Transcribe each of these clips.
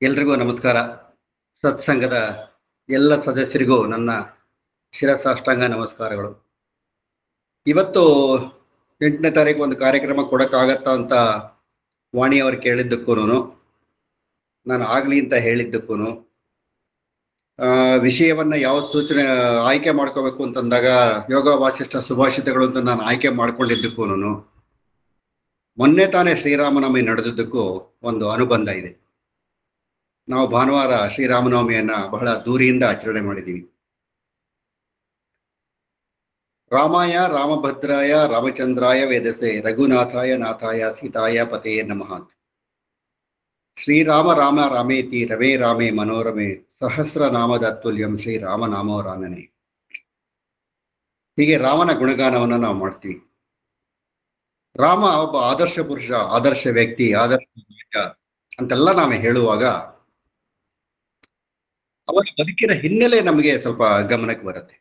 ಎಲ್ರಿಗೂ ನಮಸ್ಕಾರ. ಸತ್ಸಂಗದ ಎಲ್ಲ ಸದಸ್ಯರಿಗೂ ನನ್ನ ಶಿರಸಾಷ್ಟಾಂಗ ನಮಸ್ಕಾರಗಳು. ಇವತ್ತು 8ನೇ ತಾರೀಕು ಒಂದು ಕಾರ್ಯಕ್ರಮ ಕೊಡಕ್ಕಾಗತ್ತಾ ಅಂತ ವಾಣಿಯವರು ಕೇಳಿದ್ದಕ್ಕೂ, ನಾನು ಆಗ್ಲಿ ಅಂತ ಹೇಳಿದ್ದಕ್ಕೂ, ವಿಷಯವನ್ನ ಯಾವ ಸೂಚನೆ ಆಯ್ಕೆ ಮಾಡ್ಕೋಬೇಕು ಅಂತಂದಾಗ ಯೋಗ ವಾಸಿಷ್ಠ ಸುಭಾಷಿತಗಳು ಅಂತ ನಾನು ಆಯ್ಕೆ ಮಾಡ್ಕೊಂಡಿದ್ದಕ್ಕೂ, ಮೊನ್ನೆ ತಾನೇ ಶ್ರೀರಾಮನವಮಿ ನಡೆದಿದ್ದಕ್ಕೂ ಒಂದು ಅನುಬಂಧ ಇದೆ. ನಾವು ಭಾನುವಾರ ಶ್ರೀರಾಮನವಮಿಯನ್ನ ಬಹಳ ದೂರಿಯಿಂದ ಆಚರಣೆ ಮಾಡಿದ್ದೀವಿ. ರಾಮಾಯ ರಾಮಭದ್ರಾಯ ರಾಮಚಂದ್ರಾಯ ವೇದಸೆ ರಘುನಾಥಾಯ ನಾಥಾಯ ಸೀತಾಯ ಪತೆಯೇ ನಮಃ. ಶ್ರೀರಾಮ ರಾಮ ರಾಮೇತಿ ರವೇ ರಾಮೇ ಮನೋರಮೆ ಸಹಸ್ರನಾಮದ ಅತುಲ್ಯಂ ಶ್ರೀರಾಮನಾಮೋರಾನನೆ. ಹೀಗೆ ರಾಮನ ಗುಣಗಾನವನ್ನು ನಾವು ಮಾಡ್ತೀವಿ. ರಾಮ ಒಬ್ಬ ಆದರ್ಶ ಪುರುಷ, ಆದರ್ಶ ವ್ಯಕ್ತಿ, ಆದರ್ಶ ಅಂತೆಲ್ಲ ನಾವು ಹೇಳುವಾಗ ಅವರ ಬದುಕಿನ ಹಿನ್ನೆಲೆ ನಮಗೆ ಸ್ವಲ್ಪ ಗಮನಕ್ಕೆ ಬರುತ್ತೆ.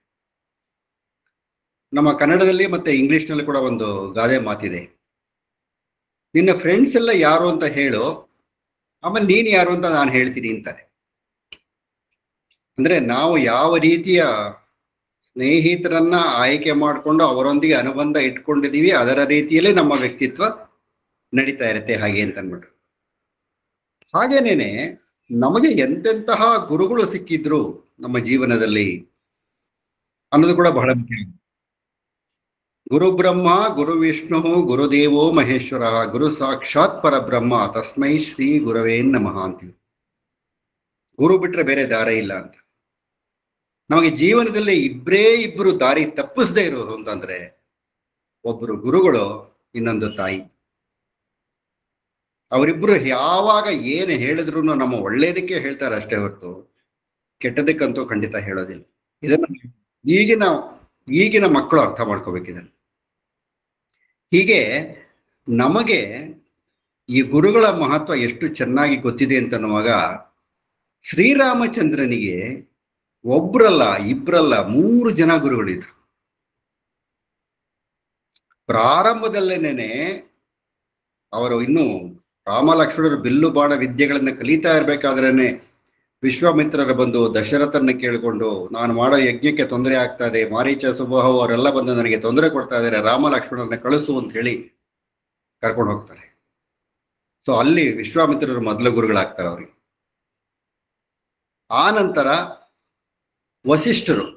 ನಮ್ಮ ಕನ್ನಡದಲ್ಲಿ ಮತ್ತೆ ಇಂಗ್ಲಿಷ್ನಲ್ಲಿ ಕೂಡ ಒಂದು ಗಾದೆ ಮಾತಿದೆ, ನಿನ್ನ ಫ್ರೆಂಡ್ಸ್ ಎಲ್ಲ ಯಾರು ಅಂತ ಹೇಳು, ಆಮೇಲೆ ನೀನು ಯಾರು ಅಂತ ನಾನು ಹೇಳ್ತೀನಿ ಅಂತಾರೆ. ಅಂದ್ರೆ ನಾವು ಯಾವ ರೀತಿಯ ಸ್ನೇಹಿತರನ್ನ ಆಯ್ಕೆ ಮಾಡಿಕೊಂಡು ಅವರೊಂದಿಗೆ ಅನುಬಂಧ ಇಟ್ಕೊಂಡಿದೀವಿ, ಅದರ ರೀತಿಯಲ್ಲೇ ನಮ್ಮ ವ್ಯಕ್ತಿತ್ವ ನಡೀತಾ ಇರುತ್ತೆ ಹಾಗೆ ಅಂತ ಅಂದ್ಬಿಟ್ಟು. ಹಾಗೇನೇನೆ ನಮಗೆ ಎಂತೆಂತಹ ಗುರುಗಳು ಸಿಕ್ಕಿದ್ರು ನಮ್ಮ ಜೀವನದಲ್ಲಿ ಅನ್ನೋದು ಕೂಡ ಬಹಳ ಮುಖ್ಯ. ಗುರು ಬ್ರಹ್ಮ ಗುರು ವಿಷ್ಣು ಗುರುದೇವೋ ಮಹೇಶ್ವರ ಗುರು ಸಾಕ್ಷಾತ್ ಪರಬ್ರಹ್ಮ ತಸ್ಮೈ ಶ್ರೀ ಗುರವೇ ನಮಃ ಅಂತೀವಿ. ಗುರು ಬಿಟ್ರೆ ಬೇರೆ ದಾರಿ ಇಲ್ಲ ಅಂತ. ನಮಗೆ ಜೀವನದಲ್ಲಿ ಇಬ್ರು ದಾರಿ ತಪ್ಪಿಸದೇ ಇರೋರು ಅಂತಂದ್ರೆ ಒಬ್ರು ಗುರುಗಳು, ಇನ್ನೊಂದು ತಾಯಿ. ಅವರಿಬ್ರು ಯಾವಾಗ ಏನು ಹೇಳಿದ್ರು ನಮ್ಮ ಒಳ್ಳೇದಕ್ಕೆ ಹೇಳ್ತಾರೆ ಅಷ್ಟೇ ಹೊರತು ಕೆಟ್ಟದಕ್ಕಂತೂ ಖಂಡಿತ ಹೇಳೋದಿಲ್ಲ. ಇದನ್ನ ಈಗಿನ ಮಕ್ಕಳು ಅರ್ಥ ಮಾಡ್ಕೋಬೇಕಿದೆ. ಹೀಗೆ ನಮಗೆ ಈ ಗುರುಗಳ ಮಹತ್ವ ಎಷ್ಟು ಚೆನ್ನಾಗಿ ಗೊತ್ತಿದೆ ಅಂತನ್ನುವಾಗ, ಶ್ರೀರಾಮಚಂದ್ರನಿಗೆ ಒಬ್ರಲ್ಲ ಇಬ್ರಲ್ಲ 3 ಜನ ಗುರುಗಳಿದ್ರು. ಪ್ರಾರಂಭದಲ್ಲೇನೆ ಅವರು ಇನ್ನು ರಾಮ ಲಕ್ಷ್ಮಣರು ಬಿಲ್ಲು ಬಾಣ ವಿದ್ಯೆಗಳನ್ನ ಕಲಿತಾ ಇರ್ಬೇಕಾದ್ರೇನೆ ವಿಶ್ವಾಮಿತ್ರರ ಬಂದು ದಶರಥನ ಕೇಳಿಕೊಂಡು, ನಾನು ಮಾಡೋ ಯಜ್ಞಕ್ಕೆ ತೊಂದರೆ ಆಗ್ತಾ ಇದೆ, ಮಾರೀಚ ಸುಬಾಹು ಅವರೆಲ್ಲ ಬಂದು ನನಗೆ ತೊಂದರೆ ಕೊಡ್ತಾ ಇದ್ದಾರೆ, ರಾಮ ಲಕ್ಷ್ಮಣರನ್ನ ಕಳಿಸು ಅಂತ ಹೇಳಿ ಕರ್ಕೊಂಡು ಹೋಗ್ತಾರೆ. ಸೊ ಅಲ್ಲಿ ವಿಶ್ವಾಮಿತ್ರರು ಮೊದಲ ಗುರುಗಳಾಗ್ತಾರೆ ಅವ್ರಿಗೆ. ಆ ನಂತರ ವಸಿಷ್ಠರು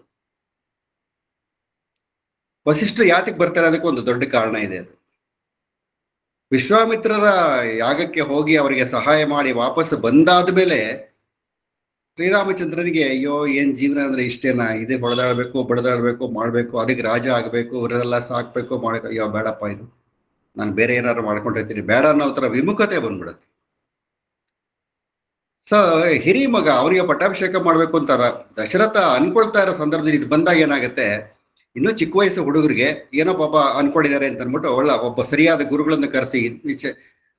ಯಾತಕ್ಕೆ ಬರ್ತಾರೆ ಅದಕ್ಕೆ ಒಂದು ದೊಡ್ಡ ಕಾರಣ ಇದೆ. ಅದು ವಿಶ್ವಾಮಿತ್ರರ ಯಾಗಕ್ಕೆ ಹೋಗಿ ಅವರಿಗೆ ಸಹಾಯ ಮಾಡಿ ವಾಪಸ್ ಬಂದಾದ ಮೇಲೆ ಶ್ರೀರಾಮಚಂದ್ರನಿಗೆ, ಅಯ್ಯೋ ಏನ್ ಜೀವನ ಅಂದ್ರೆ ಇಷ್ಟೇನಾ, ಇದೇ ಬಡದಾಡ್ಬೇಕು ಮಾಡ್ಬೇಕು, ಅದಕ್ಕೆ ರಾಜ ಆಗ್ಬೇಕು, ಇವರೆಲ್ಲ ಸಾಕ್ಬೇಕು ಮಾಡಬೇಕು, ಅಯ್ಯೋ ಬೇಡಪ್ಪ, ಇದು ನಾನು ಬೇರೆ ಏನಾದ್ರು ಮಾಡ್ಕೊಂಡಿರ್ತೀನಿ, ಬೇಡ ಅನ್ನೋ ತರ ವಿಮುಖತೆ ಬಂದ್ಬಿಡುತ್ತೆ. ಸೊ ಹಿರಿ ಮಗ ಅವನಿಗೆ ಪಟ್ಟಾಭಿಷೇಕ ಮಾಡ್ಬೇಕು ಅಂತಾರ ದಶರಥ ಅನ್ಕೊಳ್ತಾ ಇರೋ ಸಂದರ್ಭದಲ್ಲಿ ಇದು ಬಂದಾಗ ಏನಾಗುತ್ತೆ, ಇನ್ನೂ ಚಿಕ್ಕ ವಯಸ್ಸು ಹುಡುಗರಿಗೆ ಏನೋ ಪಾಪ ಅನ್ಕೊಂಡಿದ್ದಾರೆ ಅಂತ ಅಂದ್ಬಿಟ್ಟು ಒಬ್ಬ ಸರಿಯಾದ ಗುರುಗಳನ್ನ ಕರೆಸಿ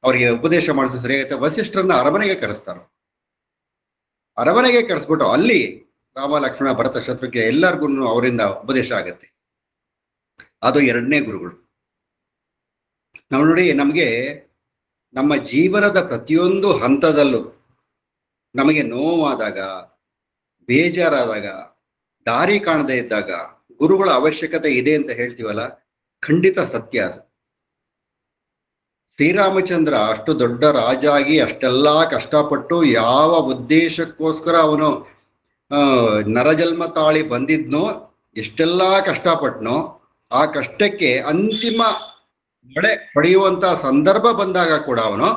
ಅವರಿಗೆ ಉಪದೇಶ ಮಾಡಿಸಿ ಸರಿಯಾಗುತ್ತೆ. ವಸಿಷ್ಠರನ್ನ ಅರಮನೆಗೆ ಕರೆಸ್ತಾರೆ. ಅರಮನೆಗೆ ಕರೆಸ್ಬಿಟ್ಟು ಅಲ್ಲಿ ರಾಮ ಲಕ್ಷ್ಮಣ ಭರತ ಶತ್ರುಘ್ನ ಎಲ್ಲರಿಗೂ ಅವರಿಂದ ಉಪದೇಶ ಆಗತ್ತೆ. ಅದು 2ನೇ ಗುರುಗಳು. ನಾವು ನೋಡಿ, ನಮಗೆ ನಮ್ಮ ಜೀವನದ ಪ್ರತಿಯೊಂದು ಹಂತದಲ್ಲೂ ನಮಗೆ ನೋವಾದಾಗ, ಬೇಜಾರಾದಾಗ, ದಾರಿ ಕಾಣದೇ ಇದ್ದಾಗ ಗುರುಗಳ ಅವಶ್ಯಕತೆ ಇದೆ ಅಂತ ಹೇಳ್ತೀವಲ್ಲ, ಖಂಡಿತ ಸತ್ಯ ಅದು. ಶ್ರೀರಾಮಚಂದ್ರ ಅಷ್ಟು ದೊಡ್ಡ ರಾಜ ಆಗಿ ಅಷ್ಟೆಲ್ಲ ಕಷ್ಟಪಟ್ಟು ಯಾವ ಉದ್ದೇಶಕ್ಕೋಸ್ಕರ ಅವನು ನರಜನ್ಮ ತಾಳಿ ಬಂದಿದ್ನೋ, ಎಷ್ಟೆಲ್ಲ ಕಷ್ಟಪಟ್ನೋ, ಆ ಕಷ್ಟಕ್ಕೆ ಅಂತಿಮ ಮಳೆ ಪಡೆಯುವಂತ ಸಂದರ್ಭ ಬಂದಾಗ ಕೂಡ ಅವನು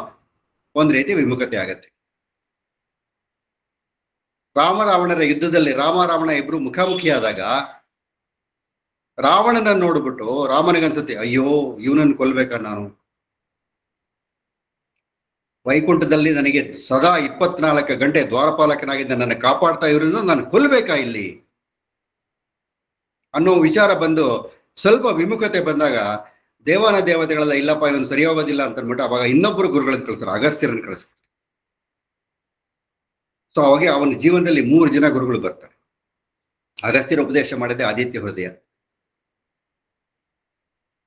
ಒಂದ್ ರೀತಿ ವಿಮುಖತೆ ಆಗತ್ತೆ. ರಾವಣರ ಯುದ್ಧದಲ್ಲಿ ರಾವಣ ಇಬ್ರು ಮುಖಾಮುಖಿಯಾದಾಗ ರಾವಣನ ನೋಡ್ಬಿಟ್ಟು ರಾಮನಿಗನ್ಸುತ್ತೆ, ಅಯ್ಯೋ ಇವನನ್ನು ಕೊಲ್ಬೇಕಾ ನಾನು, ವೈಕುಂಠದಲ್ಲಿ ನನಗೆ ಸದಾ 24 ಗಂಟೆ ದ್ವಾರಪಾಲಕನಾಗಿದ್ದ ನನ್ನ ಕಾಪಾಡ್ತಾ ಇವ್ರನ್ನ ನಾನು ಕೊಲ್ಬೇಕಾ ಇಲ್ಲಿ ಅನ್ನೋ ವಿಚಾರ ಬಂದು ಸ್ವಲ್ಪ ವಿಮುಖತೆ ಬಂದಾಗ ದೇವಾನ ದೇವತೆಗಳೆಲ್ಲ ಇಲ್ಲಪ್ಪ ಇವನು ಸರಿ ಹೋಗೋದಿಲ್ಲ ಅಂತ ಅಂದ್ಬಿಟ್ಟು ಅವಾಗ ಇನ್ನೊಬ್ಬರು ಗುರುಗಳನ್ನ ಕಳಿಸ್ತಾರೆ, ಅಗಸ್ತ್ಯರನ್ನು ಕಳಿಸ್ತಾರೆ. ಸೊ ಅವಾಗ ಅವನ ಜೀವನದಲ್ಲಿ 3 ಜನ ಗುರುಗಳು ಬರ್ತಾರೆ. ಅಗಸ್ತ್ಯರ ಉಪದೇಶ ಮಾಡಿದೆ ಆದಿತ್ಯ ಹೃದಯ.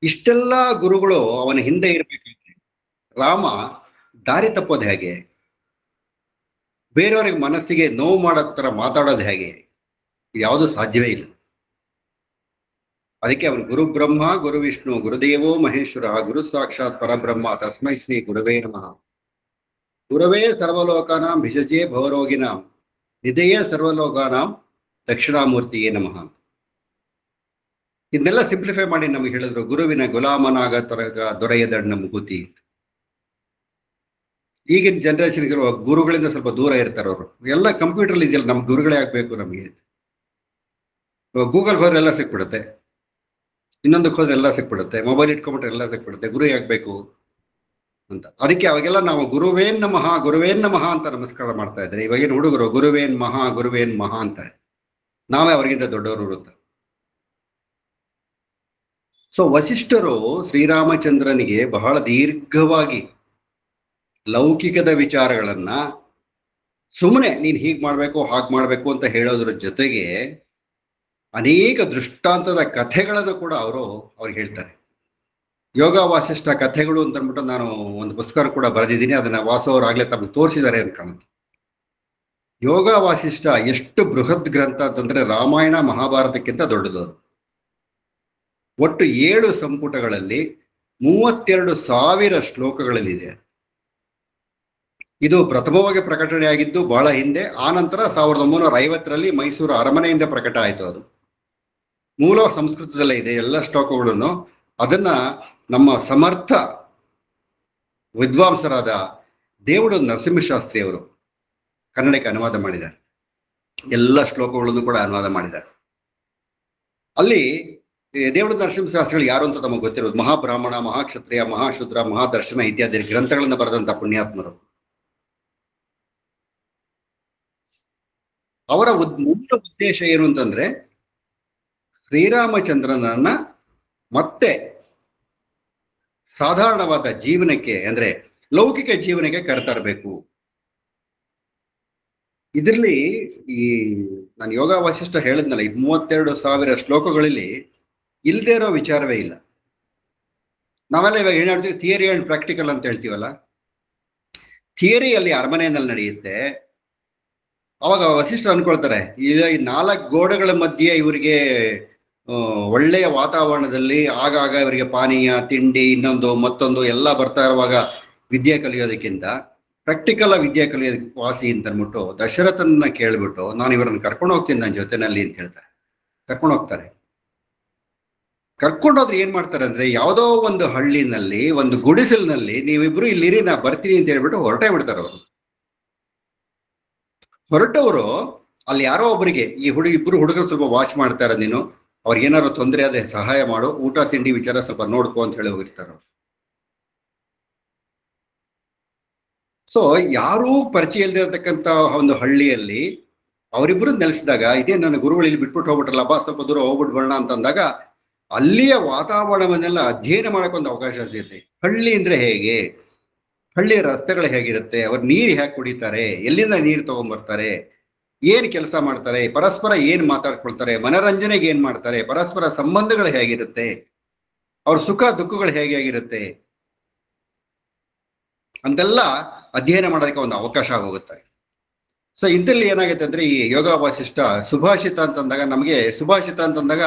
ಇಷ್ಟೆಲ್ಲ ಗುರುಗಳು ಅವನ ಹಿಂದೆ ಇರಬೇಕಾದ್ರೆ ರಾಮ ದಾರಿ ತಪ್ಪೋದು ಹೇಗೆ? ಬೇರೆಯವರಿಗೆ ಮನಸ್ಸಿಗೆ ನೋವು ಮಾಡೋ ತರ ಮಾತಾಡೋದು ಹೇಗೆ? ಯಾವುದು ಸಾಧ್ಯವೇ ಇಲ್ಲ. ಅದಕ್ಕೆ ಅವನು ಗುರು ಬ್ರಹ್ಮ ಗುರು ವಿಷ್ಣು ಗುರುದೇವೋ ಮಹೇಶ್ವರ ಗುರು ಸಾಕ್ಷಾತ್ ಪರಬ್ರಹ್ಮ ತಸ್ಮೈ ಶ್ರೀ ಗುರುವೇ ನಮಃ. ಗುರವೇ ಸರ್ವಲೋಕಾನಾಂ ಭಿಷಜೇ ಭವರೋಗಿನಾಂ ನಿಧಯೇ ಸರ್ವಲೋಕಾನಾಂ ದಕ್ಷಿಣಾಮೂರ್ತಿಯೇ ನಮಃ. ಇದನ್ನೆಲ್ಲ ಸಿಂಪ್ಲಿಫೈ ಮಾಡಿ ನಮಗೆ ಹೇಳಿದ್ರು, ಗುರುವಿನ ಗುಲಾಮನಾಗ ತೊರಗ ದೊರೆಯದಣ್ಣ ಮುಗುತಿ. ಈಗಿನ ಜನರೇಷನ್ ಇರುವ ಗುರುಗಳಿಂದ ಸ್ವಲ್ಪ ದೂರ ಇರ್ತಾರೆ ಅವರು. ಎಲ್ಲ ಕಂಪ್ಯೂಟರ್ ಇದೆಯಲ್ಲ, ನಮ್ ಗುರುಗಳೇ ಆಗ್ಬೇಕು ನಮಗೆ. ಗೂಗಲ್ ಹೋದ್ರೆ ಎಲ್ಲ ಸಿಕ್ಬಿಡುತ್ತೆ, ಇನ್ನೊಂದಕ್ಕೆ ಹೋದ್ರೆ ಎಲ್ಲ ಸಿಕ್ಬಿಡುತ್ತೆ, ಮೊಬೈಲ್ ಇಟ್ಕೊಂಡ್ಬಿಟ್ರೆ ಎಲ್ಲ ಸಿಕ್ಬಿಡುತ್ತೆ, ಗುರು ಆಗ್ಬೇಕು ಅಂತ. ಅದಕ್ಕೆ ಅವಾಗೆಲ್ಲ ನಾವು ಗುರುವೇನ್ ನಮಃ ಅಂತ ನಮಸ್ಕಾರ ಮಾಡ್ತಾ ಇದ್ರೆ, ಇವಾಗಿನ ಹುಡುಗರು ಗುರುವೇನ್ ಮಹಾ ಅಂತಾರೆ. ನಾವೇ ಅವರಿಗಿಂತ ದೊಡ್ಡವರು ಅಂತ. ಸೊ ವಸಿಷ್ಠರು ಶ್ರೀರಾಮಚಂದ್ರನಿಗೆ ಬಹಳ ದೀರ್ಘವಾಗಿ ಲೌಕಿಕದ ವಿಚಾರಗಳನ್ನ ಸುಮ್ಮನೆ ನೀನ್ ಹೀಗ್ ಮಾಡ್ಬೇಕು ಹಾಗೆ ಮಾಡ್ಬೇಕು ಅಂತ ಹೇಳೋದ್ರ ಜೊತೆಗೆ ಅನೇಕ ದೃಷ್ಟಾಂತದ ಕಥೆಗಳನ್ನು ಕೂಡ ಅವ್ರಿಗೆ ಹೇಳ್ತಾರೆ. ಯೋಗ ವಾಸಿಷ್ಠ ಕಥೆಗಳು ಅಂತ ಅಂದ್ಬಿಟ್ಟು ನಾನು ಒಂದು ಪುಸ್ತಕ ಕೂಡ ಬರೆದಿದ್ದೀನಿ. ಅದನ್ನ ವಾಸವರಾಗ್ಲೇ ತಮಗೆ ತೋರಿಸಿದ್ದಾರೆ ಅಂತ ಕಾಣುತ್ತೆ. ಯೋಗ ವಾಸಿಷ್ಠ ಎಷ್ಟು ಬೃಹತ್ ಗ್ರಂಥ ಅಂತಂದ್ರೆ ರಾಮಾಯಣ ಮಹಾಭಾರತಕ್ಕಿಂತ ದೊಡ್ಡದು ಅದು. ಒಟ್ಟು 7 ಸಂಪುಟಗಳಲ್ಲಿ 32,000 ಶ್ಲೋಕಗಳಲ್ಲಿದೆ. ಇದು ಪ್ರಥಮವಾಗಿ ಪ್ರಕಟಣೆಯಾಗಿದ್ದು ಬಹಳ ಹಿಂದೆ. ಆನಂತರ 1950ರಲ್ಲಿ ಮೈಸೂರು ಅರಮನೆಯಿಂದ ಪ್ರಕಟ ಆಯಿತು. ಅದು ಮೂಲ ಸಂಸ್ಕೃತದಲ್ಲೇ ಇದೆ ಎಲ್ಲ ಶ್ಲೋಕಗಳನ್ನು. ಅದನ್ನ ನಮ್ಮ ಸಮರ್ಥ ವಿದ್ವಾಂಸರಾದ ದೇವುಡು ನರಸಿಂಹಶಾಸ್ತ್ರಿ ಅವರು ಕನ್ನಡಕ್ಕೆ ಅನುವಾದ ಮಾಡಿದ್ದಾರೆ. ಎಲ್ಲ ಶ್ಲೋಕಗಳನ್ನು ಕೂಡ ಅನುವಾದ ಮಾಡಿದ್ದಾರೆ. ಅಲ್ಲಿ ದೇವುಡು ನರಸಿಂಹಶಾಸ್ತ್ರಿಗಳು ಯಾರು ಅಂತ ತಮಗೆ ಗೊತ್ತಿರೋದು, ಮಹಾಬ್ರಾಹ್ಮಣ, ಮಹಾಕ್ಷತ್ರಿಯ, ಮಹಾಶೂದ್ರ, ಮಹಾದರ್ಶನ ಇತ್ಯಾದಿ ಗ್ರಂಥಗಳನ್ನ ಬರೆದಂತ ಪುಣ್ಯಾತ್ಮರು. ಅವರ ಮೂಲ ಉದ್ದೇಶ ಏನು ಅಂತಂದ್ರೆ ಶ್ರೀರಾಮಚಂದ್ರನನ್ನ ಮತ್ತೆ ಸಾಧಾರಣವಾದ ಜೀವನಕ್ಕೆ, ಅಂದ್ರೆ ಲೌಕಿಕ ಜೀವನಕ್ಕೆ ಕರೆತರಬೇಕು. ಇದರಲ್ಲಿ ನಾನು ಯೋಗ ವಾಸಿಷ್ಠ ಹೇಳಿದ್ನಲ್ಲ, ಈ 32,000 ಶ್ಲೋಕಗಳಲ್ಲಿ ಇಲ್ಲದೆ ಇರೋ ವಿಚಾರವೇ ಇಲ್ಲ. ನಾವೆಲ್ಲ ಇವಾಗ ಏನ್ ಹೇಳ್ತೀವಿ, ಥಿಯರಿ ಅಂಡ್ ಪ್ರಾಕ್ಟಿಕಲ್ ಅಂತ ಹೇಳ್ತೀವಲ್ಲ. ಥಿಯರಿಯಲ್ಲಿ ಅರಮನೆಯಲ್ಲಿ ನಡೆಯುತ್ತೆ. ಅವಾಗ ವಸಿಷ್ಠರು ಅನ್ಕೊಳ್ತಾರೆ, ಈಗ ಈ 4 ಗೋಡೆಗಳ ಮಧ್ಯೆ ಇವರಿಗೆ ಒಳ್ಳೆಯ ವಾತಾವರಣದಲ್ಲಿ ಆಗಾಗ ಇವರಿಗೆ ಪಾನೀಯ, ತಿಂಡಿ, ಇನ್ನೊಂದು ಮತ್ತೊಂದು ಎಲ್ಲ ಬರ್ತಾ ಇರುವಾಗ ವಿದ್ಯೆ ಕಲಿಯೋದಕ್ಕಿಂತ ಪ್ರಾಕ್ಟಿಕಲ್ ವಿದ್ಯೆ ಕಲಿಯೋದಕ್ಕೆ ವಾಸಿ ಅಂತ ಅಂದ್ಬಿಟ್ಟು ದಶರಥನ ಕೇಳ್ಬಿಟ್ಟು, ನಾನು ಇವರನ್ನು ಕರ್ಕೊಂಡು ಹೋಗ್ತೀನಿ ನನ್ನ ಜೊತೆನಲ್ಲಿ ಅಂತ ಹೇಳ್ತಾರೆ. ಕರ್ಕೊಂಡು ಹೋಗ್ತಾರೆ. ಕರ್ಕೊಂಡೋದ್ರೆ ಏನ್ ಮಾಡ್ತಾರೆ ಅಂದ್ರೆ, ಯಾವುದೋ ಒಂದು ಹಳ್ಳಿನಲ್ಲಿ ಒಂದು ಗುಡಿಸಲಿನಲ್ಲಿ ನೀವಿಬ್ರು ಇಲ್ಲಿರಿ, ನಾ ಬರ್ತೀನಿ ಅಂತ ಹೇಳ್ಬಿಟ್ಟು ಹೊರಟೇ ಬಿಡ್ತಾರೆ ಅವರು. ಹೊರಟವರು ಅಲ್ಲಿ ಯಾರೋ ಒಬ್ಬರಿಗೆ, ಈ ಇಬ್ರು ಹುಡುಗರು ಸ್ವಲ್ಪ ವಾಚ್ ಮಾಡ್ತಾರೆ, ನೀನು ಅವ್ರಿಗೆ ಏನಾದ್ರು ತೊಂದರೆ ಅದೇ ಸಹಾಯ ಮಾಡು, ಊಟ ತಿಂಡಿ ವಿಚಾರ ಸ್ವಲ್ಪ ನೋಡ್ಕೋ ಅಂತ ಹೇಳಿ ಹೋಗಿರ್ತಾರೆ ಅವ್ರು. ಸೊ ಯಾರೂ ಪರಿಚಯ ಇಲ್ಲದೆ ಇರತಕ್ಕಂತ ಒಂದು ಹಳ್ಳಿಯಲ್ಲಿ ಅವರಿಬ್ರು ನೆಲೆಸಿದಾಗ, ಇದೇ ನನ್ನ ಗುರುಗಳು ಇಲ್ಲಿ ಬಿಟ್ಬಿಟ್ಟು ಹೋಗ್ಬಿಟ್ರಲ್ಲ, ಬಾ ಸ್ವಲ್ಪ ದೂರ ಹೋಗ್ಬಿಟ್ಬರೋಣ ಅಂತಂದಾಗ ಅಲ್ಲಿಯ ವಾತಾವರಣವನ್ನೆಲ್ಲ ಅಧ್ಯಯನ ಮಾಡಕ್ಕೊಂದು ಅವಕಾಶ ಸಿಗುತ್ತೆ. ಹಳ್ಳಿ ಅಂದ್ರೆ ಹೇಗೆ, ಹಳ್ಳಿಯ ರಸ್ತೆಗಳು ಹೇಗಿರುತ್ತೆ, ಅವ್ರು ನೀರು ಹೇಗೆ ಕುಡಿತಾರೆ, ಎಲ್ಲಿಂದ ನೀರು ತಗೊಂಡ್ಬರ್ತಾರೆ, ಏನ್ ಕೆಲಸ ಮಾಡ್ತಾರೆ, ಪರಸ್ಪರ ಏನ್ ಮಾತಾಡ್ಕೊಳ್ತಾರೆ, ಮನರಂಜನೆಗೆ ಏನ್ ಮಾಡ್ತಾರೆ, ಪರಸ್ಪರ ಸಂಬಂಧಗಳು ಹೇಗಿರುತ್ತೆ, ಅವ್ರ ಸುಖ ದುಃಖಗಳು ಹೇಗಿರುತ್ತೆ ಅಂತೆಲ್ಲ ಅಧ್ಯಯನ ಮಾಡೋದಕ್ಕೆ ಒಂದು ಅವಕಾಶ ಆಗೋಗುತ್ತೆ. ಸೊ ಇಂಥಲ್ಲಿ ಏನಾಗುತ್ತೆ ಅಂದ್ರೆ, ಈ ಯೋಗ ವಾಸಿಷ್ಠ ಸುಭಾಷಿತ ಅಂತಂದಾಗ, ನಮಗೆ ಸುಭಾಷಿತ ಅಂತಂದಾಗ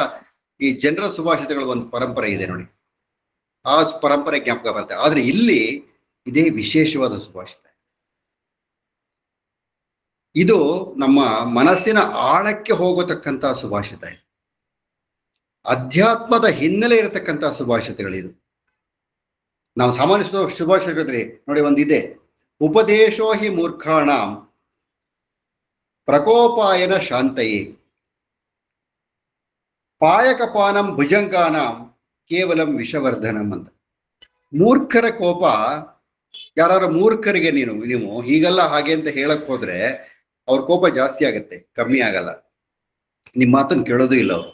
ಈ ಜನರ ಸುಭಾಷಿತಗಳ ಒಂದು ಪರಂಪರೆ ಇದೆ ನೋಡಿ, ಆ ಪರಂಪರೆ ಜ್ಞಾಪಕ ಬರುತ್ತೆ. ಆದ್ರೆ ಇಲ್ಲಿ ಇದೇ ವಿಶೇಷವಾದ ಸುಭಾಷಿತ. ಇದು ನಮ್ಮ ಮನಸ್ಸಿನ ಆಳಕ್ಕೆ ಹೋಗತಕ್ಕಂತ ಸುಭಾಷಿತ. ಇದು ಅಧ್ಯಾತ್ಮದ ಹಿನ್ನೆಲೆ ಇರತಕ್ಕಂತ ಸುಭಾಷಿತಗಳಿದು. ನಾವು ಸಾಮಾನ್ಯ ಸುಭಾಷಿತಗಳಲ್ಲಿ ನೋಡಿ ಒಂದಿದೆ, ಉಪದೇಶೋ ಹಿ ಮೂರ್ಖಾಣಾಂ ಪ್ರಕೋಪಾಯನ ಶಾಂತಯೇ ಪಾಯಕಪಾನಂ ಭುಜಂಗಾನಾಂ ಕೇವಲಂ ವಿಷವರ್ಧನಂ ಅಂತ. ಮೂರ್ಖರ ಕೋಪ, ಯಾರು ಮೂರ್ಖರಿಗೆ ನೀವು ಹೀಗಲ್ಲ ಹಾಗೆ ಅಂತ ಹೇಳಕ್ ಹೋದ್ರೆ ಅವ್ರ ಕೋಪ ಜಾಸ್ತಿ ಆಗತ್ತೆ, ಕಮ್ಮಿ ಆಗಲ್ಲ. ನಿಮ್ಮ ಮಾತನ್ನು ಕೇಳೋದು ಇಲ್ಲ ಅವರು.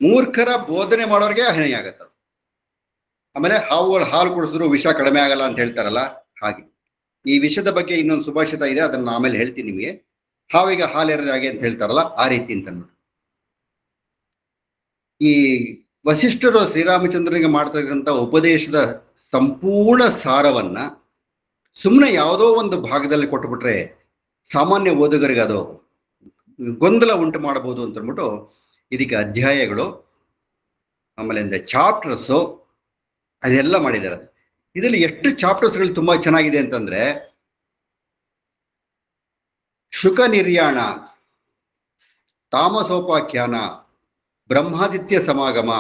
ಮೂರ್ಖರ ಬೋಧನೆ ಮಾಡೋರ್ಗೆ ಹಾನಿ ಆಗತ್ತ. ಆಮೇಲೆ ಹಾವುಗಳು ಹಾಲು ಕುಡಿಸಿದ್ರು ವಿಷ ಕಡಿಮೆ ಆಗಲ್ಲ ಅಂತ ಹೇಳ್ತಾರಲ್ಲ, ಹಾಗೆ ಈ ವಿಷದ ಬಗ್ಗೆ ಇನ್ನೊಂದು ಸುಭಾಷಿತ ಇದೆ, ಅದನ್ನ ಆಮೇಲೆ ಹೇಳ್ತೀನಿ ನಿಮಗೆ. ಹಾವಿಗೆ ಹಾಲು ಎರೆದ ಹಾಗೆ ಅಂತ ಹೇಳ್ತಾರಲ್ಲ, ಆ ರೀತಿ ಅಂತ. ಈ ವಸಿಷ್ಠರು ಶ್ರೀರಾಮಚಂದ್ರನಿಗೆ ಮಾಡ್ತಕ್ಕಂಥ ಉಪದೇಶದ ಸಂಪೂರ್ಣ ಸಾರವನ್ನ ಸುಮ್ಮನೆ ಯಾವುದೋ ಒಂದು ಭಾಗದಲ್ಲಿ ಕೊಟ್ಬಿಟ್ರೆ ಸಾಮಾನ್ಯ ಓದುಗರಿಗೆ ಅದು ಗೊಂದಲ ಉಂಟು ಮಾಡಬಹುದು ಅಂತ ಅಂದ್ಬಿಟ್ಟು ಇದಕ್ಕೆ ಅಧ್ಯಾಯಗಳು, ಆಮೇಲೆ ಚಾಪ್ಟರ್ಸು ಅದೆಲ್ಲ ಮಾಡಿದ್ದಾರೆ. ಇದರಲ್ಲಿ ಎಷ್ಟು ಚಾಪ್ಟರ್ಸ್ಗಳು ತುಂಬಾ ಚೆನ್ನಾಗಿದೆ ಅಂತಂದ್ರೆ, ಶುಕ ನಿರ್ಯಾಣ, ತಾಮಸೋಪಾಖ್ಯಾನ, ಬ್ರಹ್ಮಾದಿತ್ಯ ಸಮಾಗಮ,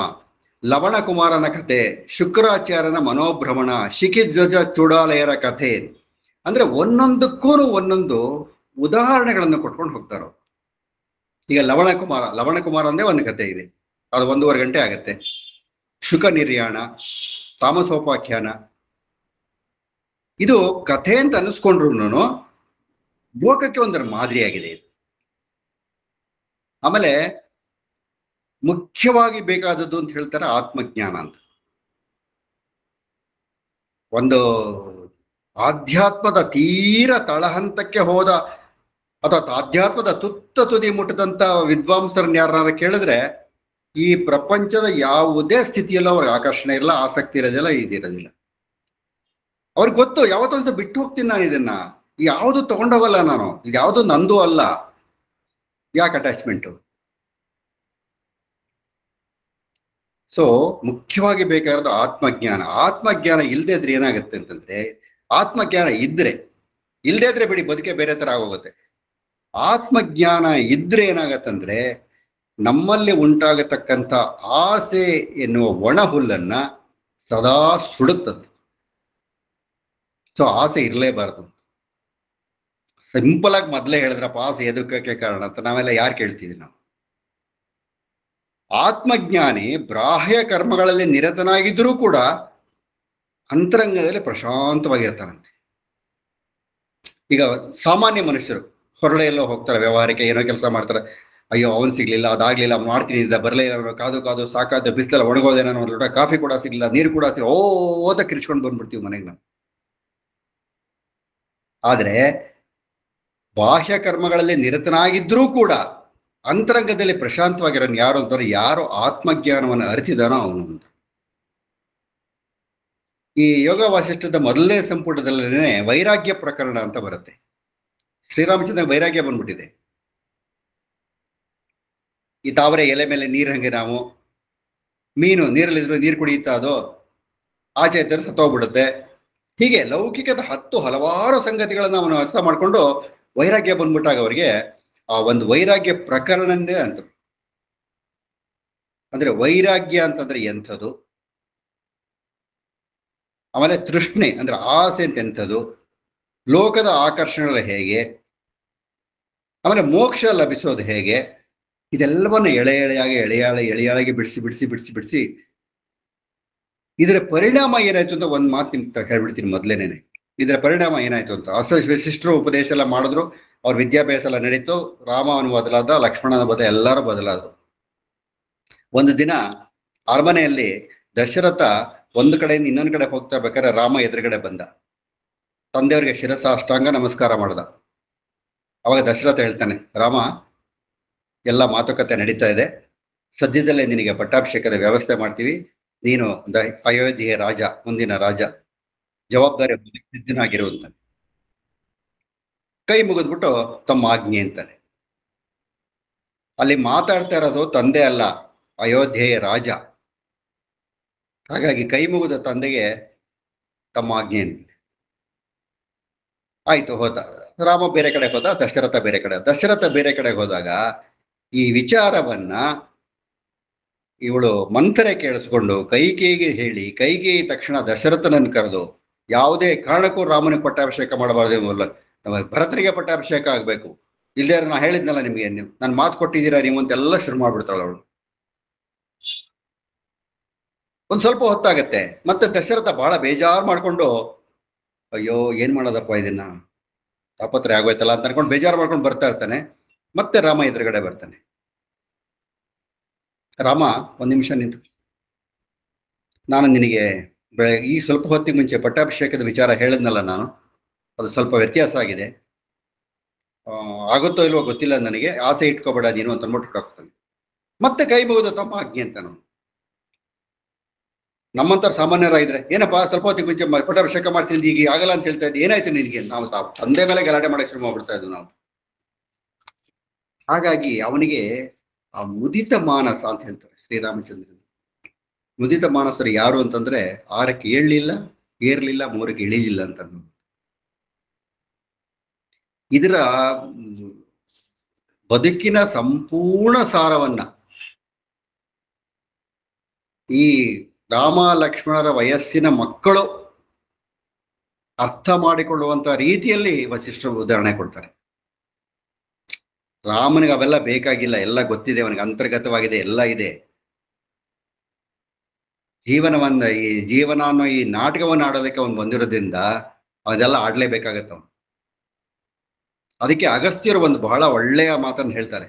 ಲವಣಕುಮಾರನ ಕಥೆ, ಶುಕ್ರಾಚಾರ್ಯನ ಮನೋಭ್ರಮಣ, ಶಿಖಿಧ್ವಜ ಚೂಡಾಲಯರ ಕಥೆ, ಅಂದ್ರೆ ಒಂದೊಂದಕ್ಕೂ ಒಂದೊಂದು ಉದಾಹರಣೆಗಳನ್ನು ಕೊಟ್ಕೊಂಡು ಹೋಗ್ತಾರ. ಈಗ ಲವಣಕುಮಾರ ಅಂದ್ರೆ ಒಂದು ಕಥೆ ಇದೆ, ಅದು 1.5 ಗಂಟೆ ಆಗತ್ತೆ. ಶುಕ ನಿರ್ಯಾಣ, ತಾಮಸೋಪಾಖ್ಯಾನ, ಇದು ಕಥೆ ಅಂತ ಅನಿಸ್ಕೊಂಡ್ರು ಲೋಕಕ್ಕೆ ಒಂದರ ಮಾದರಿಯಾಗಿದೆ ಇದು. ಆಮೇಲೆ ಮುಖ್ಯವಾಗಿ ಬೇಕಾದದ್ದು ಅಂತ ಹೇಳ್ತಾರೆ ಆತ್ಮಜ್ಞಾನ ಅಂತ. ಒಂದು ಆಧ್ಯಾತ್ಮದ ತೀರ ತಳಹಂತಕ್ಕೆ ಹೋದ ಅಥವಾ ಆಧ್ಯಾತ್ಮದ ತುತ್ತ ತುದಿ ಮುಟ್ಟದಂತ ವಿದ್ವಾಂಸರನ್ನ ಯಾರನ್ನಾರ ಕೇಳಿದ್ರೆ ಈ ಪ್ರಪಂಚದ ಯಾವುದೇ ಸ್ಥಿತಿಯಲ್ಲೂ ಅವ್ರಿಗೆ ಆಕರ್ಷಣೆ ಇಲ್ಲ, ಆಸಕ್ತಿ ಇರೋದಿಲ್ಲ, ಇದಿರೋದಿಲ್ಲ. ಅವ್ರಿಗೆ ಗೊತ್ತು, ಯಾವತ್ತೊಂದ್ಸ ಬಿಟ್ಟು ಹೋಗ್ತೀನಿ ನಾನು ಇದನ್ನ, ಯಾವುದು ತಗೊಂಡೋಗಲ್ಲ ನಾನು, ಯಾವುದು ನಂದು ಅಲ್ಲ, ಯಾಕೆ ಅಟ್ಯಾಚ್ಮೆಂಟು. ಸೊ ಮುಖ್ಯವಾಗಿ ಬೇಕಾಗಿರೋದು ಆತ್ಮಜ್ಞಾನ. ಆತ್ಮಜ್ಞಾನ ಇಲ್ಲದೆ ಇದ್ರೆ ಏನಾಗುತ್ತೆ ಅಂತಂದ್ರೆ, ಆತ್ಮಜ್ಞಾನ ಇಲ್ಲದೆ ಇದ್ರೆ ಬಿಡಿ ಬದುಕೆ ಬೇರೆ ತರ ಆಗೋಗುತ್ತೆ. ಆತ್ಮಜ್ಞಾನ ಇದ್ರೆ ಏನಾಗತ್ತಂದ್ರೆ ನಮ್ಮಲ್ಲಿ ಉಂಟಾಗತಕ್ಕಂಥ ಆಸೆ ಎನ್ನುವ ಒಣ ಹುಲ್ಲನ್ನ ಸದಾ ಸುಡುತ್ತದೆ. ಸೊ ಆಸೆ ಇರಲೇಬಾರದು. ಸಿಂಪಲ್ ಆಗಿ ಮೊದಲೇ ಹೇಳಿದ್ರಪ್ಪ ಆಸೆ ಎದುಕಕ್ಕೆ ಕಾರಣ ಅಂತ ನಾವೆಲ್ಲ ಯಾರು ಕೇಳ್ತೀವಿ ನಾವು. ಆತ್ಮಜ್ಞಾನಿ ಬಾಹ್ಯ ಕರ್ಮಗಳಲ್ಲಿ ನಿರತನಾಗಿದ್ರೂ ಕೂಡ ಅಂತರಂಗದಲ್ಲಿ ಪ್ರಶಾಂತವಾಗಿರ್ತಾನಂತೆ. ಈಗ ಸಾಮಾನ್ಯ ಮನುಷ್ಯರು ಹೊರಳೆಲ್ಲೋ ಹೋಗ್ತಾರೆ, ವ್ಯವಹಾರಕ್ಕೆ ಏನೋ ಕೆಲಸ ಮಾಡ್ತಾರೆ, ಅಯ್ಯೋ ಅವನು ಸಿಗ್ಲಿಲ್ಲ, ಅದಾಗ್ಲಿಲ್ಲ, ಮಾಡ್ತೀನಿ ಇದ್ದ ಬರಲೇ ಇಲ್ಲ, ಕಾದು ಸಾಕಾದ ಬಿಸಿಲೆಲ್ಲ ಒಣಗೋದೇನೋ, ಒಂದು ಲೋಟ ಕಾಫಿ ಕೂಡ ಸಿಗ್ಲಿಲ್ಲ, ನೀರು ಕೂಡ ಸಿಗಲ್ಲ, ಓದ ಕಿರ್ಚ್ಕೊಂಡು ಬಂದ್ಬಿಡ್ತೀವಿ ಮನೆಗೆ ನಾವು. ಆದ್ರೆ ಬಾಹ್ಯ ಕರ್ಮಗಳಲ್ಲಿ ನಿರತನಾಗಿದ್ರೂ ಕೂಡ ಅಂತರಂಗದಲ್ಲಿ ಪ್ರಶಾಂತವಾಗಿರೋನು ಯಾರು ಅಂತಂದ್ರೆ, ಯಾರು ಆತ್ಮಜ್ಞಾನವನ್ನು ಅರಿತಿದಾನೋ ಅವನು ಅಂತ. ಈ ಯೋಗ ವಾಸಿಷ್ಠದ ಮೊದಲನೇ ಸಂಪುಟದಲ್ಲೇ ವೈರಾಗ್ಯ ಪ್ರಕರಣ ಅಂತ ಬರುತ್ತೆ. ಶ್ರೀರಾಮಚಂದ್ರ ವೈರಾಗ್ಯ ಬಂದ್ಬಿಟ್ಟಿದೆ. ಈ ತಾವರೆ ಎಲೆ ಮೇಲೆ ನೀರು ಹಂಗೆ ನಾವು ಮೀನು ನೀರಲ್ಲಿದ್ರು ನೀರು ಕುಡಿಯುತ್ತಾ ಅದು ಆಚೆ ಇದ್ದರೆ ಸತ್ತೋಗ್ಬಿಡುತ್ತೆ. ಹೀಗೆ ಲೌಕಿಕದ ಹಲವಾರು ಸಂಗತಿಗಳನ್ನ ಅವನು ಅರ್ಥ ಮಾಡ್ಕೊಂಡು ವೈರಾಗ್ಯ ಬಂದ್ಬಿಟ್ಟಾಗ ಅವರಿಗೆ ಆ ಒಂದು ವೈರಾಗ್ಯ ಪ್ರಕರಣನೇ ಅಂತ. ಅಂದ್ರೆ ವೈರಾಗ್ಯ ಅಂತಂದ್ರೆ ಎಂಥದ್ದು, ಆಮೇಲೆ ತೃಷ್ಣೆ ಅಂದ್ರೆ ಆಸೆ ಅಂತ ಎಂಥದ್ದು, ಲೋಕದ ಆಕರ್ಷಣೆಗಳು ಹೇಗೆ, ಆಮೇಲೆ ಮೋಕ್ಷ ಲಭಿಸೋದು ಹೇಗೆ, ಇದೆಲ್ಲವನ್ನು ಎಳೆಯಾಗಿ ಬಿಡಿಸಿ ಇದರ ಪರಿಣಾಮ ಏನಾಯ್ತು ಅಂತ ಒಂದು ಮಾತು ನಿಮ್ಗೆ ಹೇಳ್ಬಿಡ್ತೀನಿ ಮೊದಲೇನೆ. ಇದರ ಪರಿಣಾಮ ಏನಾಯ್ತು ಅಂತ, ವಿಶಿಷ್ಟರು ಉಪದೇಶ ಎಲ್ಲ ಮಾಡಿದ್ರು, ಅವ್ರ ವಿದ್ಯಾಭ್ಯಾಸ ಎಲ್ಲ ನಡೀತು, ರಾಮನು ಬದಲಾದ, ಲಕ್ಷ್ಮಣನ ಎಲ್ಲರೂ ಬದಲಾದ್ರು. ಒಂದು ದಿನ ಅರಮನೆಯಲ್ಲಿ ದಶರಥ ಒಂದು ಕಡೆಯಿಂದ ಇನ್ನೊಂದು ಕಡೆ ಹೋಗ್ತಾ ಬೇಕಾದ್ರೆ ರಾಮ ಎದುರುಗಡೆ ಬಂದ, ತಂದೆಯವರಿಗೆ ಶಿರಸಾಷ್ಟಾಂಗ ನಮಸ್ಕಾರ ಮಾಡ್ದ. ಅವಾಗ ದಶರಥ ಹೇಳ್ತಾನೆ, ರಾಮ ಎಲ್ಲ ಮಾತುಕತೆ ನಡೀತಾ ಇದೆ, ಸದ್ಯದಲ್ಲೇ ನಿನಗೆ ಪಟ್ಟಾಭಿಷೇಕದ ವ್ಯವಸ್ಥೆ ಮಾಡ್ತೀವಿ, ನೀನು ಅಯೋಧ್ಯೆಯ ರಾಜ, ಮುಂದಿನ ರಾಜ, ಜವಾಬ್ದಾರಿ ಸಿದ್ಧನಾಗಿರುವಂತ. ಕೈ ಮುಗಿದ್ಬಿಟ್ಟು ತಮ್ಮ ಆಜ್ಞೆ ಅಂತಾನೆ. ಅಲ್ಲಿ ಮಾತಾಡ್ತಾ ಇರೋದು ತಂದೆ ಅಲ್ಲ, ಅಯೋಧ್ಯೆಯ ರಾಜ. ಹಾಗಾಗಿ ಕೈ ಮುಗಿದ ತಂದೆಗೆ ತಮ್ಮ ಆಜ್ಞೆ ಅಂತ. ಆಯ್ತು, ಹೋದ ರಾಮ ಬೇರೆ ಕಡೆ ಹೋದ, ದಶರಥ ಬೇರೆ ಕಡೆ ಹೋದಾಗ ಈ ವಿಚಾರವನ್ನ ಇವಳು ಮಂಥರೆ ಕೇಳಿಸ್ಕೊಂಡು ಕೈಕೇಯಿಗೆ ಹೇಳಿ, ಕೈಕೇಯಿ ತಕ್ಷಣ ದಶರಥನನ್ನು ಕರೆದು, ಯಾವುದೇ ಕಾರಣಕ್ಕೂ ರಾಮನಿಗೆ ಪಟ್ಟಾಭಿಷೇಕ ಮಾಡಬಾರ್ದು, ಭರತನಿಗೆ ಪಟ್ಟಾಭಿಷೇಕ ಆಗ್ಬೇಕು, ಇಲ್ಲೇ ನಾ ಹೇಳಿದ್ನಲ್ಲ ನಿಮ್ಗೆ, ನೀವು ನಾನು ಮಾತು ಕೊಟ್ಟಿದ್ದೀರಾ ನೀವು ಅಂತೆಲ್ಲ ಶುರು ಮಾಡ್ಬಿಡ್ತಾಳ ಅವಳು. ಒಂದ್ ಸ್ವಲ್ಪ ಹೊತ್ತಾಗತ್ತೆ, ಮತ್ತೆ ದಶರಥ ಬಹಳ ಬೇಜಾರು ಮಾಡ್ಕೊಂಡು, ಅಯ್ಯೋ ಏನ್ ಮಾಡೋದಪ್ಪ ಇದನ್ನ, ತಾಪತ್ರೆ ಆಗೋಯ್ತಲ್ಲ ಅಂತ ಅನ್ಕೊಂಡು ಬೇಜಾರು ಮಾಡ್ಕೊಂಡು ಬರ್ತಾ ಇರ್ತಾನೆ. ಮತ್ತೆ ರಾಮ ಎದುರುಗಡೆ ಬರ್ತಾನೆ. ರಾಮ, ಒಂದ್ ನಿಮಿಷ ನಿಂತು, ನಾನು ನಿನಗೆ ಈ ಸ್ವಲ್ಪ ಹೊತ್ತಿಗೆ ಮುಂಚೆ ಪಟ್ಟಾಭಿಷೇಕದ ವಿಚಾರ ಹೇಳಿದ್ನಲ್ಲ ನಾನು, ಅದು ಸ್ವಲ್ಪ ವ್ಯತ್ಯಾಸ ಆಗಿದೆ, ಆಗುತ್ತೋ ಇಲ್ವೋ ಗೊತ್ತಿಲ್ಲ ನನಗೆ, ಆಸೆ ಇಟ್ಕೋಬೇಡ ನೀನು ಅಂತ ಅಂದ್ಬಿಟ್ಟು ಹೋಗ್ತಾನೆ. ಮತ್ತೆ ಕೈ ಮುಗಿದು ತಮ್ಮ ಆಜ್ಞೆ ಅಂತ. ನಾವು ನಮ್ಮಂತರ ಸಾಮಾನ್ಯರಾಗಿದ್ರೆ, ಏನಪ್ಪಾ ಸ್ವಲ್ಪ ಹೊತ್ತಿಗೆ ಮುಂಚೆ ಪಟ್ಟಾಭಿಷೇಕ ಮಾಡ್ತಿದ್ದಿ, ಈಗ ಆಗಲ್ಲ ಅಂತ ಹೇಳ್ತಾ ಇದ್ದಿ, ಏನಾಯ್ತು ನಿನಗೆ? ನಾವು ತಂದೆ ಮೇಲೆ ಗಲಾಟೆ ಮಾಡಕ್ಕೆ ಶುರು ಮಾಡ್ಬಿಡ್ತಾ ಇದ್ವಿ ನಾವು. ಹಾಗಾಗಿ ಅವನಿಗೆ ಆ ಮುದಿತ ಮಾನಸ ಅಂತ ಹೇಳ್ತಾರೆ ಶ್ರೀರಾಮಚಂದ್ರ. ಮುದಿತ ಮಾನಸರು ಯಾರು ಅಂತಂದ್ರೆ 6ಕ್ಕೆ ಏಳಲಿಲ್ಲ, ಏರ್ಲಿಲ್ಲ, 3ಕ್ಕೆ ಇಳಿಲಿಲ್ಲ ಅಂತ. ಇದರ ಬದುಕಿನ ಸಂಪೂರ್ಣ ಸಾರವನ್ನ ಈ ರಾಮ ಲಕ್ಷ್ಮಣರ ವಯಸ್ಸಿನ ಮಕ್ಕಳು ಅರ್ಥ ಮಾಡಿಕೊಳ್ಳುವಂತ ರೀತಿಯಲ್ಲಿ ವಸಿಷ್ಠರು ಉದಾಹರಣೆ ಕೊಡ್ತಾರೆ. ರಾಮನಿಗೆ ಅವೆಲ್ಲ ಬೇಕಾಗಿಲ್ಲ, ಎಲ್ಲ ಗೊತ್ತಿದೆ ಅವನಿಗೆ, ಅಂತರ್ಗತವಾಗಿದೆ, ಎಲ್ಲ ಇದೆ. ಈ ಜೀವನ ಅನ್ನೋ ಈ ನಾಟಕವನ್ನು ಆಡೋದಕ್ಕೆ ಅವನು ಬಂದಿರೋದ್ರಿಂದ ಅದೆಲ್ಲ ಆಡ್ಲೇಬೇಕಾಗತ್ತ ಅವನು. ಅದಕ್ಕೆ ಅಗಸ್ತ್ಯರು ಒಂದು ಬಹಳ ಒಳ್ಳೆಯ ಮಾತನ್ನು ಹೇಳ್ತಾರೆ.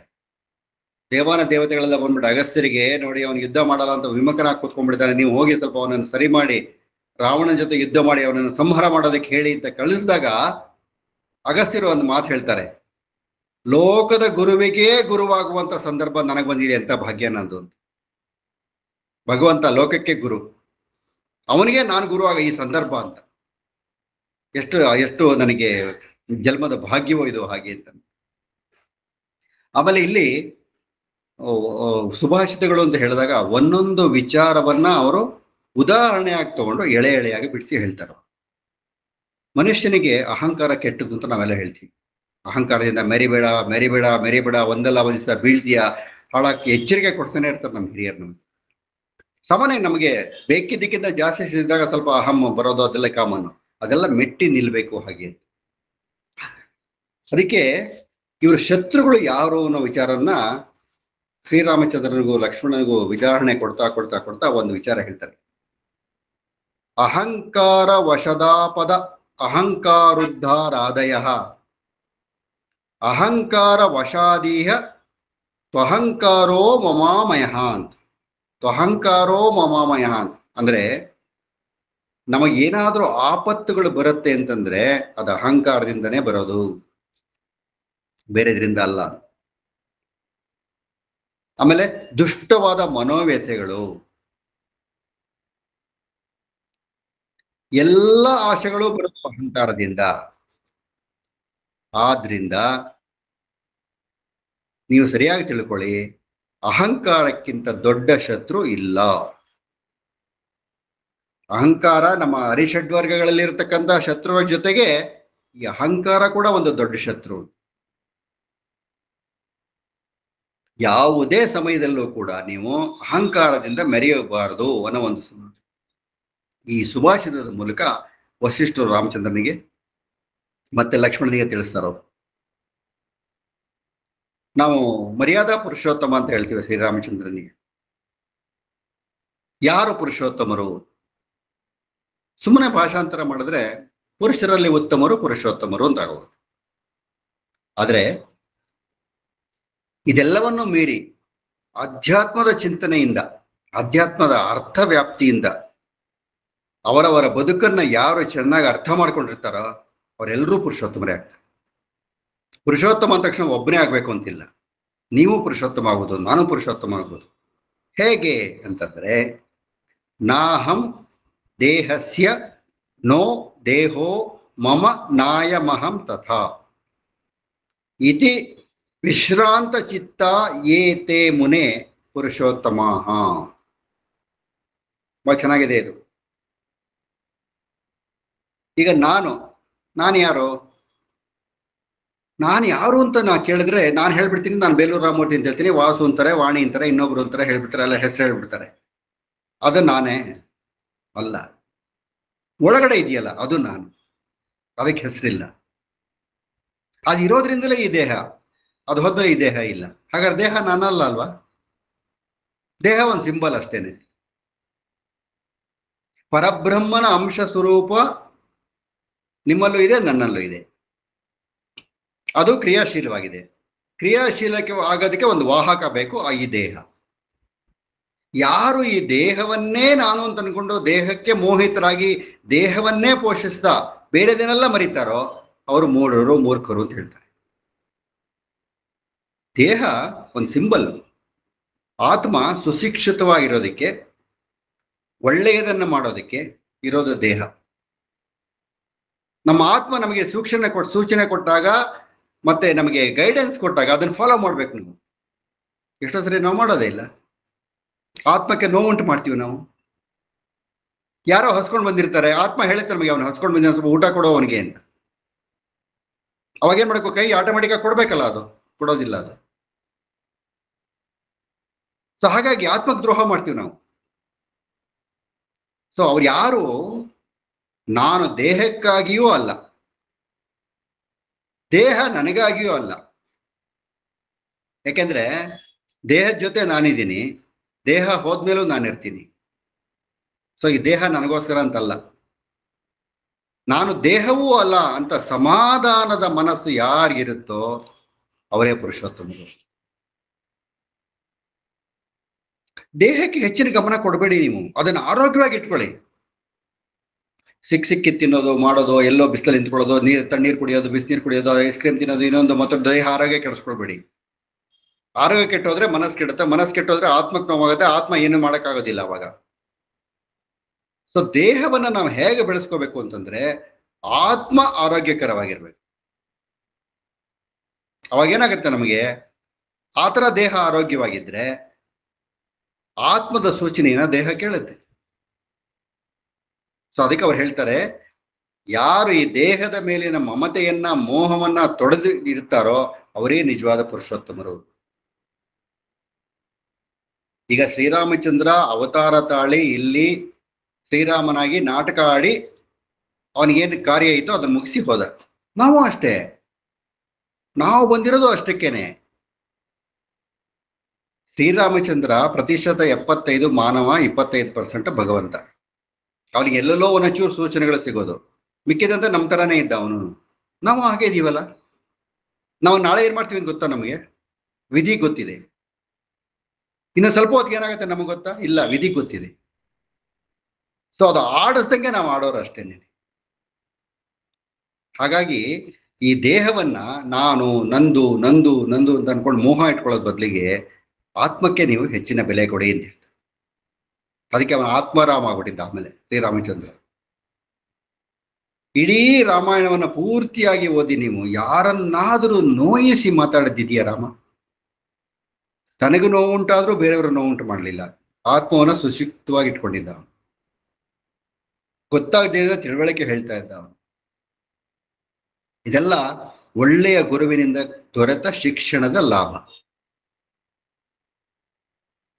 ದೇವಾನ ದೇವತೆಗಳೆಲ್ಲ ಬಂದ್ಬಿಟ್ಟು ಅಗಸ್ತ್ಯರಿಗೆ ನೋಡಿ ಅವನು ಯುದ್ಧ ಮಾಡಲ್ಲ ಅಂತ ವಿಮುಖನಾಗಿ ಕೂತ್ಕೊಂಡ್ಬಿಡ್ತಾನೆ, ನೀವು ಹೋಗಿ ಸ್ವಲ್ಪ ಅವನನ್ನು ಸರಿ ಮಾಡಿ ರಾವಣನ ಜೊತೆ ಯುದ್ಧ ಮಾಡಿ ಅವನನ್ನು ಸಂಹಾರ ಮಾಡೋದಕ್ಕೆ ಹೇಳಿ ಅಂತ ಕಳಿಸಿದಾಗ ಅಗಸ್ತ್ಯರು ಒಂದು ಮಾತು ಹೇಳ್ತಾರೆ, ಲೋಕದ ಗುರುವಿಗೆ ಗುರುವಾಗುವಂತ ಸಂದರ್ಭ ನನಗೆ ಬಂದಿದೆ ಅಂತ ಭಾಗ್ಯ ನಂದು. ಭಗವಂತ ಲೋಕಕ್ಕೆ ಗುರು, ಅವನಿಗೆ ನಾನು ಗುರುವಾಗ ಈ ಸಂದರ್ಭ ಅಂತ. ಎಷ್ಟು ನನಗೆ ಜನ್ಮದ ಭಾಗ್ಯವೋ ಇದು ಹಾಗೆ ಅಂತ. ಆಮೇಲೆ ಇಲ್ಲಿ ಸುಭಾಷಿತಗಳು ಅಂತ ಹೇಳಿದಾಗ ಒಂದೊಂದು ವಿಚಾರವನ್ನ ಅವರು ಉದಾಹರಣೆಯಾಗಿ ತಗೊಂಡು ಎಳೆ ಎಳೆಯಾಗಿ ಬಿಡಿಸಿ ಹೇಳ್ತಾರೆ. ಮನುಷ್ಯನಿಗೆ ಅಹಂಕಾರ ಕೆಟ್ಟದ್ದು ಅಂತ ನಾವೆಲ್ಲ ಹೇಳ್ತೀವಿ. ಅಹಂಕಾರದಿಂದ ಮೆರಿಬೇಡ ಮೆರಿಬೇಡ ಮೆರಿಬೇಡ, ಒಂದಲ್ಲ ಒಂದ್ ದಿವಸ ಬೀಳ್ತೀಯ, ಹಾಳಾಕಿ ಎಚ್ಚರಿಕೆ ಕೊಡ್ತಾನೆ ಇರ್ತಾರೆ ನಮ್ಮ ಹಿರಿಯರು. ನಮ್ಗೆ ಸಾಮಾನ್ಯ ನಮಗೆ ಬೇಕಿದ್ದಕ್ಕಿಂತ ಜಾಸ್ತಿ ಸಿದ್ದಾಗ ಸ್ವಲ್ಪ ಅಹಂ ಬರೋದು ಅದೆಲ್ಲ ಕಾಮನ್ನು, ಅದೆಲ್ಲ ಮೆಟ್ಟಿ ನಿಲ್ಬೇಕು ಹಾಗೆ. ಅದಕ್ಕೆ ಇವರು ಶತ್ರುಗಳು ಯಾರು ಅನ್ನೋ ವಿಚಾರನ್ನ ಶ್ರೀರಾಮಚಂದ್ರನಿಗೂ ಲಕ್ಷ್ಮಣನಿಗೂ ವಿಚಾರಣೆ ಕೊಡ್ತಾ ಕೊಡ್ತಾ ಕೊಡ್ತಾ ಒಂದು ವಿಚಾರ ಹೇಳ್ತಾರೆ. ಅಹಂಕಾರ ವಶದಾಪದ ಅಹಂಕಾರುದ್ಧಾರಾದಯ ಅಹಂಕಾರ ವಶಾದೀಹ ತ್ವಹಂಕಾರೋ ಮಮಾಮಯ ಅಂತ. ತ್ವಹಂಕಾರೋ ಮಮಾಮಯ ಅಂತ ಅಂದ್ರೆ ನಮಗೇನಾದ್ರೂ ಆಪತ್ತುಗಳು ಬರುತ್ತೆ ಅಂತಂದ್ರೆ ಅದು ಅಹಂಕಾರದಿಂದನೇ ಬರೋದು, ಬೇರೆದ್ರಿಂದ ಅಲ್ಲ. ಆಮೇಲೆ ದುಷ್ಟವಾದ ಮನೋವ್ಯಥೆಗಳು, ಎಲ್ಲ ಆಶೆಗಳು ಬರುತ್ತೆ ಅಹಂಕಾರದಿಂದ. ಆದ್ರಿಂದ ನೀವು ಸರಿಯಾಗಿ ತಿಳ್ಕೊಳ್ಳಿ, ಅಹಂಕಾರಕ್ಕಿಂತ ದೊಡ್ಡ ಶತ್ರು ಇಲ್ಲ. ಅಹಂಕಾರ ನಮ್ಮ ಅರಿಷಡ್ವರ್ಗಗಳಲ್ಲಿ ಇರತಕ್ಕಂಥ ಶತ್ರುಗಳ ಜೊತೆಗೆ ಈ ಅಹಂಕಾರ ಕೂಡ ಒಂದು ದೊಡ್ಡ ಶತ್ರು. ಯಾವುದೇ ಸಮಯದಲ್ಲೂ ಕೂಡ ನೀವು ಅಹಂಕಾರದಿಂದ ಮೆರೆಯಬಾರದು ಅನ್ನೋ ಒಂದು ಈ ಸುಭಾಷಿತದ ಮೂಲಕ ವಸಿಷ್ಠರು ರಾಮಚಂದ್ರನಿಗೆ ಮತ್ತೆ ಲಕ್ಷ್ಮಣನಿಗೆ ತಿಳಿಸ್ತಾರೋ. ನಾವು ಮರ್ಯಾದಾ ಪುರುಷೋತ್ತಮ ಅಂತ ಹೇಳ್ತೀವಿ ಶ್ರೀರಾಮಚಂದ್ರನಿಗೆ. ಯಾರು ಪುರುಷೋತ್ತಮರು? ಸುಮ್ಮನೆ ಭಾಷಾಂತರ ಮಾಡಿದ್ರೆ ಪುರುಷರಲ್ಲಿ ಉತ್ತಮರು ಪುರುಷೋತ್ತಮರು ಅಂತ ಆಗೋದು. ಆದ್ರೆ ಇದೆಲ್ಲವನ್ನು ಮೀರಿ ಅಧ್ಯಾತ್ಮದ ಚಿಂತನೆಯಿಂದ, ಅಧ್ಯಾತ್ಮದ ಅರ್ಥ ವ್ಯಾಪ್ತಿಯಿಂದ ಅವರವರ ಬದುಕನ್ನ ಯಾರು ಚೆನ್ನಾಗಿ ಅರ್ಥ ಮಾಡ್ಕೊಂಡಿರ್ತಾರೋ ಅವರೆಲ್ಲರೂ ಪುರುಷೋತ್ತಮರೇ ಆಗ್ತಾರೆ. ಪುರುಷೋತ್ತಮ ಅಂದ ತಕ್ಷಣ ಒಬ್ಬನೇ ಆಗ್ಬೇಕು ಅಂತಿಲ್ಲ. ನೀವು ಪುರುಷೋತ್ತಮ ಆಗುವುದು, ನಾನು ಪುರುಷೋತ್ತಮ ಆಗುವುದು. ಹೇಗೆ ಅಂತಂದ್ರೆ, ನಾಹಂ ದೇಹಸ್ಯ ನೋ ದೇಹೋ ಮಮ ನಾಯಮಹಂ ತಥಾ ಇತಿ ವಿಶ್ರಾಂತ ಚಿತ್ತ ಏತೆ ಮುನೆ ಪುರುಷೋತ್ತಮ. ಬಹಳ ಚೆನ್ನಾಗಿದೆ ಇದು. ಈಗ ನಾನು ಯಾರು? ನಾನು ಯಾರು ಅಂತ ನಾ ಕೇಳಿದ್ರೆ ನಾನು ಹೇಳ್ಬಿಡ್ತೀನಿ, ನಾನು ಬೇಲೂರು ರಾಮಮೂರ್ತಿ ಅಂತ ಹೇಳ್ತೀನಿ, ವಾಸು ಅಂತಾರೆ, ವಾಣಿ ಅಂತಾರೆ, ಇನ್ನೊಬ್ರು ಅಂತಾರೆ ಹೇಳ್ಬಿಡ್ತಾರೆ, ಎಲ್ಲ ಹೆಸರು ಹೇಳ್ಬಿಡ್ತಾರೆ. ಅದು ನಾನೇ ಅಲ್ಲ. ಒಳಗಡೆ ಇದೆಯಲ್ಲ ಅದು ನಾನು, ಅದಕ್ಕೆ ಹೆಸರಿಲ್ಲ. ಅದು ಇರೋದ್ರಿಂದಲೇ ಈ ದೇಹ, ಅದು ಹೋದ್ಮೇಲೆ ಈ ದೇಹ ಇಲ್ಲ. ಹಾಗಾದ್ರೆ ದೇಹ ನಾನಲ್ಲ ಅಲ್ವಾ? ದೇಹ ಒಂದು ಸಿಂಬಲ್ ಅಷ್ಟೇನೆ. ಪರಬ್ರಹ್ಮನ ಅಂಶ ಸ್ವರೂಪ ನಿಮ್ಮಲ್ಲೂ ಇದೆ, ನನ್ನಲ್ಲೂ ಇದೆ. ಅದು ಕ್ರಿಯಾಶೀಲವಾಗಿದೆ. ಕ್ರಿಯಾಶೀಲಕ್ಕೆ ಆಗೋದಕ್ಕೆ ಒಂದು ವಾಹಕ ಬೇಕು, ಈ ದೇಹ. ಯಾರು ಈ ದೇಹವನ್ನೇ ನಾನು ಅಂತ ಅನ್ಕೊಂಡು ದೇಹಕ್ಕೆ ಮೋಹಿತರಾಗಿ ದೇಹವನ್ನೇ ಪೋಷಿಸ್ತಾ ಬೇರೆದೇನೆಲ್ಲ ಮರಿತಾರೋ ಅವರು ಮೂರ್ಖರು ಅಂತ ಹೇಳ್ತಾರೆ. ದೇಹ ಒಂದು ಸಿಂಬಲ್. ಆತ್ಮ ಸುಶಿಕ್ಷಿತವಾಗಿರೋದಕ್ಕೆ, ಒಳ್ಳೆಯದನ್ನ ಮಾಡೋದಕ್ಕೆ ಇರೋದು ದೇಹ. ನಮ್ಮ ಆತ್ಮ ನಮಗೆ ಸೂಚನೆ ಕೊಟ್ಟಾಗ ಮತ್ತೆ ನಮಗೆ ಗೈಡೆನ್ಸ್ ಕೊಟ್ಟಾಗ ಅದನ್ನ ಫಾಲೋ ಮಾಡ್ಬೇಕು ನೀವು. ಎಷ್ಟೋ ಸರಿ ನಾವು ಮಾಡೋದೇ ಇಲ್ಲ. ಆತ್ಮಕ್ಕೆ ನೋವುಂಟು ಮಾಡ್ತೀವಿ ನಾವು. ಯಾರೋ ಹಸ್ಕೊಂಡು ಬಂದಿರ್ತಾರೆ, ಆತ್ಮ ಹೇಳುತ್ತೆ ನಮಗೆ ಅವನು ಹಸ್ಕೊಂಡು ಬಂದಿನ ಸ್ವಲ್ಪ ಊಟ ಕೊಡೋ ಅವನಿಗೆ ಅಂತ. ಅವಾಗೇನ್ ಮಾಡಬೇಕು, ಕೈ ಆಟೋಮೆಟಿಕ್ ಆಗಿ ಕೊಡ್ಬೇಕಲ್ಲ, ಅದು ಕೊಡೋದಿಲ್ಲ ಅದು. ಸೊ ಹಾಗಾಗಿ ಆತ್ಮಕ್ಕೆ ದ್ರೋಹ ಮಾಡ್ತೀವಿ ನಾವು. ಸೊ ಅವ್ರು ಯಾರು ನಾನು ದೇಹಕ್ಕಾಗಿಯೂ ಅಲ್ಲ, ದೇಹ ನನಗಾಗಿಯೂ ಅಲ್ಲ. ಯಾಕೆಂದ್ರೆ ದೇಹದ ಜೊತೆ ನಾನಿದ್ದೀನಿ, ದೇಹ ಹೋದ್ಮೇಲೂ ನಾನಿರ್ತೀನಿ. ಸೊ ಈ ದೇಹ ನನಗೋಸ್ಕರ ಅಂತಲ್ಲ, ನಾನು ದೇಹವೂ ಅಲ್ಲ ಅಂತ ಸಮಾಧಾನದ ಮನಸ್ಸು ಯಾರಿಗಿರುತ್ತೋ ಅವರೇ ಪುರುಷೋತ್ತಮರು. ದೇಹಕ್ಕೆ ಹೆಚ್ಚಿನ ಗಮನ ಕೊಡಬೇಡಿ ನೀವು, ಅದನ್ನು ಆರೋಗ್ಯವಾಗಿ ಇಟ್ಕೊಳ್ಳಿ. ಸಿಕ್ಕಿ ತಿನ್ನೋದು ಮಾಡೋದು, ಎಲ್ಲೋ ಬಿಸಿಲಲ್ಲಿ ನಿಂತ್ಕೊಳ್ಳೋದು, ತಣ್ಣೀರು ಕುಡಿಯೋದು, ಬಿಸಿನೀರು ಕುಡಿಯೋದು, ಐಸ್ ಕ್ರೀಮ್ ತಿನ್ನೋದು, ಇನ್ನೊಂದು ಮತ್ತೊಂದು, ದೇಹ ಆರೋಗ್ಯ ಕೆಡಿಸ್ಕೊಳ್ಬೇಡಿ. ಆರೋಗ್ಯ ಕೆಟ್ಟೋದ್ರೆ ಮನಸ್ಸು ಕೆಡುತ್ತೆ, ಮನಸ್ಸು ಕೆಟ್ಟೋದ್ರೆ ಆತ್ಮಕ್ಕೆ ನೋವಾಗುತ್ತೆ, ಆತ್ಮ ಏನು ಮಾಡೋಕ್ಕಾಗೋದಿಲ್ಲ ಅವಾಗ. ಸೊ ದೇಹವನ್ನ ನಾವು ಹೇಗೆ ಬೆಳೆಸ್ಕೋಬೇಕು ಅಂತಂದ್ರೆ ಆತ್ಮ ಆರೋಗ್ಯಕರವಾಗಿರ್ಬೇಕು. ಅವಾಗ ಏನಾಗುತ್ತೆ, ನಮಗೆ ಆತರ ದೇಹ ಆರೋಗ್ಯವಾಗಿದ್ರೆ ಆತ್ಮದ ಸೂಚನೆಯನ್ನ ದೇಹ ಕೇಳುತ್ತೆ. ಸೊ ಅದಕ್ಕೆ ಅವ್ರು ಹೇಳ್ತಾರೆ, ಯಾರು ಈ ದೇಹದ ಮೇಲಿನ ಮಮತೆಯನ್ನ ಮೋಹವನ್ನ ತೊಡೆದು ಇರ್ತಾರೋ ಅವರೇ ನಿಜವಾದ ಪುರುಷೋತ್ತಮರು. ಈಗ ಶ್ರೀರಾಮಚಂದ್ರ ಅವತಾರ ತಾಳಿ ಇಲ್ಲಿ ಶ್ರೀರಾಮನಾಗಿ ನಾಟಕ ಆಡಿ ಅವನಿಗೇನು ಕಾರ್ಯ ಇತ್ತು ಅದನ್ನ ಮುಗಿಸಿ ಹೋದ. ನಾವು ಅಷ್ಟೇ, ನಾವು ಬಂದಿರೋದು ಅಷ್ಟಕ್ಕೇನೆ. ಶ್ರೀರಾಮಚಂದ್ರ ಪ್ರತಿಶತ 75 ಮಾನವ, 25% ಭಗವಂತ. ಅವನಿಗೆ ಎಲ್ಲೆಲ್ಲೋ ಒಂಚೂರು ಸೂಚನೆಗಳು ಸಿಗೋದು, ಮಿಕ್ಕಿದಂತೆ ನಮ್ಮ ತರಾನೇ ಇದ್ದ ಅವನು. ನಾವು ಹಾಗೆ ಇದೀವಲ್ಲ. ನಾವು ನಾಳೆ ಏನ್ ಮಾಡ್ತೀವಿ ಗೊತ್ತಾ, ನಮಗೆ ವಿಧಿ ಗೊತ್ತಿದೆ. ಇನ್ನು ಸ್ವಲ್ಪ ಹೊತ್ತಿಗೆ ಏನಾಗುತ್ತೆ ನಮಗೆ ಗೊತ್ತಾ, ಇಲ್ಲ, ವಿಧಿ ಗೊತ್ತಿದೆ. ಸೊ ಅದು ಆಡಿಸ್ದಂಗೆ ನಾವು ಆಡೋರು ಅಷ್ಟೇನೆ. ಹಾಗಾಗಿ ಈ ದೇಹವನ್ನ ನಾನು ನಂದು ನಂದು ನಂದು ಅಂತ ಅನ್ಕೊಂಡು ಮೋಹ ಇಟ್ಕೊಳ್ಳೋದ್ ಬದಲಿಗೆ ಆತ್ಮಕ್ಕೆ ನೀವು ಹೆಚ್ಚಿನ ಬೆಲೆ ಕೊಡಿ ಅಂತ ಹೇಳ್ತಾರೆ. ಅದಕ್ಕೆ ಅವನ ಆತ್ಮರಾಮ ಆಗ್ಬಿಟ್ಟಿದ್ದ ಆಮೇಲೆ ಶ್ರೀರಾಮಚಂದ್ರ. ಇಡೀ ರಾಮಾಯಣವನ್ನ ಪೂರ್ತಿಯಾಗಿ ಓದಿ ನೀವು ಯಾರನ್ನಾದರೂ ನೋಯಿಸಿ ಮಾತಾಡದಿದೆಯಾ ರಾಮ? ತನಗೂ ನೋವುಂಟಾದ್ರೂ ಬೇರೆಯವರು ನೋವುಂಟು ಮಾಡಲಿಲ್ಲ. ಆತ್ಮವನ್ನ ಸುಶಿಕ್ತವಾಗಿ ಇಟ್ಕೊಂಡಿದ್ದ. ಗೊತ್ತಾಗದೇ ತಿಳುವಳಿಕೆ ಹೇಳ್ತಾ ಇದ್ದ ಅವನು. ಇದೆಲ್ಲ ಒಳ್ಳೆಯ ಗುರುವಿನಿಂದ ದೊರೆತ ಶಿಕ್ಷಣದ ಲಾಭ.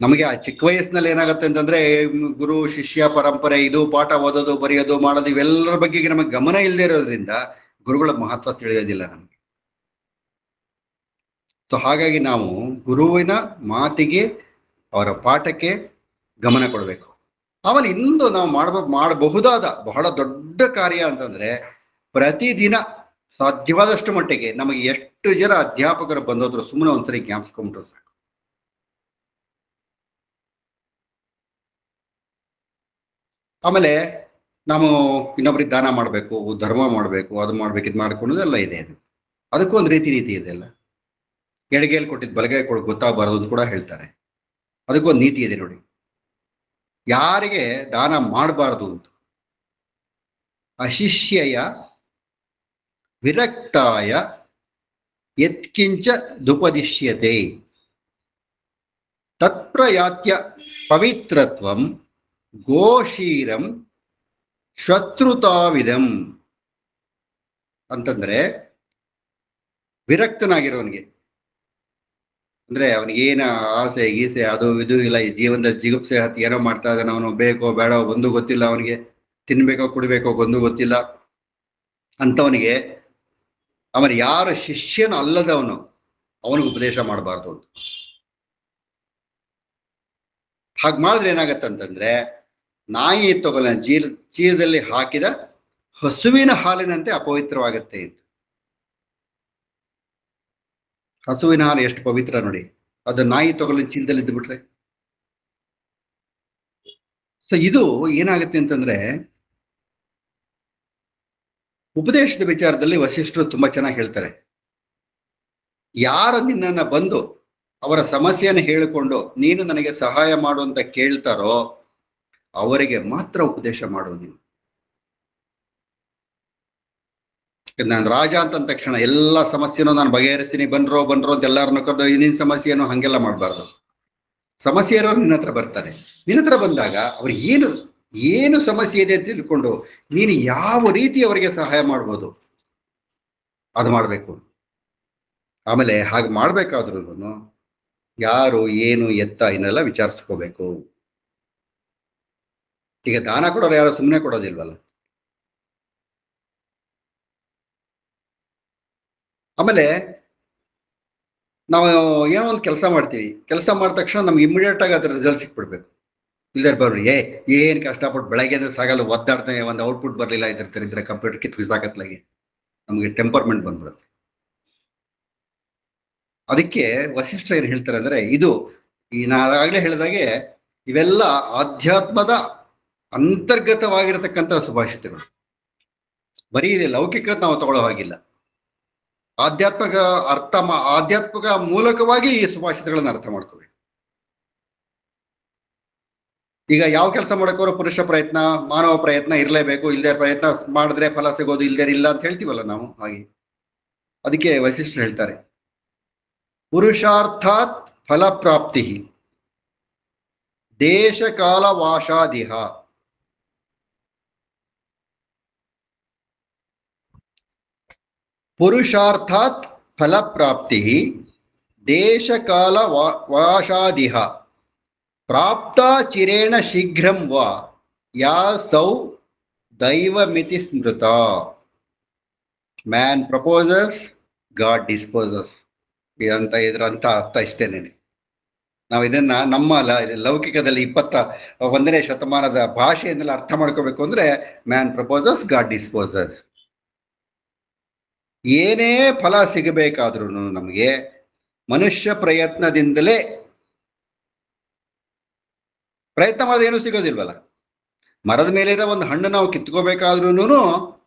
ನಮಗೆ ಆ ಚಿಕ್ಕ ವಯಸ್ಸಿನಲ್ಲಿ ಏನಾಗುತ್ತೆ ಅಂತಂದ್ರೆ, ಗುರು ಶಿಷ್ಯ ಪರಂಪರೆ, ಇದು ಪಾಠ ಓದೋದು, ಬರೆಯೋದು, ಮಾಡೋದು, ಇವೆಲ್ಲರ ಬಗ್ಗೆ ನಮಗೆ ಗಮನ ಇಲ್ಲದೆ ಇರೋದ್ರಿಂದ ಗುರುಗಳ ಮಹತ್ವ ತಿಳಿಯೋದಿಲ್ಲ ನಮಗೆ. ಸೊ ಹಾಗಾಗಿ ನಾವು ಗುರುವಿನ ಮಾತಿಗೆ, ಅವರ ಪಾಠಕ್ಕೆ ಗಮನ ಕೊಡಬೇಕು. ಆಮೇಲೆ ಇಂದು ನಾವು ಮಾಡಬಹುದಾದ ಬಹಳ ದೊಡ್ಡ ಕಾರ್ಯ ಅಂತಂದ್ರೆ, ಪ್ರತಿದಿನ ಸಾಧ್ಯವಾದಷ್ಟು ಮಟ್ಟಿಗೆ ನಮಗೆ ಎಷ್ಟು ಜನ ಅಧ್ಯಾಪಕರು ಬಂದೋದ್ರು ಸುಮ್ಮನೆ ಒಂದ್ಸರಿ ಜ್ಞಾಪಿಸ್ಕೊಂಡ್ಬಿಟ್ರು ಸಾಕು. ಆಮೇಲೆ ನಾವು ಇನ್ನೊಬ್ರಿಗೆ ದಾನ ಮಾಡಬೇಕು, ಧರ್ಮ ಮಾಡಬೇಕು, ಅದು ಮಾಡ್ಬೇಕು, ಇದು ಮಾಡ್ಕೊಳ್ಳೋದೆಲ್ಲ ಇದೆ. ಅದಕ್ಕೂ ಒಂದು ರೀತಿ ಇದೆ ಅಲ್ಲ. ಎಡಗೈಲಿ ಕೊಟ್ಟಿದ್ದು ಬಲಗೈ ಗೊತ್ತಾಗಬಾರದು ಅಂತ ಕೂಡ ಹೇಳ್ತಾರೆ. ಅದಕ್ಕೊಂದು ನೀತಿ ಇದೆ ನೋಡಿ. ಯಾರಿಗೆ ದಾನ ಮಾಡಬಾರದು ಅಂತ, ಅಶಿಷ್ಯಯ ವಿರಕ್ತಾಯ ಯತ್ಕಿಂಚ ದುಪದಿಶ್ಯತೆ ತತ್ಪ್ರಯಾತ್ಯ ಪವಿತ್ರತ್ವಂ ಗೋಶೀರಂ ಶತ್ರುತಾವಿದಂ ಅಂತಂದ್ರೆ, ವಿರಕ್ತನಾಗಿರೋನಿಗೆ, ಅಂದ್ರೆ ಅವನಿಗೇನ ಆಸೆ ಗೀಸೆ ಅದು ಇದು ಇಲ್ಲ, ಈ ಜೀವನದ ಜಿಗುಪ್ಸೆ ಹತ್ತಿ ಏನೋ ಮಾಡ್ತಾ ಇದ್ದಾನೆ, ಅವನು ಬೇಕೋ ಬೇಡೋ ಒಂದು ಗೊತ್ತಿಲ್ಲ, ಅವನಿಗೆ ತಿನ್ಬೇಕೋ ಕುಡಿಬೇಕೋ ಒಂದು ಗೊತ್ತಿಲ್ಲ ಅಂತವನಿಗೆ, ಅವನು ಯಾರು ಶಿಷ್ಯನ ಅಲ್ಲದವನು ಅವನಿಗೆ ಉಪದೇಶ ಮಾಡಬಾರ್ದು ಅಂತ. ಹಾಗೆ ಮಾಡಿದ್ರೆ ಏನಾಗತ್ತಂತಂದ್ರೆ, ನಾಯಿ ತಗೊಳ್ಳ ಚೀಲದಲ್ಲಿ ಹಾಕಿದ ಹಸುವಿನ ಹಾಲಿನಂತೆ ಅಪವಿತ್ರವಾಗತ್ತೆ ಅಂತ. ಹಸುವಿನ ಹಾಲು ಎಷ್ಟು ಪವಿತ್ರ ನೋಡಿ, ಅದು ನಾಯಿ ತಗೊಳ್ಳಿ ಚೀಲದಲ್ಲಿ ಇದ್ದು ಬಿಟ್ರೆ. ಸೊ ಇದು ಏನಾಗುತ್ತೆ ಅಂತಂದ್ರೆ, ಉಪದೇಶದ ವಿಚಾರದಲ್ಲಿ ವಸಿಷ್ಠರು ತುಂಬಾ ಚೆನ್ನಾಗಿ ಹೇಳ್ತಾರೆ. ಯಾರು ನಿನ್ನನ್ನ ಬಂದು ಅವರ ಸಮಸ್ಯೆಯನ್ನು ಹೇಳಿಕೊಂಡು ನೀನು ನನಗೆ ಸಹಾಯ ಮಾಡು ಅಂತ ಕೇಳ್ತಾರೋ ಅವರಿಗೆ ಮಾತ್ರ ಉಪದೇಶ ಮಾಡು ನೀನು. ನಾನು ರಾಜ ಅಂತ ಅಂದ ತಕ್ಷಣ ಎಲ್ಲ ಸಮಸ್ಯೆನೂ ನಾನು ಬಗೆಹರಿಸ್ತೀನಿ, ಬನ್ರೋ ಅಂತ ಎಲ್ಲರನ್ನು ಕರೆದು ನಿನ್ನ ಸಮಸ್ಯೆನೂ ಹಂಗೆಲ್ಲ ಮಾಡಬಾರ್ದು. ಸಮಸ್ಯೆ ಇರೋರು ನಿನ್ನ ಹತ್ರ ಬರ್ತಾರೆ. ನಿನ್ನ ಹತ್ರ ಬಂದಾಗ ಅವ್ರಿಗೆ ಏನು ಸಮಸ್ಯೆ ಇದೆ ಅಂತ ತಿಳ್ಕೊಂಡು ನೀನು ಯಾವ ರೀತಿ ಅವರಿಗೆ ಸಹಾಯ ಮಾಡ್ಬೋದು ಅದು ಮಾಡಬೇಕು. ಆಮೇಲೆ ಹಾಗೆ ಮಾಡ್ಬೇಕಾದ್ರೂ ಯಾರು ಏನು ಎತ್ತ ಇನ್ನೆಲ್ಲ ವಿಚಾರಿಸ್ಕೋಬೇಕು. ಈಗ ದಾನ ಕೊಡೋರು ಯಾರು ಸುಮ್ಮನೆ ಕೊಡೋದಿಲ್ವಲ್ಲ. ಆಮೇಲೆ ನಾವು ಏನೋ ಒಂದು ಕೆಲಸ ಮಾಡ್ತೀವಿ, ಕೆಲಸ ಮಾಡಿದ ತಕ್ಷಣ ನಮ್ಗೆ ಇಮಿಡಿಯೇಟ್ ಆಗಿ ಅದ್ರ ರಿಸಲ್ಟ್ ಸಿಕ್ಬಿಡ್ಬೇಕು. ಇಲ್ಲದೆ ಬರ್ರಿ ಏನ್ ಕಷ್ಟಪಟ್ಟು ಬೆಳಗ್ಗೆ ಸಾಗಲ್ಲ ಒದ್ದಾಡ್ತಾನೆ, ಒಂದು ಔಟ್ಪುಟ್ ಬರಲಿಲ್ಲ ಇದ್ರೆ ಕಂಪ್ಯೂಟರ್ ಕಿತ್ ಬಿಸಾಕತ್ಲಾಗಿ ನಮಗೆ ಟೆಂಪರ್ಮೆಂಟ್ ಬಂದ್ಬಿಡುತ್ತೆ. ಅದಕ್ಕೆ ವಸಿಷ್ಠ ಏನ್ ಹೇಳ್ತಾರೆ ಅಂದ್ರೆ, ಇದು ನಾನಾಗಲೇ ಹೇಳಿದಾಗೆ ಇವೆಲ್ಲ ಆಧ್ಯಾತ್ಮದ ಅಂತರ್ಗತವಾಗಿರತಕ್ಕಂಥ ಸುಭಾಷಿತಗಳು. ಬರೀ ಲೌಕಿಕ ನಾವು ತಗೊಳ್ಳೋ ಹಾಗಿಲ್ಲ. ಆಧ್ಯಾತ್ಮಿಕ ಮೂಲಕವಾಗಿ ಈ ಸುಭಾಷಿತಗಳನ್ನ ಅರ್ಥ ಮಾಡ್ಕೋಬೇಕು. ಈಗ ಯಾವ ಕೆಲಸ ಮಾಡೋಕೋರು ಪುರುಷ ಪ್ರಯತ್ನ, ಮಾನವ ಪ್ರಯತ್ನ ಇರಲೇಬೇಕು, ಇಲ್ಲದೆ ಪ್ರಯತ್ನ ಮಾಡಿದ್ರೆ ಫಲ ಸಿಗೋದು, ಇಲ್ಲದೆ ಇಲ್ಲ ಅಂತ ಹೇಳ್ತೀವಲ್ಲ ನಾವು. ಹಾಗೆ ಅದಕ್ಕೆ ವಸಿಷ್ಠ ಹೇಳ್ತಾರೆ, ಪುರುಷಾರ್ಥಾತ್ ಫಲ ಪ್ರಾಪ್ತಿ ದೇಶ ಕಾಲ ವಾಶಾದಿಹ. ಪುರುಷಾರ್ಥಾತ್ ಫಲ ಪ್ರಾಪ್ತಿ ದೇಶ ಕಾಲ ವಾಶಾದಿಹ ಪ್ರಾಪ್ತ ಚಿರೇಣ ಶೀಘ್ರಂ ವಾ ಯಾ ಸೌ ದೈವಮಿತಿ ಸ್ಮೃತ. ಮ್ಯಾನ್ ಪ್ರಪೋಸಸ್, ಗಾಡ್ ಡಿಸ್ಪೋಸಸ್ ಅಂತ ಇದ್ರಂತ ಅರ್ಥ ಇಷ್ಟೇನೇನೆ. ನಾವು ಇದನ್ನ ನಮ್ಮ ಲೌಕಿಕದಲ್ಲಿ 21ನೇ ಶತಮಾನದ ಭಾಷೆಯನ್ನೆಲ್ಲ ಅರ್ಥ ಮಾಡ್ಕೋಬೇಕು ಅಂದ್ರೆ, ಮ್ಯಾನ್ ಪ್ರಪೋಸಸ್, ಗಾಡ್ ಡಿಸ್ಪೋಸಸ್. ಏನೇ ಫಲ ಸಿಗಬೇಕಾದ್ರೂ ನಮಗೆ ಮನುಷ್ಯ ಪ್ರಯತ್ನದಿಂದಲೇ. ಪ್ರಯತ್ನ ಮಾಡಿದ್ರೆ ಏನೂ ಸಿಗೋದಿಲ್ವಲ್ಲ. ಮರದ ಮೇಲಿರೋ ಒಂದು ಹಣ್ಣು ನಾವು ಕಿತ್ಕೋಬೇಕಾದ್ರೂ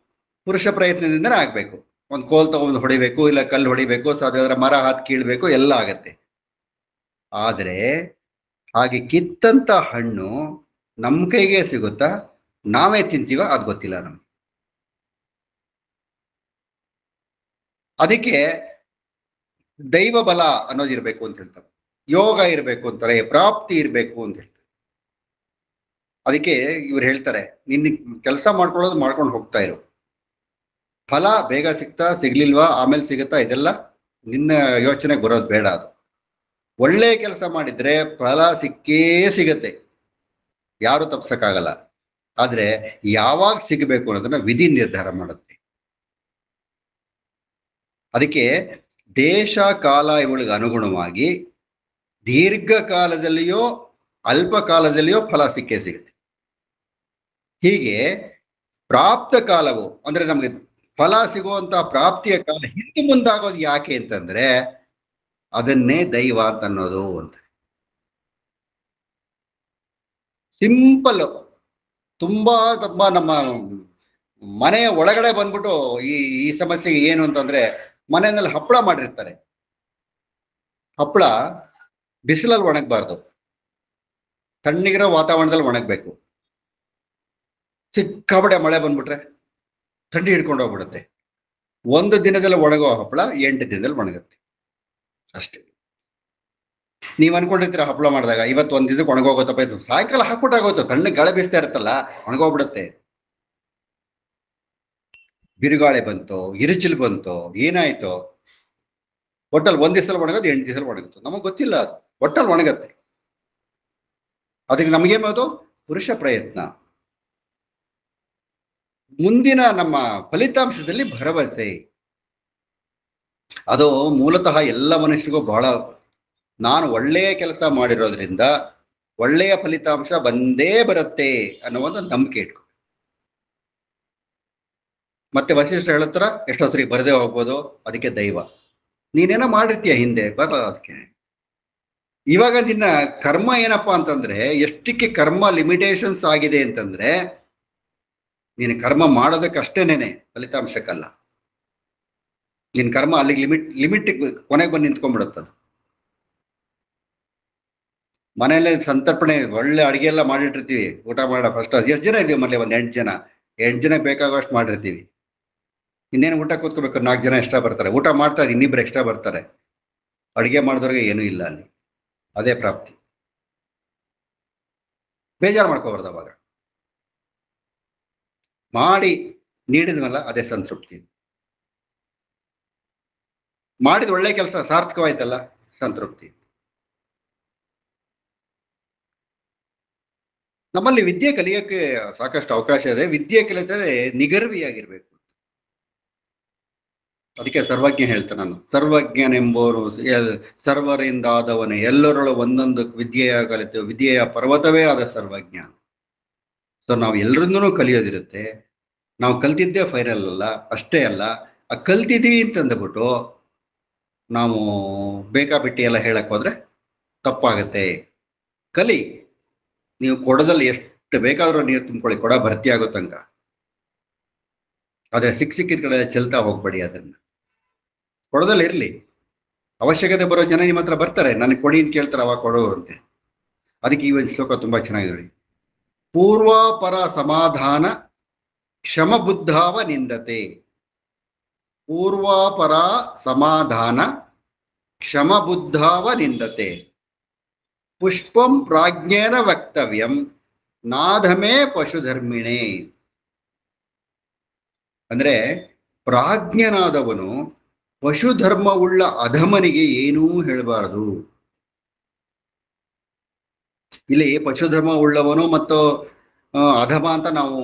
ಪುರುಷ ಪ್ರಯತ್ನದಿಂದನೇ ಆಗ್ಬೇಕು. ಒಂದು ಕೋಲ್ ತಗೊಂಡು ಹೊಡಿಬೇಕು, ಇಲ್ಲ ಕಲ್ಲು ಹೊಡಿಬೇಕು, ಸಾಧ್ಯ ಮರ ಹಾಕಿ ಕೀಳ್ಬೇಕು, ಎಲ್ಲ ಆಗತ್ತೆ. ಆದ್ರೆ ಹಾಗೆ ಕಿತ್ತಂತ ಹಣ್ಣು ನಮ್ಮ ಕೈಗೆ ಸಿಗುತ್ತಾ, ನಾವೇ ತಿಂತೀವ, ಅದು ಗೊತ್ತಿಲ್ಲ ನಮ್ಗೆ. ಅದಕ್ಕೆ ದೈವ ಬಲ ಅನ್ನೋದಿರ್ಬೇಕು ಅಂತ ಹೇಳ್ತಾರೆ, ಯೋಗ ಇರಬೇಕು ಅಂತಾರೆ, ಪ್ರಾಪ್ತಿ ಇರಬೇಕು ಅಂತ ಹೇಳ್ತಾರೆ. ಅದಕ್ಕೆ ಇವ್ರು ಹೇಳ್ತಾರೆ, ನಿನ್ನ ಕೆಲಸ ಮಾಡ್ಕೊಂಡು ಹೋಗ್ತಾ ಇರು. ಫಲ ಬೇಗ ಸಿಗ್ಲಿಲ್ವಾ, ಆಮೇಲೆ ಸಿಗುತ್ತಾ, ಇದೆಲ್ಲ ನಿನ್ನ ಯೋಚನೆ ಬರೋದು ಬೇಡ. ಅದು ಒಳ್ಳೆ ಕೆಲಸ ಮಾಡಿದ್ರೆ ಫಲ ಸಿಕ್ಕೇ ಸಿಗತ್ತೆ, ಯಾರು ತಪ್ಸಕ್ಕಾಗಲ್ಲ. ಆದ್ರೆ ಯಾವಾಗ ಸಿಗಬೇಕು ಅನ್ನೋದನ್ನ ವಿಧಿ ನಿರ್ಧಾರ ಮಾಡುತ್ತೆ. ಅದಕ್ಕೆ ದೇಶ ಕಾಲ ಇವುಗಳಿಗೆ ಅನುಗುಣವಾಗಿ ದೀರ್ಘಕಾಲದಲ್ಲಿಯೋ ಅಲ್ಪ ಕಾಲದಲ್ಲಿಯೋ ಫಲ ಸಿಕ್ಕೇ ಸಿಗುತ್ತೆ. ಹೀಗೆ ಪ್ರಾಪ್ತ ಕಾಲವು ಅಂದ್ರೆ ನಮಗೆ ಫಲ ಸಿಗುವಂತ ಪ್ರಾಪ್ತಿಯ ಕಾಲ ಹಿಂದೆ ಮುಂದಾಗೋದು ಯಾಕೆ ಅಂತಂದ್ರೆ, ಅದನ್ನೇ ದೈವ ಅಂತ ಅನ್ನೋದು ಅಂತ. ಸಿಂಪಲ್. ತುಂಬಾ ನಮ್ಮ ಮನೆಯ ಒಳಗಡೆ ಬಂದ್ಬಿಟ್ಟು ಈ ಸಮಸ್ಯೆಗೆ ಏನು ಅಂತಂದ್ರೆ, ಮನೆಯಲ್ಲಿ ಹಪ್ಪಳ ಮಾಡಿರ್ತಾರೆ. ಹಪ್ಪಳ ಬಿಸಿಲಲ್ಲಿ ಒಣಗಬಾರ್ದು, ತಣ್ಣಗಿರೋ ವಾತಾವರಣದಲ್ಲಿ ಒಣಗಬೇಕು. ಸಿಕ್ಕಾಪಟ್ಟೆ ಮಳೆ ಬಂದ್ಬಿಟ್ರೆ ಥಂಡಿ ಹಿಡ್ಕೊಂಡು ಹೋಗ್ಬಿಡುತ್ತೆ. 1 ದಿನದಲ್ಲಿ ಒಣಗೋ ಹಪ್ಪಳ 8 ದಿನದಲ್ಲಿ ಒಣಗುತ್ತೆ ಅಷ್ಟೇ. ನೀವ್ ಅನ್ಕೊಂಡಿರ್ತೀರ ಹಪ್ಪಳ ಮಾಡಿದಾಗ ಇವತ್ತು 1 ದಿನಕ್ಕೆ ಒಣಗೋಗುತ್ತಪ್ಪ, ಇದು ಸಾಯಂಕಾಲ ಹಾಕ್ಬಿಟ್ಟಾಗೋಯ್ತು, ತಣ್ಣಗೆ ಗಾಳಿ ಬೀಸ್ತಾ ಇರುತ್ತಲ್ಲ, ಒಣಗೋಗ್ಬಿಡುತ್ತೆ. ಬಿರುಗಾಳಿ ಬಂತು, ಇರುಚಿಲ್ ಬಂತು, ಏನಾಯ್ತು, ಒಟ್ಟಲ್ಲಿ 1 ದಿವಸ ಒಣಗೋದು, 8 ದಿವಸ ಒಣಗುತ್ತೋ ನಮಗ್ ಗೊತ್ತಿಲ್ಲ. ಅದು ಒಟ್ಟಲ್ಲಿ ಒಣಗತ್ತೆ. ಅದಕ್ಕೆ ನಮಗೇನದು ಪುರುಷ ಪ್ರಯತ್ನ. ಮುಂದಿನ ನಮ್ಮ ಫಲಿತಾಂಶದಲ್ಲಿ ಭರವಸೆ. ಅದು ಮೂಲತಃ ಎಲ್ಲ ಮನುಷ್ಯರಿಗೂ ಬಹಳ, ನಾನು ಒಳ್ಳೆಯ ಕೆಲಸ ಮಾಡಿರೋದ್ರಿಂದ ಒಳ್ಳೆಯ ಫಲಿತಾಂಶ ಬಂದೇ ಬರುತ್ತೆ ಅನ್ನೋ ಒಂದು ನಂಬಿಕೆ ಇಟ್ಕೊ. ಮತ್ತೆ ವಸಿಷ್ಠ ಹೇಳುತ್ತರ ಎಷ್ಟೋ ಸರಿ ಬರದೇ ಹೋಗ್ಬೋದು, ಅದಕ್ಕೆ ದೈವ. ನೀನೇನೋ ಮಾಡಿರ್ತೀಯ ಹಿಂದೆ, ಬರಲ್ಲ ಅದಕ್ಕೆ. ಇವಾಗ ನಿನ್ನ ಕರ್ಮ ಏನಪ್ಪಾ ಅಂತಂದ್ರೆ, ಎಷ್ಟಕ್ಕೆ ಕರ್ಮ ಲಿಮಿಟೇಷನ್ಸ್ ಆಗಿದೆ ಅಂತಂದ್ರೆ, ನೀನು ಕರ್ಮ ಮಾಡೋದಕ್ಕಷ್ಟೇನೇನೆ, ಫಲಿತಾಂಶಕ್ಕಲ್ಲ. ನಿನ್ ಕರ್ಮ ಅಲ್ಲಿಗೆ ಲಿಮಿಟ್ ಕೊನೆಗೆ ಬಂದು ನಿಂತ್ಕೊಂಡ್ಬಿಡುತ್ತದು. ಮನೆಯಲ್ಲೇ ಸಂತರ್ಪಣೆ ಒಳ್ಳೆ ಅಡಿಗೆ ಎಲ್ಲ ಮಾಡಿಟ್ಟಿರ್ತೀವಿ, ಊಟ ಮಾಡ ಫಸ್ಟ್ ಎಷ್ಟು ಜನ ಇದೀವಿ ಮನೇಲಿ, 8 ಜನ, 8 ಜನ ಬೇಕಾಗುವಷ್ಟು ಮಾಡಿರ್ತೀವಿ. ಇನ್ನೇನು ಊಟ ಕೂತ್ಕೋಬೇಕು, 4 ಜನ ಎಕ್ಸ್ಟ್ರಾ ಬರ್ತಾರೆ, ಊಟ ಮಾಡ್ತಾರೆ ಇನ್ನಿಬ್ರು ಎಕ್ಸ್ಟ್ರಾ ಬರ್ತಾರೆ, ಅಡುಗೆ ಮಾಡಿದವ್ರಿಗೆ ಏನೂ ಇಲ್ಲ ಅಲ್ಲಿ. ಅದೇ ಪ್ರಾಪ್ತಿ. ಬೇಜಾರು ಮಾಡ್ಕೋಬಾರ್ದು ಅವಾಗ. ಮಾಡಿ ನೀಡಿದ್ವಲ್ಲ ಅದೇ ಸಂತೃಪ್ತಿ. ಮಾಡಿದ ಒಳ್ಳೆ ಕೆಲಸ ಸಾರ್ಥಕವಾಯ್ತಲ್ಲ, ಸಂತೃಪ್ತಿ. ನಮ್ಮಲ್ಲಿ ವಿದ್ಯೆ ಕಲಿಯೋಕ್ಕೆ ಸಾಕಷ್ಟು ಅವಕಾಶ ಇದೆ. ವಿದ್ಯೆ ಕಲಿತರೆ ನಿಗರ್ವಿಯಾಗಿರ್ಬೇಕು. ಅದಕ್ಕೆ ಸರ್ವಜ್ಞ ಹೇಳ್ತೇನೆ ನಾನು, ಸರ್ವಜ್ಞನೆಂಬೋರು ಸರ್ವರಿಂದಾದವನೇ, ಎಲ್ಲರೊಳ ಒಂದೊಂದು ವಿದ್ಯೆಯ ಕಲಿತು ವಿದ್ಯೆಯ ಪರ್ವತವೇ ಆದ ಸರ್ವಜ್ಞ. ಸೊ ನಾವು ಎಲ್ಲರಿಂದನೂ ಕಲಿಯೋದಿರುತ್ತೆ. ನಾವು ಕಲ್ತಿದ್ದೇ ಫೈನಲ್ ಅಲ್ಲ, ಅಷ್ಟೇ ಅಲ್ಲ, ಕಲ್ತಿದ್ದೀವಿ ಅಂತಂದ್ಬಿಟ್ಟು ನಾವು ಬೇಕಾಬಿಟ್ಟಿ ಎಲ್ಲ ಹೇಳಕ್ ಹೋದ್ರೆ ತಪ್ಪಾಗತ್ತೆ. ಕಲಿ. ನೀವು ಕೊಡದಲ್ಲಿ ಎಷ್ಟು ಬೇಕಾದ್ರೂ ನೀರು ತುಂಬ್ಕೊಳ್ಳಿ, ಕೊಡ ಭರ್ತಿ ಆಗೋ ತನಕ. ಆದ್ರೆ ಸಿಕ್ಕಿದ ಕಡೆ ಚೆಲ್ತಾ ಹೋಗ್ಬೇಡಿ. ಅದನ್ನ ಕೊಡದಲ್ಲಿ ಇರ್ಲಿ, ಅವಶ್ಯಕತೆ ಬರೋ ಜನ ನಿಮ್ಮ ಹತ್ರ ಬರ್ತಾರೆ, ನನಗೆ ಕೊಡಿ ಅಂತ ಕೇಳ್ತಾರೆ, ಅವಾಗ ಕೊಡೋರಂತೆ. ಅದಕ್ಕೆ ಈ ಒಂದು ಶ್ಲೋಕ ತುಂಬಾ ಚೆನ್ನಾಗಿದೆ ನೋಡಿ. ಪೂರ್ವಾಪರ ಸಮಾಧಾನ ಕ್ಷಮಬುದ್ಧಾವ ನಿಂದತೆ. ಪೂರ್ವಾಪರ ಸಮಾಧಾನ ಕ್ಷಮಬುದ್ಧಾವ ನಿಂದತೆ. ಪುಷ್ಪಂ ಪ್ರಾಜ್ಞೇನ ವಕ್ತವ್ಯಂ ನಾಧಮೇ ಪಶುಧರ್ಮಿಣೆ. ಅಂದ್ರೆ ಪ್ರಾಜ್ಞನಾದವನು ಪಶುಧರ್ಮವುಳ್ಳ ಅಧಮನಿಗೆ ಏನೂ ಹೇಳಬಾರದು. ಇಲ್ಲಿ ಪಶುಧರ್ಮ ಉಳ್ಳವನು ಮತ್ತು ಅಧಮ ಅಂತ ನಾವು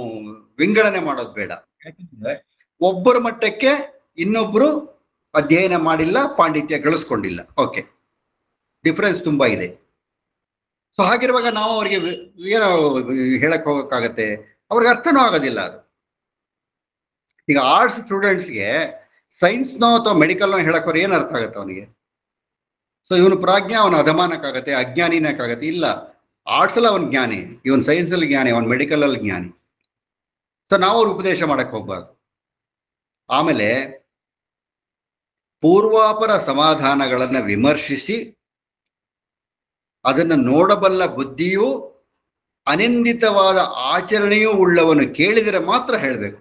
ವಿಂಗಡಣೆ ಮಾಡೋದು ಬೇಡ. ಯಾಕಂದ್ರೆ ಒಬ್ಬರ ಮಟ್ಟಕ್ಕೆ ಇನ್ನೊಬ್ರು ಅಧ್ಯಯನ ಮಾಡಿಲ್ಲ, ಪಾಂಡಿತ್ಯ ಗಳಿಸ್ಕೊಂಡಿಲ್ಲ. ಓಕೆ, ಡಿಫರೆನ್ಸ್ ತುಂಬಾ ಇದೆ. ಸೊ ಹಾಗಿರುವಾಗ ನಾವು ಅವರಿಗೆ ಏನೋ ಹೇಳಕ್ ಹೋಗಕ್ಕಾಗತ್ತೆ, ಅವ್ರಿಗೆ ಅರ್ಥನೂ ಆಗೋದಿಲ್ಲ ಅದು. ಈಗ ಆರ್ಟ್ಸ್ ಸ್ಟೂಡೆಂಟ್ಸ್ಗೆ ಸೈನ್ಸ್ನೋ ಅಥವಾ ಮೆಡಿಕಲ್ನೋ ಹೇಳಕ್ ಅವ್ರು ಏನು ಅರ್ಥ ಆಗತ್ತೆ ಅವನಿಗೆ? ಸೊ ಇವನು ಪ್ರಾಜ್ಞೆ, ಅವನ ಅಧಮಾನಕ್ಕಾಗತ್ತೆ, ಅಜ್ಞಾನಿನಕ್ಕಾಗತ್ತೆ? ಇಲ್ಲ, ಆರ್ಟ್ಸ್ ಅಲ್ಲಿ ಅವನ್ ಜ್ಞಾನಿ, ಇವನ್ ಸೈನ್ಸ್ ಅಲ್ಲಿ ಜ್ಞಾನಿ, ಅವನ್ ಮೆಡಿಕಲ್ ಅಲ್ಲಿ ಜ್ಞಾನಿ. ಸೊ ನಾವು ಅವ್ರು ಉಪದೇಶ ಮಾಡಕ್ ಹೋಗ್ಬಾರ್ದು. ಆಮೇಲೆ ಪೂರ್ವಾಪರ ಸಮಾಧಾನಗಳನ್ನ ವಿಮರ್ಶಿಸಿ ಅದನ್ನು ನೋಡಬಲ್ಲ ಬುದ್ಧಿಯೂ ಅನಿಂದಿತವಾದ ಆಚರಣೆಯೂ ಉಳ್ಳವನು ಕೇಳಿದರೆ ಮಾತ್ರ ಹೇಳಬೇಕು.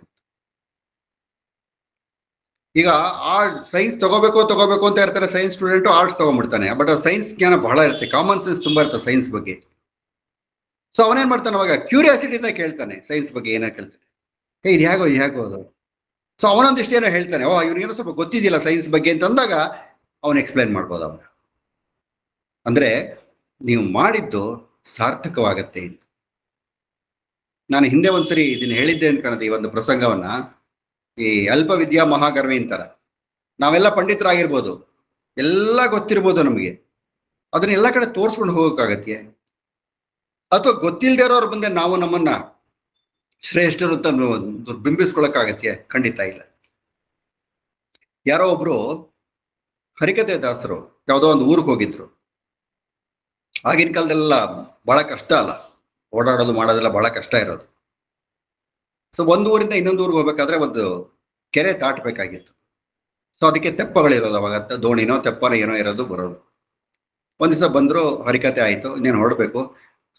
ಈಗ ಸೈನ್ಸ್ ತಗೋಬೇಕು ಅಂತ ಇರ್ತಾರೆ ಸೈನ್ಸ್ ಸ್ಟೂಡೆಂಟ್, ಆರ್ಟ್ಸ್ ತಗೊಂಡ್ಬಿಡ್ತಾನೆ. ಬಟ್ ಸೈನ್ಸ್ ಜ್ಞಾನ ಬಹಳ ಇರುತ್ತೆ, ಕಾಮನ್ ಸೆನ್ಸ್ ತುಂಬಾ ಇರ್ತದೆ ಸೈನ್ಸ್ ಬಗ್ಗೆ. ಸೊ ಅವನೇನ್ ಮಾಡ್ತಾನೆ, ಅವಾಗ ಕ್ಯೂರಿಯಾಸಿಟಿಯಿಂದ ಕೇಳ್ತಾನೆ, ಸೈನ್ಸ್ ಬಗ್ಗೆ ಏನೋ ಕೇಳ್ತಾನೆ, ಇದು ಹೇಗೋ ಅದು. ಸೊ ಅವನೊಂದಿಷ್ಟು ಏನೋ ಹೇಳ್ತಾನೆ, ಇವ್ರಿಗೇನೋ ಸ್ವಲ್ಪ ಗೊತ್ತಿದ್ದಿಲ್ಲ ಸೈನ್ಸ್ ಬಗ್ಗೆ ಅಂತ ಅಂದಾಗ ಅವನು ಎಕ್ಸ್ಪ್ಲೈನ್ ಮಾಡ್ಬೋದು ಅವನು. ಅಂದ್ರೆ ನೀವು ಮಾಡಿದ್ದು ಸಾರ್ಥಕವಾಗತ್ತೆ ಅಂತ. ನಾನು ಹಿಂದೆ ಒಂದ್ಸರಿ ಇದನ್ನ ಹೇಳಿದ್ದೆ ಅಂತ ಕಾಣುತ್ತೆ, ಈ ಒಂದು ಪ್ರಸಂಗವನ್ನ. ಈ ಅಲ್ಪ ವಿದ್ಯಾ ಮಹಾಗರ್ವಿ ಅಂತಾರ. ನಾವೆಲ್ಲ ಪಂಡಿತರಾಗಿರ್ಬೋದು, ಎಲ್ಲ ಗೊತ್ತಿರ್ಬೋದು ನಮಗೆ, ಅದನ್ನ ಎಲ್ಲ ಕಡೆ ತೋರ್ಸ್ಕೊಂಡು ಹೋಗಕ್ಕಾಗತ್ತೆ? ಅಥವಾ ಗೊತ್ತಿಲ್ಲದೆ ಇರೋರು ಬಂದೆ ನಾವು ನಮ್ಮನ್ನ ಶ್ರೇಷ್ಠರು ಅಂತ ಬಿಂಬಿಸ್ಕೊಳಕ್ಕಾಗತ್ತೆ? ಖಂಡಿತ ಇಲ್ಲ. ಯಾರೋ ಒಬ್ರು ಹರಿಕತೆ ದಾಸರು ಯಾವುದೋ ಒಂದು ಊರಿಗೆ ಹೋಗಿದ್ರು. ಆಗಿನ ಕಾಲದೆಲ್ಲ ಬಹಳ ಕಷ್ಟ ಅಲ್ಲ, ಓಡಾಡೋದು ಮಾಡೋದೆಲ್ಲ ಬಹಳ ಕಷ್ಟ ಇರೋದು. ಸೊ ಒಂದು ಊರಿಂದ ಇನ್ನೊಂದು ಊರಿಗೆ ಹೋಗ್ಬೇಕಾದ್ರೆ ಒಂದು ಕೆರೆ ದಾಟಬೇಕಾಗಿತ್ತು. ಸೊ ಅದಕ್ಕೆ ತೆಪ್ಪಗಳಿರೋದು, ಅವಾಗ ದೋಣಿನೋ ತೆಪ್ಪನೋ ಏನೋ ಇರೋದು ಬರೋದು. ಒಂದ್ ದಿವಸ ಬಂದ್ರು, ಹರಿಕತೆ ಆಯ್ತು, ಇನ್ನೇನು ಹೊರಡ್ಬೇಕು.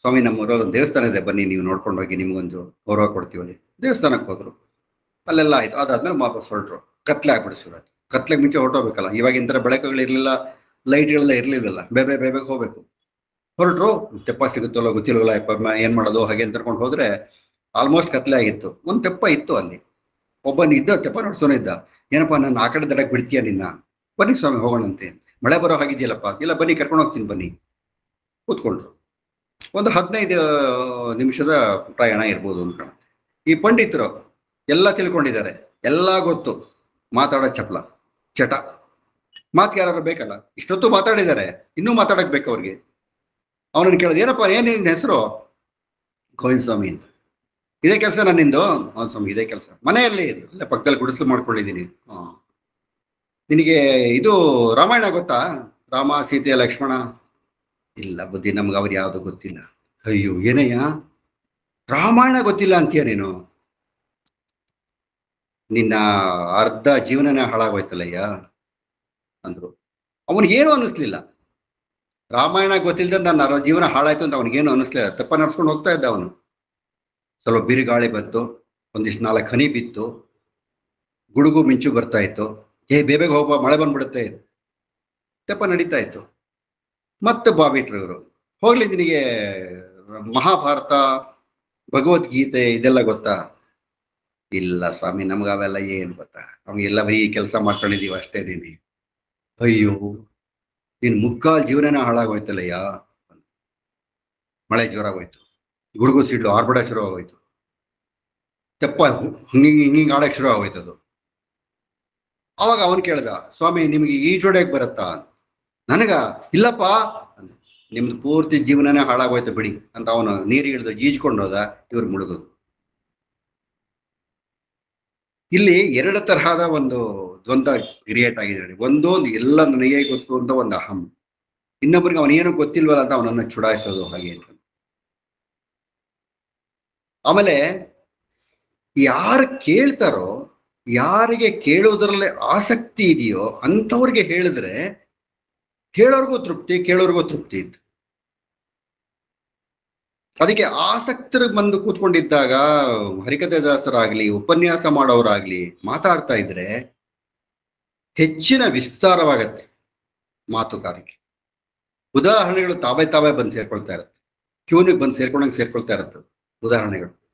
ಸ್ವಾಮಿ, ನಮ್ಮೂರಲ್ಲಿ ಒಂದು ದೇವಸ್ಥಾನ ಇದೆ, ಬನ್ನಿ ನೀವು ನೋಡ್ಕೊಂಡು ಹೋಗಿ, ನಿಮ್ಗೊಂದು ಗೌರವ ಕೊಡ್ತೀವಿ. ದೇವಸ್ಥಾನಕ್ಕೆ ಹೋದ್ರು, ಅಲ್ಲೆಲ್ಲ ಆಯ್ತು. ಅದಾದ್ಮೇಲೆ ವಾಪಸ್ ಹೊರಟ್ರು. ಕತ್ಲೆ ಆಗ್ಬಿಡಿ ಶುರು ಆಯ್ತು. ಕತ್ಲೆಗೆ ಮುಂಚೆ ಹೊರಟೋಗ್ಬೇಕಲ್ಲ, ಇವಾಗಿನ ಥರ ಬೆಳಕುಗಳು ಇರ್ಲಿಲ್ಲ, ಲೈಟ್ಗಳೆಲ್ಲ ಇರ್ಲಿಲ್ಲಲ್ಲ, ಬೇಗ ಹೋಗ್ಬೇಕು. ಹೊರಟ್ರು, ತೆಪ್ಪ ಸಿಗುತ್ತಲ್ಲ ಗೊತ್ತಿಲ್ವಲ್ಲ, ಏನ್ ಮಾಡೋದು ಹಾಗೆ ಅಂತ ಕರ್ಕೊಂಡು ಹೋದ್ರೆ ಆಲ್ಮೋಸ್ಟ್ ಕತ್ಲೆ ಆಗಿತ್ತು. ಒಂದ್ ತೆಪ್ಪ ಇತ್ತು ಅಲ್ಲಿ. ಒಬ್ಬನ ಇದ್ದ, ತೆಪ್ಪ ನೋಡ್ಸೋನ ಇದ್ದ. ಏನಪ್ಪಾ, ನನ್ನ ಆ ಕಡೆ ದಡಕ್ ಬಿಡ್ತೀಯ ನಿನ್ನ? ಬನ್ನಿ ಸ್ವಾಮಿ ಹೋಗೋಣಂತೆ. ಮಳೆ ಬರೋ ಹಾಗಿದೆಯಲ್ಲಪ್ಪ. ಇಲ್ಲ ಬನ್ನಿ, ಕರ್ಕೊಂಡು ಹೋಗ್ತೀನಿ ಬನ್ನಿ. ಕೂತ್ಕೊಂಡ್ರು. ಒಂದು 15 ನಿಮಿಷದ ಪ್ರಯಾಣ ಇರ್ಬೋದು ಅಂತ ಕಾಣುತ್ತೆ. ಈ ಪಂಡಿತರು ಎಲ್ಲ ತಿಳ್ಕೊಂಡಿದ್ದಾರೆ, ಎಲ್ಲ ಗೊತ್ತು, ಮಾತಾಡೋ ಚಟ. ಮಾತು ಯಾರು ಬೇಕಲ್ಲ, ಇಷ್ಟೊತ್ತು ಮಾತಾಡಿದ್ದಾರೆ, ಇನ್ನೂ ಮಾತಾಡಕ್ ಬೇಕು ಅವ್ರಿಗೆ. ಅವನನ್ನು ಕೇಳೋದು, ಏನಪ್ಪ ನಿನ್ನ ಹೆಸರು? ಗೋವಿಂದ ಸ್ವಾಮಿ ಅಂತ. ಇದೇ ಕೆಲಸ ನನ್ನಿಂದು? ಸ್ವಾಮಿ ಇದೇ ಕೆಲಸ. ಮನೆಯಲ್ಲಿ ಅಲ್ಲೇ ಪಕ್ಕದಲ್ಲಿ ಗುಡಿಸಲು ಮಾಡ್ಕೊಂಡಿದ್ದೀನಿ. ನಿನಗೆ ಇದು ರಾಮಾಯಣ ಗೊತ್ತಾ? ರಾಮ ಸೀತೆ ಲಕ್ಷ್ಮಣ? ಇಲ್ಲ ಬುದ್ಧಿ, ನಮ್ಗೆ ಅವ್ರು ಯಾವುದು ಗೊತ್ತಿಲ್ಲ. ಅಯ್ಯೋ ಏನಯ್ಯ, ರಾಮಾಯಣ ಗೊತ್ತಿಲ್ಲ ಅಂತೀಯ ನೀನು? ನಿನ್ನ ಅರ್ಧ ಜೀವನನೇ ಹಾಳಾಗೋಯ್ತಲ್ಲಯ್ಯ ಅಂದ್ರು. ಅವನಿಗೇನು ಅನ್ನಿಸ್ಲಿಲ್ಲ. ರಾಮಾಯಣ ಗೊತ್ತಿಲ್ಲದ ನನ್ನ ಜೀವನ ಹಾಳಾಯ್ತು ಅಂತ ಅವನಿಗೇನು ಅನ್ನಿಸ್ಲಿಲ್ಲ. ತಪ್ಪ ನಡ್ಸ್ಕೊಂಡು ಹೋಗ್ತಾ ಇದ್ದ ಅವನು. ಸ್ವಲ್ಪ ಬಿರುಗಾಳಿ ಬಂತು, ಒಂದಿಷ್ಟು 4 ಹನಿ ಬಿತ್ತು. ಗುಡುಗು ಮಿಂಚು ಬರ್ತಾ ಇತ್ತು. ಬೇಗ ಹೋಗುವ, ಮಳೆ ಬಂದ್ಬಿಡುತ್ತೆ ತೆಪ್ಪ ನಡೀತಾ ಇತ್ತು. ಮತ್ತೆ ಬಾಬಿಟ್ರು ಇವರು, ಹೋಗ್ಲಿ ನಿನಗೆ ಮಹಾಭಾರತ, ಭಗವದ್ಗೀತೆ ಇದೆಲ್ಲ ಗೊತ್ತಾ? ಇಲ್ಲ ಸ್ವಾಮಿ, ನಮ್ಗ ಅವೆಲ್ಲ ಏನ್ ಗೊತ್ತಾ, ನಮ್ಗೆಲ್ಲ ಬರೀ ಕೆಲಸ ಮಾಡ್ಕೊಂಡಿದೀವಿ ಅಷ್ಟೇ ನೀನಿ. ಅಯ್ಯೋ, ನಿನ್ ಮುಕ್ಕಾಲ್ ಜೀವನನ ಹಾಳಾಗೋಯ್ತಲ್ಲಯ್ಯ. ಮಳೆ ಜೋರಾಗೋಯ್ತು, ಗುಡುಗು ಸಿಡ್ಲು ಆರ್ಭಟ ಶುರು ಆಗೋಯ್ತು, ತೆಪ್ಪ ಹಿಂಗಿಂಗ್ ಆಡಕ್ ಶುರು ಆಗೋಯ್ತು ಅದು. ಅವಾಗ ಅವನ್ ಕೇಳ್ದ, ಸ್ವಾಮಿ ನಿಮ್ಗೆ ಈಜೊಡೆಯಕ್ ಬರತ್ತಾ? ನನಗ ಇಲ್ಲಪ್ಪ, ನಿಮ್ದು ಪೂರ್ತಿ ಜೀವನನೇ ಹಾಳಾಗೋಯ್ತು ಬಿಡಿ ಅಂತ ಅವನು ನೀರಿಗೆ ಇಳಿದು ಈಜ್ಕೊಂಡು ಹೋದ. ಇವ್ರು ಮುಳುಗೋದು. ಇಲ್ಲಿ ಎರಡು ತರಹದ ಒಂದು ದ್ವಂದ್ವ ಕ್ರಿಯೇಟ್ ಆಗಿದೆ. ಒಂದು ಎಲ್ಲ ನನಗೆ ಗೊತ್ತು ಅಂತ ಒಂದು ಅಹಂ, ಇನ್ನೊಬ್ಬರಿಗೆ ಅವನೇನು ಗೊತ್ತಿಲ್ವಲ್ಲ ಅಂತ ಅವನನ್ನ ಚುಡಾಯಿಸೋದು ಹಾಗೆ ಅಂತ. ಆಮೇಲೆ ಯಾರು ಕೇಳ್ತಾರೋ, ಯಾರಿಗೆ ಕೇಳೋದ್ರಲ್ಲಿ ಆಸಕ್ತಿ ಇದೆಯೋ ಅಂಥವ್ರಿಗೆ ಹೇಳಿದ್ರೆ ಹೇಳೋರ್ಗೂ ತೃಪ್ತಿ, ಕೇಳೋರ್ಗೂ ತೃಪ್ತಿ ಇತ್ತು. ಅದಕ್ಕೆ ಆಸಕ್ತರಿಗೆ ಬಂದು ಕೂತ್ಕೊಂಡಿದ್ದಾಗ ಹರಿಕಥೆದಾಸರಾಗ್ಲಿ, ಉಪನ್ಯಾಸ ಮಾಡೋರಾಗ್ಲಿ ಮಾತಾಡ್ತಾ ಇದ್ರೆ ಹೆಚ್ಚಿನ ವಿಸ್ತಾರವಾಗತ್ತೆ ಮಾತುಗಾರಿಕೆ. ಉದಾಹರಣೆಗಳು ತಾವೇ ಬಂದು ಸೇರ್ಕೊಳ್ತಾ ಇರತ್ತೆ, ಕ್ಯೂನಿಗೆ ಬಂದು ಸೇರ್ಕೊಳ್ತಾ ಇರತ್ತೆ ಉದಾಹರಣೆಗಳು.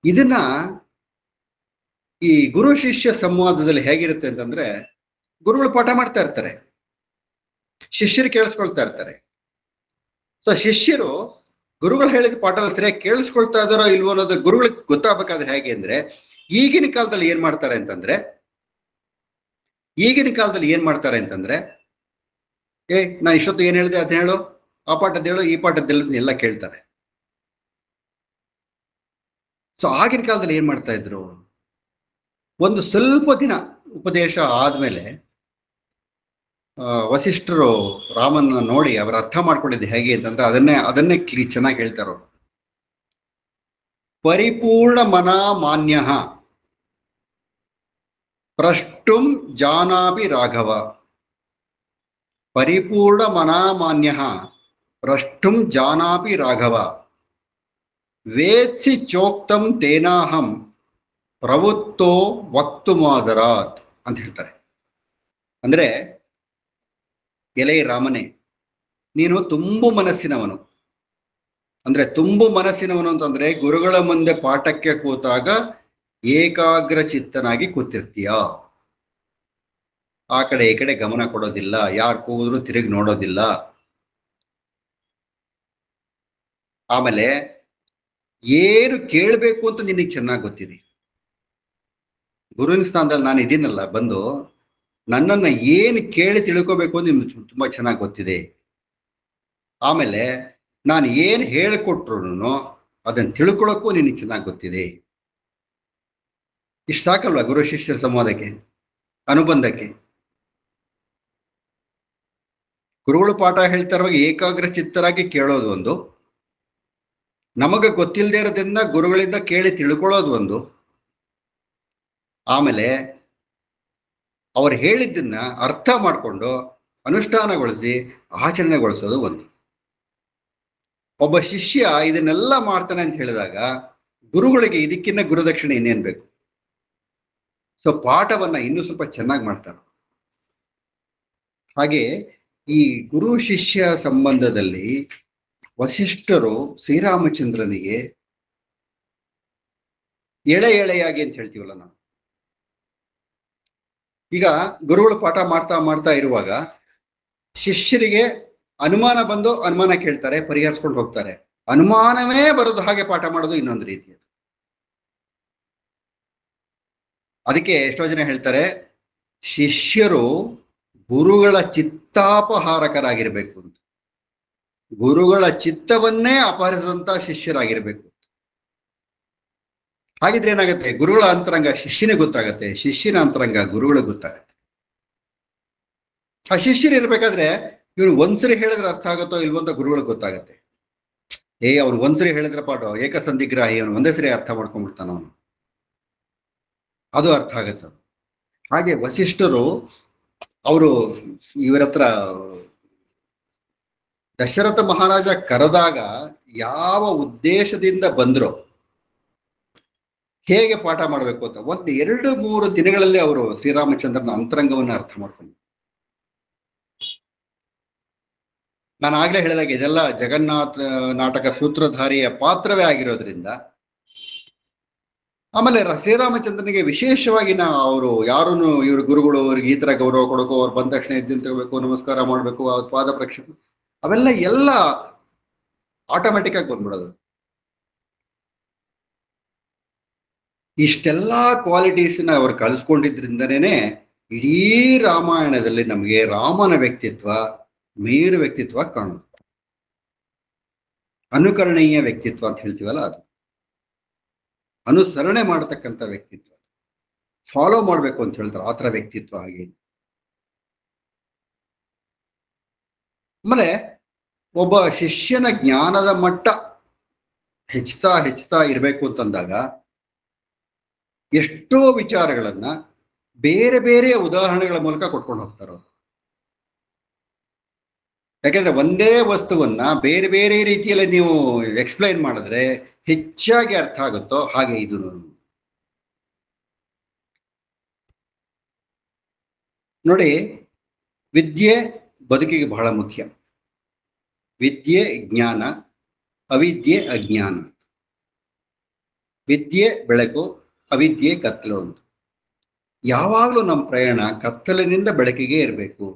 ಇದನ್ನ ಈ ಗುರು ಶಿಷ್ಯ ಸಂವಾದದಲ್ಲಿ ಹೇಗಿರುತ್ತೆ ಅಂತಂದ್ರೆ, ಗುರುಗಳು ಪಾಠ ಮಾಡ್ತಾ ಇರ್ತಾರೆ, ಶಿಷ್ಯರು ಕೇಳಿಸ್ಕೊಳ್ತಾ ಇರ್ತಾರೆ. ಸೊ ಶಿಷ್ಯರು ಗುರುಗಳು ಹೇಳಿದ ಪಾಠದಲ್ಲಿ ಸರಿಯಾಗಿ ಕೇಳಿಸ್ಕೊಳ್ತಾ ಇದಾರೋ ಇಲ್ವೋ ಅನ್ನೋದು ಗುರುಗಳಿಗೆ ಗೊತ್ತಾಗಬೇಕಾದ್ರೆ ಹೇಗೆ ಅಂದ್ರೆ, ಈಗಿನ ಕಾಲದಲ್ಲಿ ಏನ್ ಮಾಡ್ತಾರೆ ಅಂತಂದ್ರೆ ನಾ ಇಷ್ಟೊತ್ತು ಏನ್ ಹೇಳಿದೆ ಅದ್ ಹೇಳು, ಆ ಪಾಠದ ಹೇಳು, ಈ ಪಾಠದ ಎಲ್ಲ ಕೇಳ್ತಾರೆ. ಸೊ ಆಗಿನ ಕಾಲದಲ್ಲಿ ಏನ್ ಮಾಡ್ತಾ ಇದ್ರು, ಒಂದು ಸ್ವಲ್ಪ ದಿನ ಉಪದೇಶ ಆದ್ಮೇಲೆ ವಸಿಷ್ಠರು ರಾಮನ್ನ ನೋಡಿ ಅವರ ಅರ್ಥ ಮಾಡ್ಕೊಂಡಿದ್ದು ಹೇಗೆ ಅಂತಂದ್ರೆ ಅದನ್ನೇ ಚೆನ್ನಾಗಿ ಹೇಳ್ತಾರೋ. ಪರಿಪೂರ್ಣ ಮನಾ ಮಾನ್ಯ ಪ್ರಷ್ಟುಂ ಜಾನಾಪಿ ರಾಘವ. ಪರಿಪೂರ್ಣ ಮನಾ ಮಾನ್ಯ ಪ್ರಷ್ಟುಂ ಜಾನಾಪಿ ರಾಘವ. ವೇತ್ಸಿ ಚೋಕ್ತಂ ತೇನಾಹಂ ಪ್ರವೃತ್ತೋ ವಕ್ತುಮಾದರಾತ್ ಅಂತ ಹೇಳ್ತಾರೆ. ಅಂದ್ರೆ, ಎಲೆ ರಾಮನೇ, ನೀನು ತುಂಬು ಮನಸ್ಸಿನವನು. ಅಂದ್ರೆ ತುಂಬು ಮನಸ್ಸಿನವನು ಅಂತಂದ್ರೆ ಗುರುಗಳ ಮುಂದೆ ಪಾಠಕ್ಕೆ ಕೂತಾಗ ಏಕಾಗ್ರ ಚಿತ್ತನಾಗಿ ಕೂತಿರ್ತೀಯ. ಆ ಕಡೆ ಈ ಕಡೆ ಗಮನ ಕೊಡೋದಿಲ್ಲ, ಯಾರು ಕೂಗಿದ್ರು ತಿರುಗಿ ನೋಡೋದಿಲ್ಲ. ಆಮೇಲೆ ಏನು ಕೇಳಬೇಕು ಅಂತ ನಿನಗೆ ಚೆನ್ನಾಗಿ ಗೊತ್ತಿದೆ. ಗುರುವಿನ ಸ್ಥಾನದಲ್ಲಿ ನಾನು ಇದೀನಲ್ಲ, ಬಂದು ನನ್ನನ್ನ ಏನು ಕೇಳಿ ತಿಳ್ಕೋಬೇಕು ಅಂತ ನಿಮ್ಗೆ ತುಂಬಾ ಚೆನ್ನಾಗಿ ಗೊತ್ತಿದೆ. ಆಮೇಲೆ ನಾನು ಏನು ಹೇಳಿಕೊಟ್ರು ಅದನ್ನು ತಿಳ್ಕೊಳಕ್ಕೂ ನಿನಗೆ ಚೆನ್ನಾಗಿ ಗೊತ್ತಿದೆ. ಇಷ್ಟು ಸಾಕಲ್ವಾ ಗುರು ಶಿಷ್ಯರ ಸಂವಾದಕ್ಕೆ, ಅನುಬಂಧಕ್ಕೆ? ಗುರುಗಳು ಪಾಠ ಹೇಳ್ತಾ ಇರುವಾಗ ಏಕಾಗ್ರ ಚಿತ್ತರಾಗಿ ಕೇಳೋದು ಒಂದು, ನಮಗೆ ಗೊತ್ತಿಲ್ಲದೆ ಇರೋದ್ರಿಂದ ಗುರುಗಳಿಂದ ಕೇಳಿ ತಿಳ್ಕೊಳ್ಳೋದು ಒಂದು, ಆಮೇಲೆ ಅವ್ರು ಹೇಳಿದ್ದನ್ನ ಅರ್ಥ ಮಾಡಿಕೊಂಡು ಅನುಷ್ಠಾನಗೊಳಿಸಿ ಆಚರಣೆಗೊಳಿಸೋದು ಒಂದು. ಒಬ್ಬ ಶಿಷ್ಯ ಇದನ್ನೆಲ್ಲ ಮಾಡ್ತಾನೆ ಅಂತ ಹೇಳಿದಾಗ ಗುರುಗಳಿಗೆ ಇದಕ್ಕಿನ್ನ ಗುರುದಕ್ಷಿಣೆ ಇನ್ನೇನ್ ಬೇಕು? ಸೊ ಪಾಠವನ್ನ ಇನ್ನೂ ಸ್ವಲ್ಪ ಚೆನ್ನಾಗಿ ಮಾಡ್ತಾರೆ. ಹಾಗೆ ಈ ಗುರು ಶಿಷ್ಯ ಸಂಬಂಧದಲ್ಲಿ ವಸಿಷ್ಠರು ಶ್ರೀರಾಮಚಂದ್ರನಿಗೆ ಎಳೆಯಾಗಿ ಅಂತ ಹೇಳ್ತೀವಲ್ಲ ನಾವು, ಈಗ ಗುರುಗಳು ಪಾಠ ಮಾಡ್ತಾ ಇರುವಾಗ ಶಿಷ್ಯರಿಗೆ ಅನುಮಾನ ಬಂದು ಅನುಮಾನ ಕೇಳ್ತಾರೆ, ಪರಿಹರಿಸ್ಕೊಂಡು ಹೋಗ್ತಾರೆ. ಅನುಮಾನವೇ ಬರೋದು ಹಾಗೆ ಪಾಠ ಮಾಡೋದು ಇನ್ನೊಂದು ರೀತಿ. ಅದಕ್ಕೆ ಎಷ್ಟೋ ಜನ ಹೇಳ್ತಾರೆ, ಶಿಷ್ಯರು ಗುರುಗಳ ಚಿತ್ತಾಪಹಾರಕರಾಗಿರ್ಬೇಕು ಅಂತ. ಗುರುಗಳ ಚಿತ್ತವನ್ನೇ ಅಪಹರಿಸಿದಂತ ಶಿಷ್ಯರಾಗಿರ್ಬೇಕು. ಹಾಗಿದ್ರೆ ಏನಾಗುತ್ತೆ? ಗುರುಗಳ ಅಂತರಂಗ ಶಿಷ್ಯನಿಗೆ ಗೊತ್ತಾಗತ್ತೆ, ಶಿಷ್ಯನ ಅಂತರಂಗ ಗುರುಗಳಿಗೆ ಗೊತ್ತಾಗತ್ತೆ. ಆ ಶಿಷ್ಯರು ಇರ್ಬೇಕಾದ್ರೆ ಇವ್ರು ಒಂದ್ಸರಿ ಹೇಳಿದ್ರೆ ಅರ್ಥ ಆಗುತ್ತೋ ಇಲ್ವೋ ಅಂತ ಗುರುಗಳಿಗೆ ಗೊತ್ತಾಗತ್ತೆ. ಅವ್ನು ಒಂದ್ಸರಿ ಹೇಳಿದ್ರೆ ಪಾಠ ಏಕಸಂಧಿಗ್ರಾಹಿ, ಅವನು ಒಂದೇ ಸರಿ ಅರ್ಥ ಮಾಡ್ಕೊಂಡ್ಬಿಡ್ತಾನ ಅವನು, ಅದು ಅರ್ಥ ಆಗತ್ತ. ಹಾಗೆ ವಸಿಷ್ಠರು ಅವರು ಇವರ ಹತ್ರ ದಶರಥ ಮಹಾರಾಜ ಕರೆದಾಗ ಯಾವ ಉದ್ದೇಶದಿಂದ ಬಂದ್ರು ಹೇಗೆ ಪಾಠ ಮಾಡಬೇಕು ಅಂತ ಒಂದು 2-3 ದಿನಗಳಲ್ಲಿ ಅವರು ಶ್ರೀರಾಮಚಂದ್ರನ ಅಂತರಂಗವನ್ನು ಅರ್ಥ ಮಾಡ್ಕೊಂಡು, ನಾನು ಆಗ್ಲೇ ಹೇಳಿದಾಗ ಇದೆಲ್ಲ ಜಗನ್ನಾಥ ನಾಟಕ ಸೂತ್ರಧಾರಿಯ ಪಾತ್ರವೇ ಆಗಿರೋದ್ರಿಂದ, ಆಮೇಲೆ ಶ್ರೀರಾಮಚಂದ್ರನಿಗೆ ವಿಶೇಷವಾಗಿ ಅವರು ಯಾರನ್ನು ಇವ್ರ ಗುರುಗಳು ಅವ್ರಿಗೆ ಈ ತರ ಗೌರವ ಕೊಡಬೇಕು, ಅವ್ರು ಬಂದ ತಕ್ಷಣ ಎದ್ದು ತಗೋಬೇಕು, ನಮಸ್ಕಾರ ಮಾಡಬೇಕು, ಅವ್ರ ಪಾದ ಪ್ರಕ್ಷೇಪ, ಅವೆಲ್ಲ ಎಲ್ಲ ಆಟೋಮೆಟಿಕ್ ಆಗಿ ಬಂದ್ಬಿಡೋದು. ಇಷ್ಟೆಲ್ಲಾ ಕ್ವಾಲಿಟೀಸ್ನ ಅವ್ರು ಕಳಿಸ್ಕೊಂಡಿದ್ರಿಂದನೇ ಇಡೀ ರಾಮಾಯಣದಲ್ಲಿ ನಮಗೆ ರಾಮನ ವ್ಯಕ್ತಿತ್ವ, ಮೇರು ವ್ಯಕ್ತಿತ್ವ ಕಾಣುದು. ಅನುಕರಣೀಯ ವ್ಯಕ್ತಿತ್ವ ಅಂತ ಹೇಳ್ತೀವಲ್ಲ, ಅದು ಅನುಸರಣೆ ಮಾಡತಕ್ಕಂಥ ವ್ಯಕ್ತಿತ್ವ, ಫಾಲೋ ಮಾಡ್ಬೇಕು ಅಂತ ಹೇಳ್ತಾರೆ ಆ ಥರ ವ್ಯಕ್ತಿತ್ವ. ಹಾಗೆ ಆಮೇಲೆ ಒಬ್ಬ ಶಿಷ್ಯನ ಜ್ಞಾನದ ಮಟ್ಟ ಹೆಚ್ಚುತ್ತಾ ಇರಬೇಕು ಅಂತಂದಾಗ ಎಷ್ಟೋ ವಿಚಾರಗಳನ್ನ ಬೇರೆ ಬೇರೆ ಉದಾಹರಣೆಗಳ ಮೂಲಕ ಕೊಟ್ಕೊಂಡು ಹೋಗ್ತಾರೆ ಅವರು. ಯಾಕೆಂದ್ರೆ ಒಂದೇ ವಸ್ತುವನ್ನ ಬೇರೆ ಬೇರೆ ರೀತಿಯಲ್ಲಿ ನೀವು ಎಕ್ಸ್ಪ್ಲೈನ್ ಮಾಡಿದ್ರೆ ಹೆಚ್ಚಾಗಿ ಅರ್ಥ ಆಗುತ್ತೋ ಹಾಗೆ ಇದು ನೋಡಿ. ವಿದ್ಯೆ ಬದುಕಿಗೆ ಬಹಳ ಮುಖ್ಯ. ವಿದ್ಯೆ ಜ್ಞಾನ, ಅವಿದ್ಯೆ ಅಜ್ಞಾನ. ವಿದ್ಯೆ ಬೆಳಕು, ಅವಿದ್ಯೆ ಕತ್ತಲು ಅಂತ. ಯಾವಾಗಲೂ ನಮ್ಮ ಪ್ರಯಾಣ ಕತ್ತಲಿನಿಂದ ಬೆಳಕಿಗೆ ಇರಬೇಕು,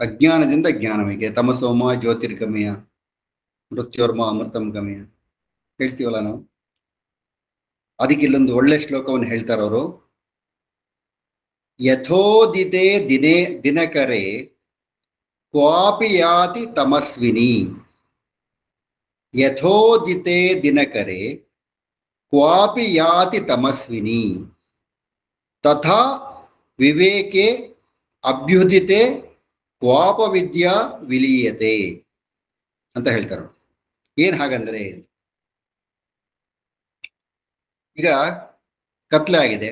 ಅಜ್ಞಾನದಿಂದ ಜ್ಞಾನವಿಗೆ. ತಮಸೋಮ ಜ್ಯೋತಿರ್ಗಮಯ ಮೃತ್ಯೋರ್ಮ ಅಮೃತಂ ಗಮಯ ಹೇಳ್ತೀವಲ್ಲ ನಾವು. ಅದಕ್ಕೆ ಇಲ್ಲೊಂದು ಒಳ್ಳೆ ಶ್ಲೋಕವನ್ನು ಹೇಳ್ತಾರವರು. ಯಥೋದಿತೆ ದಿನಕರೆ ಕ್ವಾಪಿ ಯಾತಿ ತಮಸ್ವಿನಿ. ಯಥೋದಿತೆ ದಿನಕರೆ ಕ್ವಾಪಿ ಯಾತಿ ತಮಸ್ವಿನಿ ತಥಾ ವಿವೇಕೆ ಅಭ್ಯುದಿತೆ ಕ್ವಾಪ ವಿದ್ಯಾ ವಿಲೀಯತೆ ಅಂತ ಹೇಳ್ತಾರೆ. ಏನ್ ಹಾಗಂದ್ರೆ, ಈಗ ಕತ್ಲೆ ಆಗಿದೆ,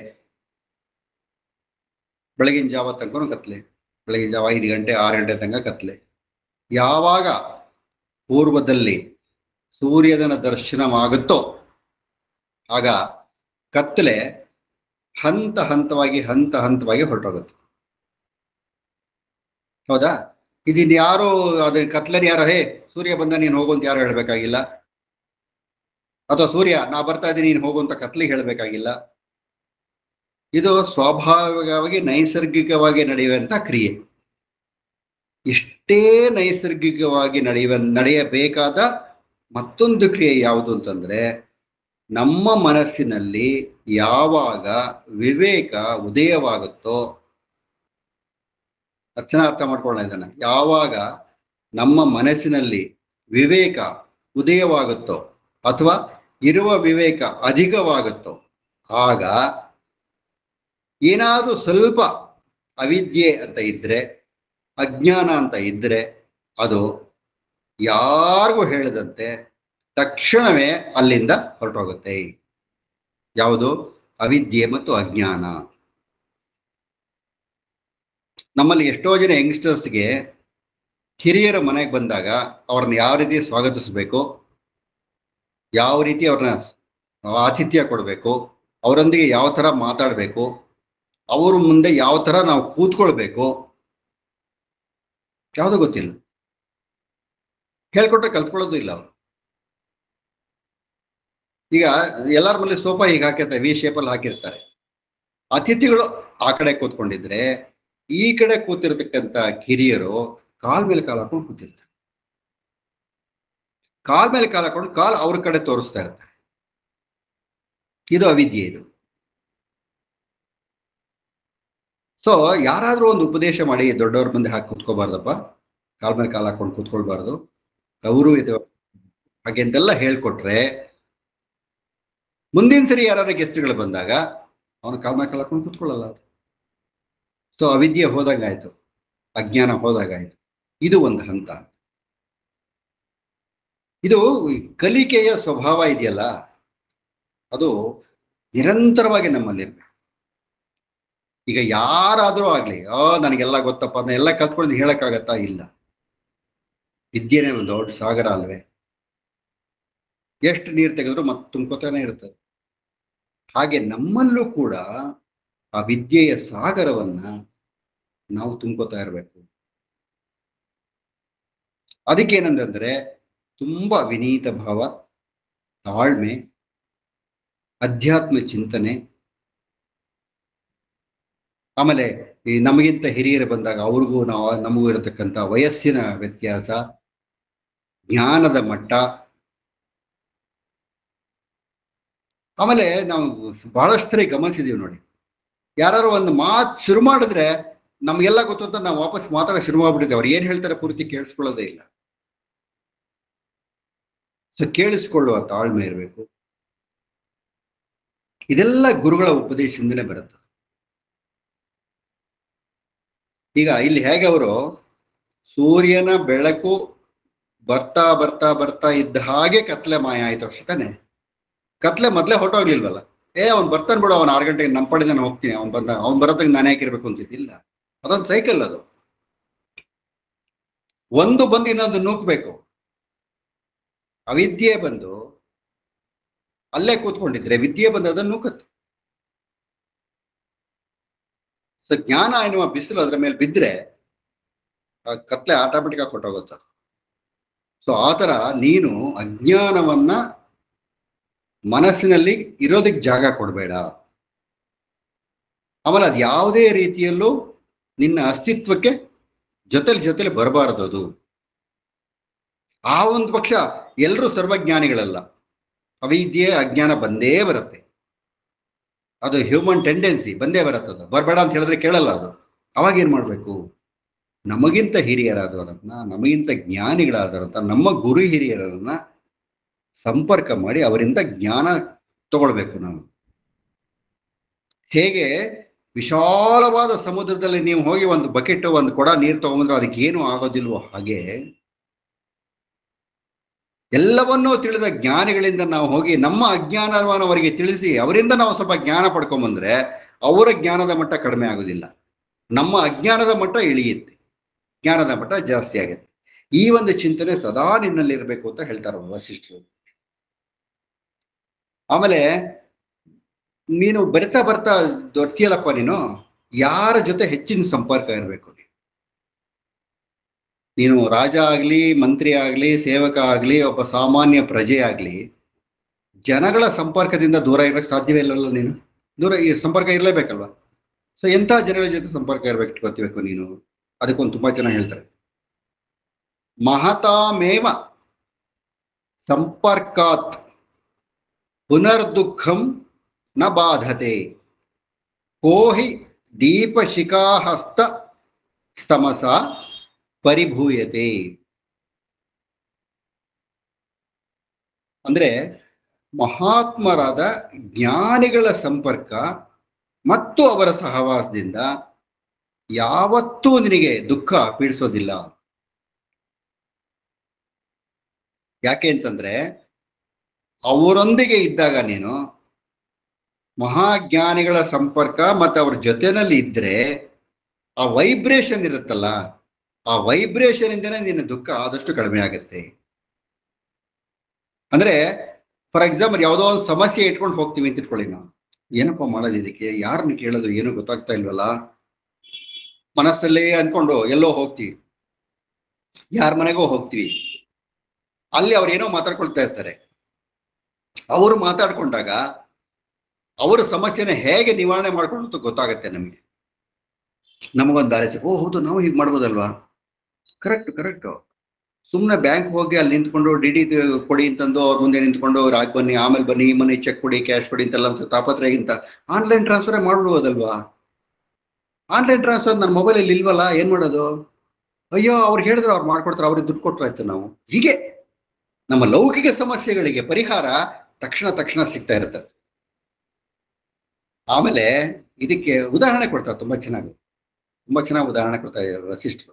ಬೆಳಗಿನ ಜಾವ ತನಕ ಕತ್ಲೆ, ಬೆಳಗಿನ ಜಾವ 5 ಗಂಟೆ 6 ಗಂಟೆ ತನಕ ಕತ್ಲೆ. ಯಾವಾಗ ಪೂರ್ವದಲ್ಲಿ ಸೂರ್ಯನ ದರ್ಶನವಾಗುತ್ತೋ ಆಗ ಕತ್ತಲೆ ಹಂತ ಹಂತವಾಗಿ ಹೊರಟೋಗುತ್ತೆ. ಹೌದಾ? ಇದನ್ನ ಯಾರು ಅದ ಕತ್ಲರಿ ಯಾರೋ ಹೇ ಸೂರ್ಯ ಬಂದ ನೀನು ಹೋಗು ಅಂತ ಯಾರು ಹೇಳ್ಬೇಕಾಗಿಲ್ಲ, ಅಥವಾ ಸೂರ್ಯ ನಾ ಬರ್ತಾ ಇದ್ದೀನಿ ನೀನು ಹೋಗು ಅಂತ ಕತ್ಲಿಗೆ ಹೇಳ್ಬೇಕಾಗಿಲ್ಲ. ಇದು ಸ್ವಾಭಾವಿಕವಾಗಿ ನೈಸರ್ಗಿಕವಾಗಿ ನಡೆಯುವಂತ ಕ್ರಿಯೆ. ಇಷ್ಟೇ ನೈಸರ್ಗಿಕವಾಗಿ ನಡೆಯಬೇಕಾದ ಮತ್ತೊಂದು ಕ್ರಿಯೆ ಯಾವುದು ಅಂತಂದ್ರೆ, ನಮ್ಮ ಮನಸ್ಸಿನಲ್ಲಿ ಯಾವಾಗ ವಿವೇಕ ಉದಯವಾಗುತ್ತೋ, ತಕ್ಷಣ ಅರ್ಥ ಮಾಡ್ಕೊಳ್ಳೋಣ ಇದನ್ನ, ಯಾವಾಗ ನಮ್ಮ ಮನಸ್ಸಿನಲ್ಲಿ ವಿವೇಕ ಉದಯವಾಗುತ್ತೋ ಅಥವಾ ಇರುವ ವಿವೇಕ ಅಧಿಕವಾಗುತ್ತೋ ಆಗ ಏನಾದ್ರೂ ಸ್ವಲ್ಪ ಅವಿದ್ಯೆ ಅಂತ ಇದ್ರೆ, ಅಜ್ಞಾನ ಅಂತ ಇದ್ರೆ ಅದು ಯಾರಿಗೂ ಹೇಳದಂತೆ ತಕ್ಷಣವೇ ಅಲ್ಲಿಂದ ಹೊರಟೋಗುತ್ತೆ. ಯಾವುದು? ಅವಿದ್ಯೆ ಮತ್ತು ಅಜ್ಞಾನ. ನಮ್ಮಲ್ಲಿ ಎಷ್ಟೋ ಜನ ಯಂಗ್ಸ್ಟರ್ಸ್ಗೆ ಹಿರಿಯರ ಮನೆಗೆ ಬಂದಾಗ ಅವ್ರನ್ನ ಯಾವ ರೀತಿ ಸ್ವಾಗತಿಸ್ಬೇಕು, ಯಾವ ರೀತಿ ಅವ್ರನ್ನ ಆತಿಥ್ಯ ಕೊಡಬೇಕು, ಅವರೊಂದಿಗೆ ಯಾವ ಥರ ಮಾತಾಡಬೇಕು, ಅವ್ರ ಮುಂದೆ ಯಾವ ಥರ ನಾವು ಕೂತ್ಕೊಳ್ಬೇಕು, ಯಾವುದೂ ಗೊತ್ತಿಲ್ಲ. ಹೇಳ್ಕೊಟ್ರೆ ಕಲ್ತ್ಕೊಳ್ಳೋದು ಇಲ್ಲ ಅವರು. ಈಗ ಎಲ್ಲರ ಮನೇಲಿ ಸೋಫಾ ಹೀಗೆ ಹಾಕಿರ್ತಾರೆ, ವಿ ಶೇಪಲ್ಲಿ ಹಾಕಿರ್ತಾರೆ. ಅತಿಥಿಗಳು ಆ ಕಡೆ ಕೂತ್ಕೊಂಡಿದ್ರೆ ಈ ಕಡೆ ಕೂತಿರ್ತಕ್ಕಂಥ ಕಿರಿಯರು ಕಾಲ್ ಮೇಲೆ ಕಾಲು ಹಾಕೊಂಡು ಕೂತಿರ್ತಾರೆ. ಕಾಲ್ ಮೇಲೆ ಕಾಲು ಹಾಕೊಂಡು ಕಾಲ್ ಅವ್ರ ಕಡೆ ತೋರಿಸ್ತಾ ಇರ್ತಾರೆ. ಇದು ಅವಿದ್ಯೆ. ಇದು ಸೊ ಯಾರಾದ್ರೂ ಒಂದು ಉಪದೇಶ ಮಾಡಿ ದೊಡ್ಡವ್ರ ಮುಂದೆ ಹಾಕಿ ಕೂತ್ಕೋಬಾರ್ದಪ್ಪ, ಕಾಲ್ ಮೇಲೆ ಕಾಲು ಹಾಕೊಂಡು ಕೂತ್ಕೊಳ್ಬಾರ್ದು, ಗೌರವ ಹಾಗೆ ಅಂತೆಲ್ಲ ಹೇಳ್ಕೊಟ್ರೆ ಮುಂದಿನ ಸರಿ ಯಾರು ಗೆಸ್ಟ್ಗಳು ಬಂದಾಗ ಅವನು ಕಾಲ್ ಮೇಲೆ ಕಾಲು ಹಾಕೊಂಡು ಕೂತ್ಕೊಳ್ಳಲ್ಲ. ಸೊ ಅವಿದ್ಯೆ ಹೋದಾಗಾಯ್ತು, ಅಜ್ಞಾನ ಹೋದಾಗಾಯ್ತು. ಇದು ಒಂದು ಹಂತ. ಇದು ಕಲಿಕೆಯ ಸ್ವಭಾವ ಇದೆಯಲ್ಲ, ಅದು ನಿರಂತರವಾಗಿ ನಮ್ಮಲ್ಲಿರ್ಬೇಕು. ಈಗ ಯಾರಾದರೂ ಆಗ್ಲಿ ನನಗೆಲ್ಲ ಗೊತ್ತಪ್ಪ ಅದನ್ನ ಎಲ್ಲ ಕಲ್ತ್ಕೊಂಡು ಹೇಳಕ್ಕಾಗತ್ತಾ? ಇಲ್ಲ. ವಿದ್ಯೆನೇ ಒಂದು ದೊಡ್ಡ ಸಾಗರ ಅಲ್ವೇ, ಎಷ್ಟು ನೀರು ತೆಗೆದ್ರು ಮತ್ತೆ ತುಂಬ್ಕೋತಾನೆ ಇರ್ತದೆ. ಹಾಗೆ ನಮ್ಮಲ್ಲೂ ಕೂಡ ಆ ವಿದ್ಯೆಯ ಸಾಗರವನ್ನ ನಾವು ತುಂಬ್ಕೋತಾ ಇರಬೇಕು. ಅದಕ್ಕೇನಂದ್ರೆ ತುಂಬಾ ವಿನೀತ ಭಾವ, ತಾಳ್ಮೆ, ಅಧ್ಯಾತ್ಮ ಚಿಂತನೆ, ಆಮೇಲೆ ಈ ನಮಗಿಂತ ಹಿರಿಯರು ಬಂದಾಗ ಅವ್ರಿಗೂ ನಮಗೂ ಇರತಕ್ಕಂಥ ವಯಸ್ಸಿನ ವ್ಯತ್ಯಾಸ, ಜ್ಞಾನದ ಮಟ್ಟ, ಆಮೇಲೆ ನಾವು ಬಹಳಷ್ಟು ಸರಿ ಗಮನಿಸಿದೀವಿ ನೋಡಿ, ಯಾರು ಒಂದು ಮಾತು ಶುರು ಮಾಡಿದ್ರೆ ನಮ್ಗೆಲ್ಲ ಗೊತ್ತು ಅಂತ ನಾವು ವಾಪಸ್ ಮಾತಾಡ ಶುರು ಮಾಡ್ಬಿಟ್ಟಿದ್ದೇವೆ. ಅವ್ರು ಏನ್ ಹೇಳ್ತಾರೆ ಪೂರ್ತಿ ಕೇಳಿಸ್ಕೊಳ್ಳೋದೇ ಇಲ್ಲ. ಸೊ ಕೇಳಿಸ್ಕೊಳ್ಳುವ ತಾಳ್ಮೆ ಇರಬೇಕು. ಇದೆಲ್ಲ ಗುರುಗಳ ಉಪದೇಶದಿಂದಲೇ ಬರುತ್ತೆ. ಈಗ ಇಲ್ಲಿ ಹೇಗೆ ಅವರು ಸೂರ್ಯನ ಬೆಳಕು ಬರ್ತಾ ಬರ್ತಾ ಬರ್ತಾ ಇದ್ದ ಹಾಗೆ ಕತ್ಲೆ ಮಾಯ ಆಯ್ತು ಅಷ್ಟೇ ತಾನೆ. ಕತ್ಲೆ ಮೊದ್ಲೇ ಹೊರಟೋಗ್ಲಿಲ್ವಲ್ಲ. ಅವ್ನು ಬರ್ತಾನೆ ಬಿಡು, ಅವ್ನು 6 ಗಂಟೆಗೆ ನಮ್ಮ ಪಡೆ ನಾನು ಹೋಗ್ತೀನಿ, ಅವ್ನು ಬರೋದಾಗ ನಾನೇ ಹಾಕಿರ್ಬೇಕು ಅಂತಿದ್ದಿಲ್ಲ. ಅದೊಂದು ಸೈಕಲ್. ಅದು ಒಂದು ಬಂದು ಇನ್ನೊಂದು ನೂಕ್ಬೇಕು. ಅವಿದ್ಯೆ ಬಂದು ಅಲ್ಲೇ ಕೂತ್ಕೊಂಡಿದ್ರೆ ವಿದ್ಯೆ ಬಂದು ಅದನ್ನು ನೂಕತ್ತೆ. ಸೊ ಜ್ಞಾನ ಎನ್ನುವ ಬಿಸಿಲು ಅದ್ರ ಮೇಲೆ ಬಿದ್ದರೆ ಕತ್ಲೆ ಆಟೋಮೆಟಿಕ್ ಆಗಿ ಕೊಟ್ಟೋಗುತ್ತ. ಸೊ ಆತರ ನೀನು ಅಜ್ಞಾನವನ್ನ ಮನಸ್ಸಿನಲ್ಲಿ ಇರೋದಕ್ಕೆ ಜಾಗ ಕೊಡಬೇಡ. ಆಮೇಲೆ ಅದು ಯಾವುದೇ ರೀತಿಯಲ್ಲೂ ನಿನ್ನ ಅಸ್ತಿತ್ವಕ್ಕೆ ಜೊತೆಲಿ ಬರಬಾರದು. ಅದು ಆ ಒಂದು ಪಕ್ಷ ಎಲ್ಲರೂ ಸರ್ವಜ್ಞಾನಿಗಳಲ್ಲ. ಅವಿದ್ಯೆ ಅಜ್ಞಾನ ಬಂದೇ ಬರುತ್ತೆ. ಅದು ಹ್ಯೂಮನ್ ಟೆಂಡೆನ್ಸಿ, ಬಂದೇ ಬರುತ್ತೆ. ಅದು ಬರಬೇಡ ಅಂತ ಹೇಳಿದ್ರೆ ಕೇಳಲ್ಲ. ಅದು ಅವಾಗ ಏನ್ ಮಾಡ್ಬೇಕು? ನಮಗಿಂತ ಹಿರಿಯರಾದವರನ್ನ, ನಮಗಿಂತ ಜ್ಞಾನಿಗಳಾದವರಂತ ನಮ್ಮ ಗುರು ಹಿರಿಯರನ್ನ ಸಂಪರ್ಕ ಮಾಡಿ ಅವರಿಂದ ಜ್ಞಾನ ತಗೊಳ್ಬೇಕು ನಾವು. ಹೇಗೆ ವಿಶಾಲವಾದ ಸಮುದ್ರದಲ್ಲಿ ನೀವು ಹೋಗಿ ಒಂದು ಬಕೆಟ್ ಒಂದು ಕೊಡ ನೀರು ತಗೊಂಡ್ರೆ ಅದಕ್ಕೆ ಏನು ಆಗೋದಿಲ್ವೋ, ಹಾಗೆ ಎಲ್ಲವನ್ನೂ ತಿಳಿದ ಜ್ಞಾನಿಗಳಿಂದ ನಾವು ಹೋಗಿ ನಮ್ಮ ಅಜ್ಞಾನವನ್ನು ಅವರಿಗೆ ತಿಳಿಸಿ ಅವರಿಂದ ನಾವು ಸ್ವಲ್ಪ ಜ್ಞಾನ ಪಡ್ಕೊಂಬಂದ್ರೆ ಅವರ ಜ್ಞಾನದ ಮಟ್ಟ ಕಡಿಮೆ ಆಗೋದಿಲ್ಲ, ನಮ್ಮ ಅಜ್ಞಾನದ ಮಟ್ಟ ಇಳಿಯುತ್ತೆ, ಜ್ಞಾನದ ಮಟ್ಟ ಜಾಸ್ತಿ ಆಗುತ್ತೆ. ಈ ಒಂದು ಚಿಂತನೆ ಸದಾ ನಿನ್ನಲ್ಲಿರ್ಬೇಕು ಅಂತ ಹೇಳ್ತಾರೆ ವಸಿಷ್ಠರು. ಆಮೇಲೆ ನೀನು ಬರ್ತಾ ಬರ್ತಾ ದೊಡ್ತಿಯಲ್ಲಪ್ಪ, ನೀನು ಯಾರ ಜೊತೆ ಹೆಚ್ಚಿನ ಸಂಪರ್ಕ ಇರಬೇಕು. ನೀನು ರಾಜ ಆಗ್ಲಿ, ಮಂತ್ರಿ ಆಗ್ಲಿ, ಸೇವಕ ಆಗ್ಲಿ, ಒಬ್ಬ ಸಾಮಾನ್ಯ ಪ್ರಜೆ ಆಗ್ಲಿ, ಜನಗಳ ಸಂಪರ್ಕದಿಂದ ದೂರ ಇರಕ್ಕೆ ಸಾಧ್ಯವೇ ಇಲ್ಲವಲ್ಲ. ನೀನು ದೂರ ಸಂಪರ್ಕ ಇರಲೇಬೇಕಲ್ವ. ಸೊ ಎಂಥ ಜನಗಳ ಜೊತೆ ಸಂಪರ್ಕ ಗೊತ್ತಿಬೇಕು ನೀನು. ಅದಕ್ಕೊಂದು ತುಂಬಾ ಜನ ಹೇಳ್ತಾರೆ, ಮಹತಾಮೇವ ಸಂಪರ್ಕಾತ್ ಪುನರ್ದುಃಖಂ ನ ಬಾಧತೆ ಕೋಹಿ ದೀಪಶಿಖಾಹಸ್ತ ಸ್ತಮಸ ಪರಿಭೂಯತೆ. ಅಂದ್ರೆ ಮಹಾತ್ಮರಾದ ಜ್ಞಾನಿಗಳ ಸಂಪರ್ಕ ಮತ್ತು ಅವರ ಸಹವಾಸದಿಂದ ಯಾವತ್ತೂ ನಿನಗೆ ದುಃಖ ಪೀಡಿಸೋದಿಲ್ಲ. ಯಾಕೆ ಅಂತಂದ್ರೆ ಅವರೊಂದಿಗೆ ಇದ್ದಾಗ ನೀನು ಮಹಾಜ್ಞಾನಿಗಳ ಸಂಪರ್ಕ ಮತ್ತು ಅವ್ರ ಜೊತೆನಲ್ಲಿ ಇದ್ರೆ ಆ ವೈಬ್ರೇಷನ್ ಇರುತ್ತಲ್ಲ, ಆ ವೈಬ್ರೇಷನ್ ಇಂದನೇ ನಿನ್ನ ದುಃಖ ಆದಷ್ಟು ಕಡಿಮೆ ಆಗುತ್ತೆ. ಅಂದ್ರೆ ಫಾರ್ ಎಕ್ಸಾಂಪಲ್ ಯಾವುದೋ ಒಂದು ಸಮಸ್ಯೆ ಇಟ್ಕೊಂಡು ಹೋಗ್ತೀವಿ ಅಂತ ಇಟ್ಕೊಳ್ಳಿ. ನಾವು ಏನಪ್ಪ ಮಾಡೋದು, ಇದಕ್ಕೆ ಯಾರನ್ನ ಕೇಳೋದು, ಏನೂ ಗೊತ್ತಾಗ್ತಾ ಇಲ್ವಲ್ಲ, ಮನಸ್ಸಲ್ಲೇ ಅನ್ಕೊಂಡು ಎಲ್ಲೋ ಹೋಗ್ತೀವಿ, ಯಾರ ಮನೆಗೋ ಹೋಗ್ತೀವಿ. ಅಲ್ಲಿ ಅವ್ರು ಏನೋ ಮಾತಾಡ್ಕೊಳ್ತಾ ಇರ್ತಾರೆ. ಅವರು ಮಾತಾಡ್ಕೊಂಡಾಗ ಅವರ ಸಮಸ್ಯೆನ ಹೇಗೆ ನಿವಾರಣೆ ಮಾಡ್ಕೊಂಡು ಗೊತ್ತಾಗತ್ತೆ ನಮಗೆ. ನಮಗೊಂದು ದಾರಿ ಓ ಹೌದು, ನಾವು ಹೀಗೆ ಮಾಡ್ಬೋದಲ್ವಾ, ಕರೆಕ್ಟ್. ಸುಮ್ಮನೆ ಬ್ಯಾಂಕ್ ಹೋಗಿ ಅಲ್ಲಿ ನಿಂತ್ಕೊಂಡು ಡಿ ಕೊಡಿ ಅಂತಂದು ಅವ್ರ ಮುಂದೆ ನಿಂತ್ಕೊಂಡು ರಾಜ್ ಬನ್ನಿ, ಆಮೇಲೆ ಬನ್ನಿ, ಈ ಮನೆ ಚೆಕ್ ಕೊಡಿ, ಕ್ಯಾಶ್ ಕೊಡಿ ಅಂತೆಲ್ಲ ತಾಪತ್ರಗಿಂತ ಆನ್ಲೈನ್ ಟ್ರಾನ್ಸ್ಫರೇ ಮಾಡ್ಬಿಡ್ಬೋದಲ್ವಾ. ಆನ್ಲೈನ್ ಟ್ರಾನ್ಸ್ಫರ್ ನನ್ನ ಮೊಬೈಲಲ್ಲಿ ಇಲ್ವಲ್ಲ, ಏನ್ ಮಾಡೋದು? ಅಯ್ಯೋ ಅವ್ರಿಗೆ ಹೇಳಿದ್ರೆ ಅವ್ರು ಮಾಡ್ಕೊಡ್ತಾರೆ, ಅವ್ರಿಗೆ ದುಡ್ಡು ಕೊಟ್ರಾಯ್ತು ನಾವು. ಹೀಗೆ ನಮ್ಮ ಲೌಕಿಕ ಸಮಸ್ಯೆಗಳಿಗೆ ಪರಿಹಾರ ತಕ್ಷಣ ಸಿಗ್ತಾ ಇರುತ್ತೆ. ಆಮೇಲೆ ಇದಕ್ಕೆ ಉದಾಹರಣೆ ಕೊಡ್ತಾರೆ, ತುಂಬಾ ಚೆನ್ನಾಗಿ ಉದಾಹರಣೆ ಕೊಡ್ತಾ ಇದ್ದಾರೆ ವಸಿಷ್ಠರು.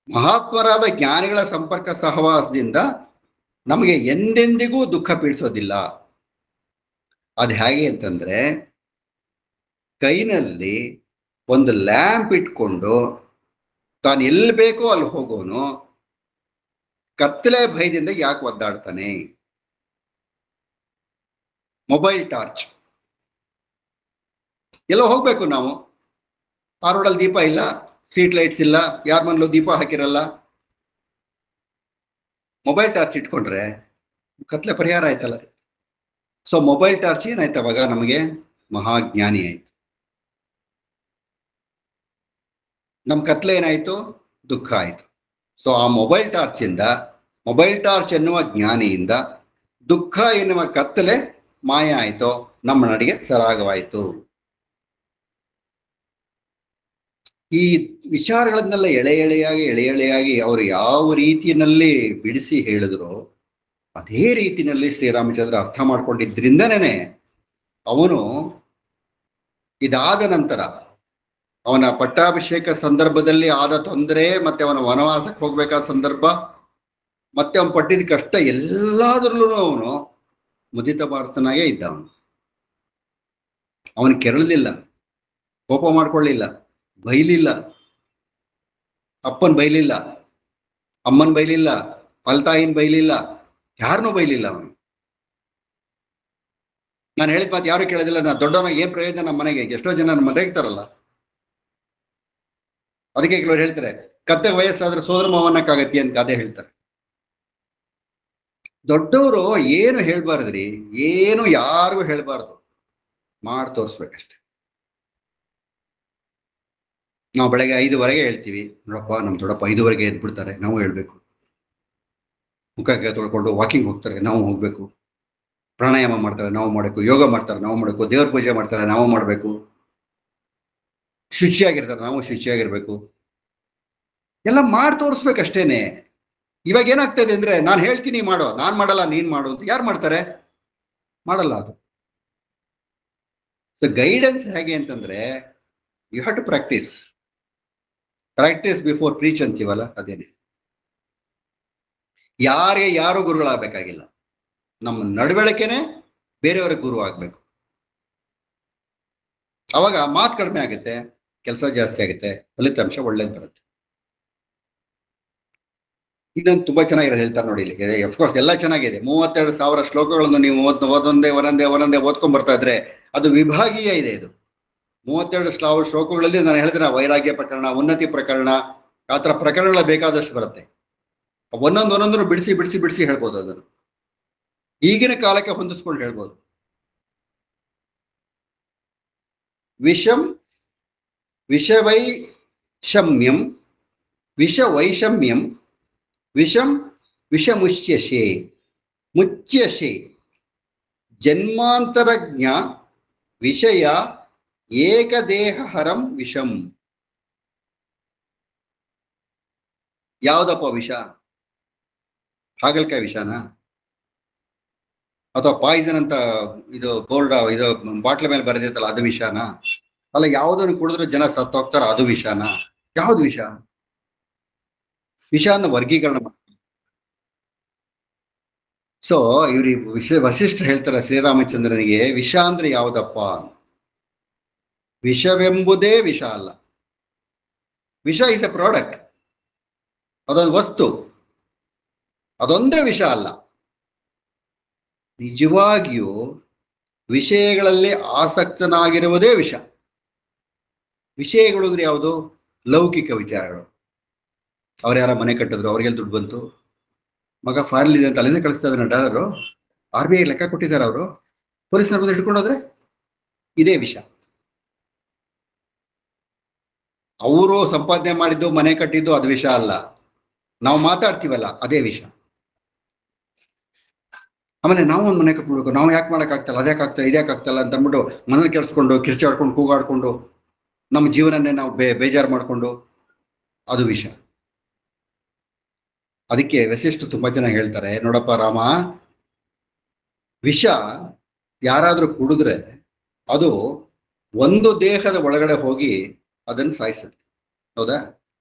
ಮಹಾತ್ಮರಾದ ಜ್ಞಾನಿಗಳ ಸಂಪರ್ಕ ಸಹವಾಸದಿಂದ ನಮಗೆ ಎಂದೆಂದಿಗೂ ದುಃಖ ಪೀಡಿಸೋದಿಲ್ಲ. ಅದು ಹೇಗೆ ಅಂತಂದ್ರೆ, ಕೈನಲ್ಲಿ ಒಂದು ಲ್ಯಾಂಪ್ ಇಟ್ಕೊಂಡು ತಾನು ಎಲ್ಲಿ ಬೇಕೋ ಅಲ್ಲಿ ಹೋಗೋನು ಕತ್ತಲೆ ಭಯದಿಂದ ಯಾಕೆ ಒದ್ದಾಡ್ತಾನೆ? ಮೊಬೈಲ್ ಟಾರ್ಚ್ ಎಲ್ಲೋ ಹೋಗ್ಬೇಕು ನಾವು. ಆ ರೋಡಲ್ಲಿ ದೀಪ ಇಲ್ಲ, ಸ್ಟ್ರೀಟ್ ಲೈಟ್ಸ್ ಇಲ್ಲ, ಯಾರ ಮನೇಲೂ ದೀಪ ಹಾಕಿರಲ್ಲ. ಮೊಬೈಲ್ ಟಾರ್ಚ್ ಇಟ್ಕೊಂಡ್ರೆ ಕತ್ಲೆ ಪರಿಹಾರ ಆಯ್ತಲ್ಲ. ಸೊ ಮೊಬೈಲ್ ಟಾರ್ಚ್ ಏನಾಯ್ತು ಅವಾಗ ನಮಗೆ? ಮಹಾಜ್ಞಾನಿ ಆಯ್ತು. ನಮ್ ಕತ್ಲೆ ಏನಾಯ್ತು? ದುಃಖ ಆಯ್ತು. ಸೊ ಆ ಮೊಬೈಲ್ ಟಾರ್ಚ್ ಎನ್ನುವ ಜ್ಞಾನಿಯಿಂದ ದುಃಖ ಎನ್ನುವ ಕತ್ತಲೆ ಮಾಯ ಆಯ್ತು, ನಮ್ಮ ನಡಿಗೆ ಸರಾಗವಾಯಿತು. ಈ ವಿಚಾರಗಳನ್ನೆಲ್ಲ ಎಳೆ ಎಳೆಯಾಗಿ ಅವರು ಯಾವ ರೀತಿಯಲ್ಲಿ ಬಿಡಿಸಿ ಹೇಳಿದ್ರು ಅದೇ ರೀತಿಯಲ್ಲಿ ಶ್ರೀರಾಮಚಂದ್ರ ಅರ್ಥ ಮಾಡ್ಕೊಂಡಿದ್ರಿಂದನೇ ಅವನು ಇದಾದ ನಂತರ ಅವನ ಪಟ್ಟಾಭಿಷೇಕ ಸಂದರ್ಭದಲ್ಲಿ ಆದ ತೊಂದರೆ, ಮತ್ತೆ ಅವನ ವನವಾಸಕ್ಕೆ ಹೋಗ್ಬೇಕಾದ ಸಂದರ್ಭ, ಮತ್ತೆ ಅವನು ಪಟ್ಟಿದ ಕಷ್ಟ ಎಲ್ಲಾದ್ರಲ್ಲೂ ಅವನು ಮುದಿತ ಭಾರತನಾಗೇ ಇದ್ದ. ಅವನು ಕೆರಳಲಿಲ್ಲ, ಕೋಪ ಮಾಡ್ಕೊಳ್ಳಿಲ್ಲ, ಬೈಲಿಲ್ಲ, ಅಪ್ಪನ್ ಬೈಲಿಲ್ಲ, ಅಮ್ಮನ್ ಬೈಲಿಲ್ಲ, ಪಲ್ತಾಯಿನ್ ಬೈಲಿಲ್ಲ, ಯಾರನ್ನೂ ಬೈಲಿಲ್ಲ ಅವನು. ನಾನು ಹೇಳಿದ ಮಾತು ಯಾರು ಕೇಳೋದಿಲ್ಲ. ನಾ ದೊಡ್ಡವನ ಏನ್ ಪ್ರಯೋಜನ ನಮ್ಮ ಮನೆಗೆ? ಎಷ್ಟೋ ಜನ ನಮ್ಮ ಮನೆಗೆ ಇರ್ತಾರಲ್ಲ, ಅದಕ್ಕೆ ಕೆಲವರು ಹೇಳ್ತಾರೆ ಕತ್ತೆ ವಯಸ್ಸಾದ್ರೆ ಸೋದರ ಮಾವನಕ್ಕಾಗತ್ತಿ ಅಂತ ಗಾದೆ ಹೇಳ್ತಾರೆ. ದೊಡ್ಡವರು ಏನು ಹೇಳ್ಬಾರ್ದ್ರಿ, ಏನು ಯಾರಿಗೂ ಹೇಳ್ಬಾರ್ದು, ಮಾಡಿ ತೋರಿಸ್ಬೇಕಷ್ಟೆ. ನಾವು ಬೆಳಗ್ಗೆ 5:15 ಹೇಳ್ತೀವಿ, ನೋಡಪ್ಪ ನಮ್ ದೊಡ್ಡಪ್ಪ 5:15 ಎದ್ಬಿಡ್ತಾರೆ, ನಾವು ಹೇಳ್ಬೇಕು. ಮುಖಕ್ಕೆ ತೊಳ್ಕೊಂಡು ವಾಕಿಂಗ್ ಹೋಗ್ತಾರೆ, ನಾವು ಹೋಗ್ಬೇಕು. ಪ್ರಾಣಾಯಾಮ ಮಾಡ್ತಾರೆ, ನಾವು ಮಾಡಬೇಕು. ಯೋಗ ಮಾಡ್ತಾರೆ, ನಾವು ಮಾಡಬೇಕು. ದೇವ್ರ ಪೂಜೆ ಮಾಡ್ತಾರೆ, ನಾವು ಮಾಡಬೇಕು. ಶುಚಿಯಾಗಿರ್ತಾರೆ, ನಾವು ಶುಚಿಯಾಗಿರ್ಬೇಕು. ಎಲ್ಲ ಮಾಡಿ ತೋರಿಸ್ಬೇಕಷ್ಟೇನೆ. ಇವಾಗ ಏನಾಗ್ತಾ ಇದೆ ಅಂದ್ರೆ, ನಾನು ಹೇಳ್ತೀನಿ ಮಾಡೋ, ನಾನ್ ಮಾಡಲ್ಲ ನೀನ್ ಮಾಡು ಅಂತ ಯಾರು ಮಾಡ್ತಾರೆ? ಮಾಡಲ್ಲ. ಅದು ಸೊ ಗೈಡೆನ್ಸ್ ಹೇಗೆ ಅಂತಂದ್ರೆ, you have to practise before preach ಅಂತೀವಲ್ಲ, ಅದೇನೆ. ಯಾರು ಗುರುಗಳಾಗಬೇಕಾಗಿಲ್ಲ, ನಮ್ಮ ನಡವಳಿಕೆನೆ ಬೇರೆಯವ್ರಿಗೆ ಗುರು ಆಗ್ಬೇಕು. ಅವಾಗ ಮಾತು ಕಡಿಮೆ ಆಗುತ್ತೆ, ಕೆಲಸ ಜಾಸ್ತಿ ಆಗುತ್ತೆ, ಫಲಿತಾಂಶ ಒಳ್ಳೇದು ಬರುತ್ತೆ. ಇನ್ನೊಂದು ತುಂಬಾ ಚೆನ್ನಾಗಿರೋದು ಹೇಳ್ತಾರೆ ನೋಡಿ ಇಲ್ಲಿ. ಅಫ್ಕೋರ್ಸ್ ಎಲ್ಲ ಚೆನ್ನಾಗಿದೆ. 32,000 ಶ್ಲೋಕಗಳನ್ನು ನೀವು ಒಂದೊಂದೇ ಓದ್ಕೊಂಡ್ ಬರ್ತಾ ಇದ್ರೆ ಅದು ವಿಭಾಗೀಯ ಇದೆ. ಇದು 32,000 ಶ್ಲೋಕಗಳಲ್ಲಿ ನಾನು ಹೇಳಿದ್ರೆ ವೈರಾಗ್ಯ ಪ್ರಕರಣ, ಉನ್ನತಿ ಪ್ರಕರಣ, ಆತರ ಪ್ರಕರಣಗಳ ಬೇಕಾದಷ್ಟು ಬರುತ್ತೆ. ಒಂದೊಂದನ್ನು ಬಿಡಿಸಿ ಹೇಳ್ಬೋದು. ಅದನ್ನು ಈಗಿನ ಕಾಲಕ್ಕೆ ಹೊಂದಿಸ್ಕೊಂಡು ಹೇಳ್ಬೋದು. ವಿಷವೈಷಮ್ಯಂ ವಿಷಮುಚ್ಯಸೆ ಜನ್ಮಾಂತರಜ್ಞ ವಿಷಯ ಏಕದೇಹಹರಂ ವಿಷಂ. ಯಾವ್ದಪ್ಪ ವಿಷ? ಹಾಗಲ್ಕಾಯಿ ವಿಷಾನ? ಅಥವಾ ಪಾಯ್ಸನ್ ಅಂತ ಇದು ಬೋರ್ಡ್ ಇದು ಬಾಟ್ಲ ಮೇಲೆ ಬರೆದಿತ್ತಲ್ಲ, ಅದು ವಿಷಾನ? ಅಲ್ಲ, ಯಾವುದನ್ನು ಕುಡಿದ್ರೆ ಜನ ಸತ್ತೋಗ್ತಾರ, ಅದು ವಿಷಾನ? ಯಾವ್ದು ವಿಷ? ವಿಷಾನ ವರ್ಗೀಕರಣ ಮಾಡಿ. ಸೊ ಇವ್ರಿ ವಸಿಷ್ಠ ಹೇಳ್ತಾರೆ ಶ್ರೀರಾಮಚಂದ್ರನಿಗೆ, ವಿಷ ಅಂದ್ರೆ ಯಾವ್ದಪ್ಪ? ವಿಷವೆಂಬುದೇ ವಿಷ ಅಲ್ಲ. ವಿಷ ಇಸ್ ಎ ಪ್ರಾಡಕ್ಟ್, ಅದೊಂದು ವಸ್ತು, ಅದೊಂದೇ ವಿಷ ಅಲ್ಲ. ನಿಜವಾಗಿಯೂ ವಿಷಯಗಳಲ್ಲಿ ಆಸಕ್ತನಾಗಿರುವುದೇ ವಿಷ. ವಿಷಯಗಳು ಅಂದ್ರೆ ಯಾವುದು? ಲೌಕಿಕ ವಿಚಾರಗಳು. ಅವ್ರು ಯಾರ ಮನೆ ಕಟ್ಟಿದ್ರು, ಅವ್ರಿಗೆಲ್ಲ ದುಡ್ಡು ಬಂತು, ಮಗ ಫಾರಿನ್ ಇದೆ ಅಂತ ಅಲ್ಲಿಂದ ಕಳಿಸ್ತಾ ಇದ್ದಾನೆ ಡಾಲರು, RBI ಲೆಕ್ಕ ಕೊಟ್ಟಿದ್ದಾರೆ, ಅವರು ಪೊಲೀಸ್ನವ್ರ ಬಂದು ಹಿಡ್ಕೊಂಡೋದ್ರೆ ಇದೇ ವಿಷ. ಅವರು ಸಂಪಾದನೆ ಮಾಡಿದ್ದು, ಮನೆ ಕಟ್ಟಿದ್ದು, ಅದು ವಿಷ ಅಲ್ಲ. ನಾವು ಮಾತಾಡ್ತೀವಲ್ಲ, ಅದೇ ವಿಷ. ಆಮೇಲೆ ನಾವು ಒಂದು ಮನೆ ಕಟ್ಬಿಡ್ಬೇಕು, ನಾವು ಯಾಕೆ ಮಾಡೋಕ್ಕಾಗ್ತಲ್ಲ, ಅದ್ಯಾಕಾಗ್ತಲ್ಲ, ಇದ್ಯಾಕಾಗ್ತಲ್ಲ ಅಂತ ಅಂದ್ಬಿಟ್ಟು ಮನೇಲಿ ಕೆಡ್ಸ್ಕೊಂಡು, ಕಿರ್ಚಾಡ್ಕೊಂಡು, ಕೂಗಾಡ್ಕೊಂಡು, ನಮ್ಮ ಜೀವನನ್ನೇ ನಾವು ಬೇಜಾರು ಮಾಡಿಕೊಂಡು, ಅದು ವಿಷ. ಅದಕ್ಕೆ ವಸಿಷ್ಠ ತುಂಬಾ ಚೆನ್ನಾಗಿ ಹೇಳ್ತಾರೆ, ನೋಡಪ್ಪ ರಾಮ, ವಿಷ ಯಾರಾದ್ರೂ ಕುಡಿದ್ರೆ ಅದು ಒಂದು ದೇಹದ ಒಳಗಡೆ ಹೋಗಿ ಅದನ್ನು ಸಾಯಿಸುತ್ತೆ. ಹೌದಾ?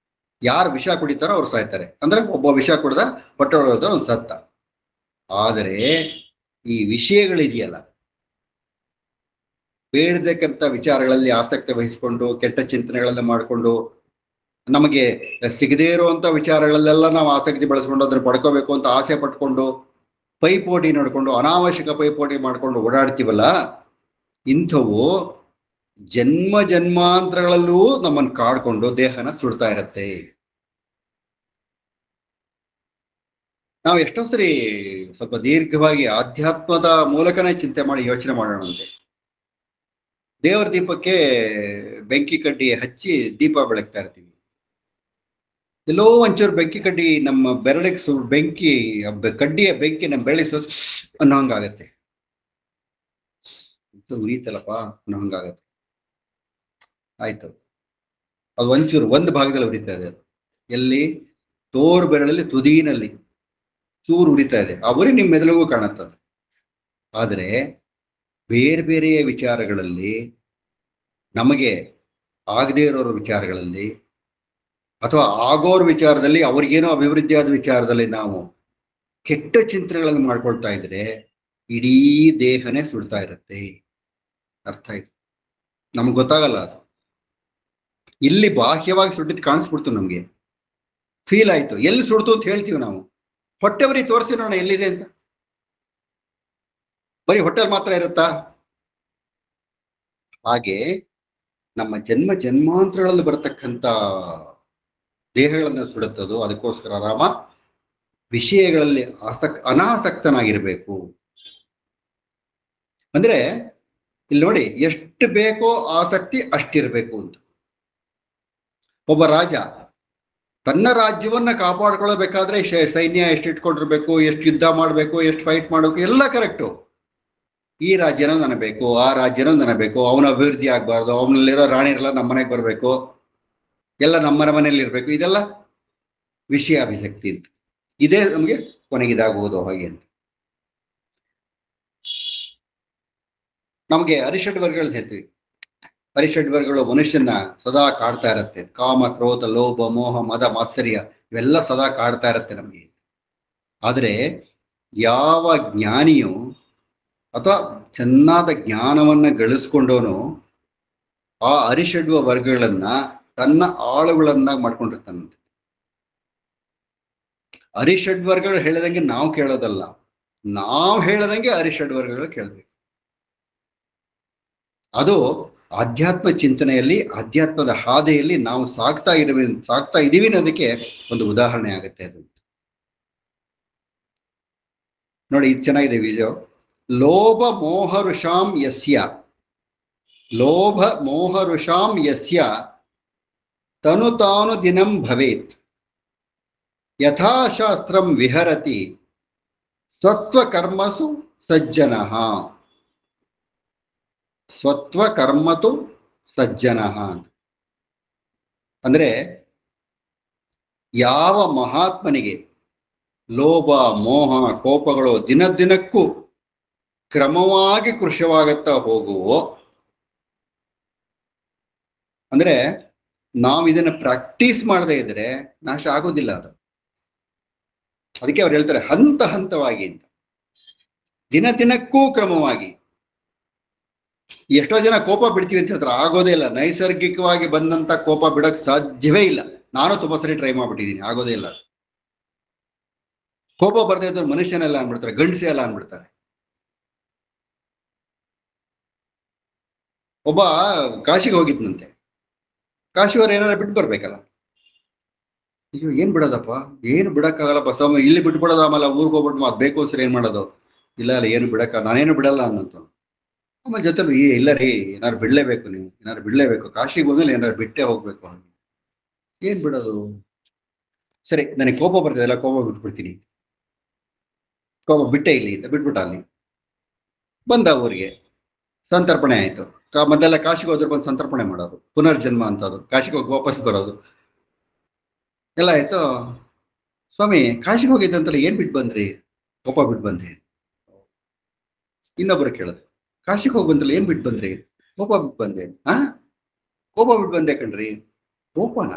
ಯಾರು ವಿಷ ಕುಡಿತಾರೋ ಅವ್ರು ಸಾಯ್ತಾರೆ. ಅಂದ್ರೆ ಒಬ್ಬ ವಿಷ ಕುಡ್ದ ಹೊಟ್ಟೆ ಒಳಗೋದ ಅವ್ನು ಸತ್ತ. ಆದರೆ ಈ ವಿಷಯಗಳಿದೆಯಲ್ಲ, ಬೇಡತಕ್ಕಂಥ ವಿಚಾರಗಳಲ್ಲಿ ಆಸಕ್ತಿ ವಹಿಸ್ಕೊಂಡು, ಕೆಟ್ಟ ಚಿಂತನೆಗಳೆಲ್ಲ ಮಾಡಿಕೊಂಡು, ನಮಗೆ ಸಿಗದೇ ಇರುವಂತ ವಿಚಾರಗಳಲ್ಲೆಲ್ಲ ನಾವು ಆಸಕ್ತಿ ಬೆಳೆಸ್ಕೊಂಡು ಅದ್ರ ಪಡ್ಕೋಬೇಕು ಅಂತ ಆಸೆ ಪಟ್ಕೊಂಡು, ಪೈಪೋಟಿ ನೋಡ್ಕೊಂಡು, ಅನಾವಶ್ಯಕ ಪೈಪೋಟಿ ಮಾಡ್ಕೊಂಡು ಓಡಾಡ್ತೀವಲ್ಲ, ಇಂಥವು ಜನ್ಮ ಜನ್ಮಾಂತರಗಳಲ್ಲೂ ನಮ್ಮನ್ನು ಕಾಡ್ಕೊಂಡು ದೇಹನ ಸುಡ್ತಾ ಇರತ್ತೆ. ನಾವು ಎಷ್ಟೋ ಸರಿ ಸ್ವಲ್ಪ ದೀರ್ಘವಾಗಿ ಆಧ್ಯಾತ್ಮದ ಮೂಲಕನೇ ಚಿಂತೆ ಮಾಡಿ ಯೋಚನೆ ಮಾಡೋಣಂತೆ. ದೇವರ ದೀಪಕ್ಕೆ ಬೆಂಕಿ ಕಡ್ಡಿ ಹಚ್ಚಿ ದೀಪ ಬೆಳಗ್ತಾ ಇರ್ತೀವಿ. ಎಲ್ಲೋ ಒಂಚೂರು ಬೆಂಕಿ ಕಡ್ಡಿ ನಮ್ಮ ಬೆರಳಿಗೆ ಬೆಂಕಿ ಕಡ್ಡಿಯ ಬೆಂಕಿ ನಮ್ಮ ಬೆರಳಿಗೆ ಅನ್ನೋ ಹಂಗಾಗತ್ತೆ. ಉರಿತಲ್ಲಪ್ಪ ಅನ್ನೋ ಹಂಗಾಗತ್ತೆ. ಆಯ್ತು, ಅದು ಒಂಚೂರು ಒಂದು ಭಾಗದಲ್ಲಿ ಉರಿತಾ ಇದೆ. ಅದು ಎಲ್ಲಿ? ತೋರು ಬೆರಳಲ್ಲಿ ತುದಿನಲ್ಲಿ ಚೂರು ಉರಿತಾ ಇದೆ. ಆ ಉರಿ ನಿಮ್ಮ ಮೆದುಳಿಗೂ ಕಾಣುತ್ತದೆ. ಆದರೆ ಬೇರೆ ಬೇರೆಯ ವಿಚಾರಗಳಲ್ಲಿ, ನಮಗೆ ಆಗದೇ ಇರೋರ ವಿಚಾರಗಳಲ್ಲಿ ಅಥವಾ ಆಗೋರ್ ವಿಚಾರದಲ್ಲಿ, ಅವ್ರಿಗೇನೋ ಅಭಿವೃದ್ಧಿಯಾದ ವಿಚಾರದಲ್ಲಿ ನಾವು ಕೆಟ್ಟ ಚಿಂತನೆಗಳನ್ನು ಮಾಡ್ಕೊಳ್ತಾ ಇದ್ರೆ ಇಡೀ ದೇಹನೇ ಸುಡ್ತಾ ಇರುತ್ತೆ. ಅರ್ಥ ಆಯ್ತು? ನಮ್ಗೆ ಗೊತ್ತಾಗಲ್ಲ ಅದು. ಇಲ್ಲಿ ಬಾಹ್ಯವಾಗಿ ಸುಟ್ಟಿದ್ದು ಕಾಣಿಸ್ಬಿಡ್ತು, ನಮ್ಗೆ ಫೀಲ್ ಆಯ್ತು. ಎಲ್ಲಿ ಸುಡ್ತು ಅಂತ ಹೇಳ್ತೀವಿ ನಾವು. ಹೊಟ್ಟೆವರಿ ತೋರಿಸಿ ನೋಡೋಣ ಎಲ್ಲಿದೆ ಅಂತ. ಬರೀ ಹೊಟ್ಟೆಲ್ ಮಾತ್ರ ಇರುತ್ತಾ? ಹಾಗೆ ನಮ್ಮ ಜನ್ಮ ಜನ್ಮಾಂತರಗಳಲ್ಲಿ ಬರತಕ್ಕಂಥ ದೇಹಗಳನ್ನು ಸುಡುತ್ತದು. ಅದಕ್ಕೋಸ್ಕರ ರಾಮ ವಿಷಯಗಳಲ್ಲಿ ಅನಾಸಕ್ತನಾಗಿರ್ಬೇಕು. ಅಂದ್ರೆ ಇಲ್ಲಿ ನೋಡಿ, ಎಷ್ಟು ಬೇಕೋ ಆಸಕ್ತಿ ಅಷ್ಟಿರ್ಬೇಕು ಅಂತ. ಒಬ್ಬ ರಾಜ ತನ್ನ ರಾಜ್ಯವನ್ನ ಕಾಪಾಡ್ಕೊಳ್ಬೇಕಾದ್ರೆ ಸೈನ್ಯ ಎಷ್ಟು ಇಟ್ಕೊಂಡಿರ್ಬೇಕು, ಎಷ್ಟು ಯುದ್ಧ ಮಾಡ್ಬೇಕು, ಎಷ್ಟು ಫೈಟ್ ಮಾಡ್ಬೇಕು, ಎಲ್ಲ ಕರೆಕ್ಟು. ಈ ರಾಜ್ಯನೂ ನನಗೆ ಬೇಕು, ಆ ರಾಜ್ಯನೂ ನನಗೆ ಬೇಕು, ಅವನ ಅಭಿವೃದ್ಧಿ ಆಗ್ಬಾರ್ದು, ಅವನಲ್ಲಿರೋ ರಾಣಿಯರೆಲ್ಲ ನಮ್ಮ ಮನೆಗೆ ಬರಬೇಕು, ಎಲ್ಲ ನಮ್ಮ ಮನೆಯಲ್ಲಿ ಇರ್ಬೇಕು. ಇದೆಲ್ಲ ವಿಷಯಾಭಿಸಕ್ತಿ ಅಂತ. ಇದೇ ನಮಗೆ ಕೊನೆಗೆ ಇದಾಗುವುದು ಹಾಗೆ ಅಂತ. ನಮಗೆ ಅರಿಷಡ್ ವರ್ಗಗಳು ಹೇಳ್ತೀವಿ. ಅರಿಷಡ್ ವರ್ಗಗಳು ಮನುಷ್ಯನ ಸದಾ ಕಾಡ್ತಾ ಇರತ್ತೆ. ಕಾಮ, ಕ್ರೋಧ, ಲೋಭ, ಮೋಹ, ಮದ, ಮಾತ್ಸರ್ಯ ಇವೆಲ್ಲ ಸದಾ ಕಾಡ್ತಾ ಇರತ್ತೆ ನಮಗೆ. ಆದರೆ ಯಾವ ಜ್ಞಾನಿಯು ಅಥವಾ ಚೆನ್ನಾದ ಜ್ಞಾನವನ್ನ ಗಳಿಸ್ಕೊಂಡವನು ಆ ಅರಿಷಡ್ವ ವರ್ಗಗಳನ್ನ ತನ್ನ ಆಳುಗಳನ್ನ ಮಾಡ್ಕೊಂಡಿರ್ತಾನಂತೆ. ಅರಿಷಡ್ವರ್ಗಗಳು ಹೇಳದಂಗೆ ನಾವು ಕೇಳೋದಲ್ಲ, ನಾವು ಹೇಳದಂಗೆ ಅರಿಷಡ್ವರ್ಗಗಳು ಕೇಳಬೇಕು. ಅದು ಆಧ್ಯಾತ್ಮ ಚಿಂತನೆಯಲ್ಲಿ, ಆಧ್ಯಾತ್ಮದ ಹಾದಿಯಲ್ಲಿ ನಾವು ಸಾಗ್ತಾ ಇದೀವಿ ಅನ್ನೋದಕ್ಕೆ ಒಂದು ಉದಾಹರಣೆ ಆಗುತ್ತೆ ಅದು. ನೋಡಿ, ಇದು ಚೆನ್ನಾಗಿದೆ ವಿಜಯ್. ಲೋಭ ಮೋಹರುಷಾಂ ಯಸ್ಯ, ಲೋಭ ಮೋಹರುಷಾಂ ಯಸ್ಯ ತನು ತಾನು ದಿನಂ ಭವೇತ್ ಯಥಾಶಾಸ್ತ್ರಂ ವಿಹರತಿ ಸ್ವತ್ವಕರ್ಮಸು ಸಜ್ಜನಃ. ಸ್ವತ್ವಕರ್ಮತು ಸಜ್ಜನಃ ಅಂದ್ರೆ, ಯಾವ ಮಹಾತ್ಮನಿಗೆ ಲೋಭ, ಮೋಹ, ಕೋಪಗಳು ದಿನಕ್ಕೂ ಕ್ರಮವಾಗಿ ಕೃಶವಾಗುತ್ತಾ ಹೋಗುವೋ, ಅಂದ್ರೆ ನಾವು ಇದನ್ನ ಪ್ರಾಕ್ಟೀಸ್ ಮಾಡದೇ ಇದ್ರೆ ನಾಶ ಆಗೋದಿಲ್ಲ ಅದು. ಅದಕ್ಕೆ ಅವ್ರು ಹೇಳ್ತಾರೆ ಹಂತ ಹಂತವಾಗಿ ಅಂತ, ದಿನಕ್ಕೂ ಕ್ರಮವಾಗಿ. ಎಷ್ಟೋ ಜನ ಕೋಪ ಬಿಡ್ತೀವಿ ಅಂತ ಹೇಳ್ತಾರೆ, ಆಗೋದೇ ಇಲ್ಲ. ನೈಸರ್ಗಿಕವಾಗಿ ಬಂದಂತ ಕೋಪ ಬಿಡಕ್ ಸಾಧ್ಯವೇ ಇಲ್ಲ. ನಾನು ತುಂಬಾ ಸರಿ ಟ್ರೈ ಮಾಡ್ಬಿಟ್ಟಿದ್ದೀನಿ, ಆಗೋದೇ ಇಲ್ಲ. ಕೋಪ ಬರ್ತಾ ಇದ್ದವ್ರು ಮನುಷ್ಯನೆಲ್ಲ ಅನ್ಬಿಡ್ತಾರೆ, ಗಂಡಸೆ ಎಲ್ಲ ಅನ್ಬಿಡ್ತಾರೆ. ಒಬ್ಬ ಕಾಶಿಗೆ ಹೋಗಿದ್ನಂತೆ. ಕಾಶಿಯವ್ರು ಏನಾದ್ರು ಬಿಟ್ಟು ಬರ್ಬೇಕಲ್ಲ. ಅಯ್ಯೋ, ಏನ್ ಬಿಡೋದಪ್ಪ, ಏನು ಬಿಡಕ್ಕಾಗಲ್ಲಪ್ಪ ಸ್ವಾಮಿ, ಇಲ್ಲಿ ಬಿಟ್ಬಿಡೋದು, ಆಮೇಲೆ ಊರಿಗೆ ಹೋಗ್ಬಿಟ್ಟು ಮಾತು ಬೇಕು ಸರಿ ಏನ್ ಮಾಡೋದು? ಇಲ್ಲ ಅಲ್ಲ, ಏನು ಬಿಡಕ್ಕ, ನಾನೇನು ಬಿಡಲ್ಲ ಅನ್ನಂತ. ಆಮೇಲೆ ಜೊತೆ ಇಲ್ಲ ರೀ, ಏನಾದ್ರು ಬಿಡ್ಲೇಬೇಕು, ನೀವು ಏನಾದ್ರು ಬಿಡ್ಲೇಬೇಕು, ಕಾಶಿಗೆ ಬಂದ್ಮೇಲೆ ಏನಾದ್ರು ಬಿಟ್ಟೇ ಹೋಗ್ಬೇಕು. ಏನ್ ಬಿಡೋದು? ಸರಿ, ನನಗೆ ಕೋಪ ಬರ್ತದಲ್ಲ, ಕೋಪ ಬಿಟ್ಬಿಡ್ತೀನಿ. ಕೋಪ ಬಿಟ್ಟೇ ಇಲ್ಲಿ ಅಂತ ಬಿಟ್ಬಿಟ್ಟ. ಅಲ್ಲಿ ಬಂದ ಊರಿಗೆ, ಸಂತರ್ಪಣೆ ಆಯ್ತು. ಮೊದಲೆಲ್ಲ ಕಾಶಿಗೆ ಹೋದ್ರೆ ಬಂದು ಸಂತರ್ಪಣೆ ಮಾಡೋದು, ಪುನರ್ಜನ್ಮ ಅಂತದ್ದು. ಕಾಶಿಗೆ ಹೋಗಿ ವಾಪಸ್ ಬರೋದು ಎಲ್ಲ ಆಯ್ತು. ಸ್ವಾಮಿ, ಕಾಶಿಗೆ ಹೋಗಿದ್ದಂತಲ್ಲ, ಏನ್ ಬಿಟ್ಟು ಬಂದ್ರಿ? ಕೋಪ ಬಿಟ್ಟು ಬಂದ್ರಿ. ಇನ್ನೊಬ್ರು ಕೇಳೋದು, ಕಾಶಿಗೆ ಹೋಗಿ ಬಂದ್ರಲ್ಲ, ಏನ್ ಬಿಟ್ಟು ಬಂದ್ರಿ? ಕೋಪ ಬಿಟ್ಟು ಬಂದೆ. ಕೋಪ ಬಿಟ್ಟು ಬಂದೆ ಕಣ್ರಿ. ಕೋಪನ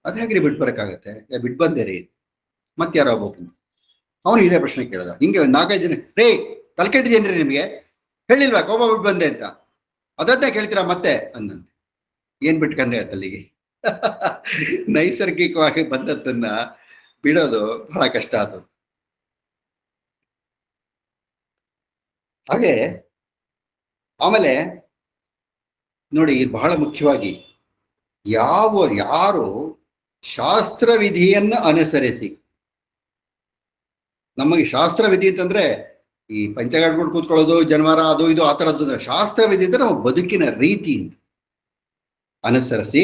ಅದ್ ಹೇಗ್ರಿ ಬಿಟ್ಟು ಬರಕ್ಕಾಗತ್ತೆ? ಬಿಟ್ಟು ಬಂದೆ ರೀ. ಮತ್ತೆ ಯಾರೋ ಒಬ್ಬ ಅವನು ಇದೇ ಪ್ರಶ್ನೆ ಕೇಳ್ದ. ಹಿಂಗೆ 4-5 ಜನ, ರೇ ತಲೆ ಕೆಟ್ಟಿದೇನ್ರಿ ನಿಮ್ಗೆ? ಹೇಳಿಲ್ವಾ ಕೋಪ ಬಿಟ್ಟು ಬಂದೆ ಅಂತ? ಅದನ್ನೇ ಕೇಳ್ತೀರಾ ಮತ್ತೆ ಅಂದಂತೆ. ಏನ್ ಬಿಟ್ಕಂದೆ ಅಲ್ಲಿಗೆ? ನೈಸರ್ಗಿಕವಾಗಿ ಬಂದದ್ದನ್ನ ಬಿಡೋದು ಬಹಳ ಕಷ್ಟ ಆದದ್ದು. ಹಾಗೆ ಆಮೇಲೆ ನೋಡಿ, ಇದು ಬಹಳ ಮುಖ್ಯವಾಗಿ ಯಾರು ಶಾಸ್ತ್ರ ವಿಧಿಯನ್ನು ಅನುಸರಿಸಿ, ನಮಗೆ ಶಾಸ್ತ್ರ ವಿಧಿ ಅಂತಂದ್ರೆ ಈ ಪಂಚಗಾಡ್ಕೊಂಡು ಕೂತ್ಕೊಳ್ಳೋದು, ಜನವಾರ ಅದು ಇದು ಆ ಥರದ್ದು ಶಾಸ್ತ್ರ ವಿಧಿ ಅಂದ್ರೆ ನಮ್ಮ ಬದುಕಿನ ರೀತಿ ಅನುಸರಿಸಿ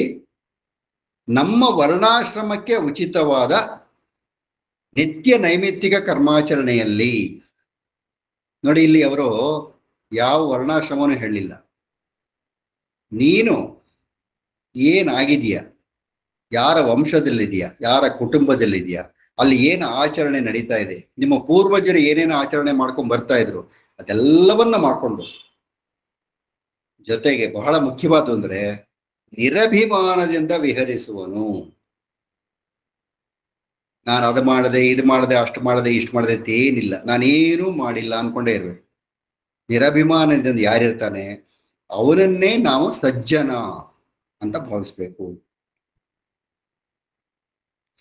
ನಮ್ಮ ವರ್ಣಾಶ್ರಮಕ್ಕೆ ಉಚಿತವಾದ ನಿತ್ಯ ನೈಮಿತ್ತಿಕ ಕರ್ಮಾಚರಣೆಯಲ್ಲಿ, ನೋಡಿ ಇಲ್ಲಿ ಅವರು ಯಾವ ವರ್ಣಾಶ್ರಮವನ್ನು ಹೇಳಿಲ್ಲ, ನೀನು ಏನಾಗಿದೆಯಾ, ಯಾರ ವಂಶದಲ್ಲಿದೆಯಾ, ಯಾರ ಕುಟುಂಬದಲ್ಲಿದೆಯಾ, ಅಲ್ಲಿ ಏನು ಆಚರಣೆ ನಡೀತಾ ಇದೆ, ನಿಮ್ಮ ಪೂರ್ವಜರು ಏನೇನು ಆಚರಣೆ ಮಾಡ್ಕೊಂಡು ಬರ್ತಾ ಇದ್ರು ಅದೆಲ್ಲವನ್ನ ಮಾಡ್ಕೊಂಡು, ಜೊತೆಗೆ ಬಹಳ ಮುಖ್ಯವಾದ ಅಂದ್ರೆ ನಿರಭಿಮಾನದಿಂದ ವಿಹರಿಸುವನು. ನಾನು ಅದು ಮಾಡದೆ, ಇದು ಮಾಡದೆ, ಅಷ್ಟು ಮಾಡದೆ, ಇಷ್ಟು ಮಾಡದೆ ಅಂತ ಏನಿಲ್ಲ, ನಾನೇನೂ ಮಾಡಿಲ್ಲ ಅನ್ಕೊಂಡೇ ಇರ್ಬೇಕು. ನಿರಭಿಮಾನದಿಂದ ಯಾರಿರ್ತಾನೆ ಅವನನ್ನೇ ನಾವು ಸಜ್ಜನ ಅಂತ ಭಾವಿಸ್ಬೇಕು,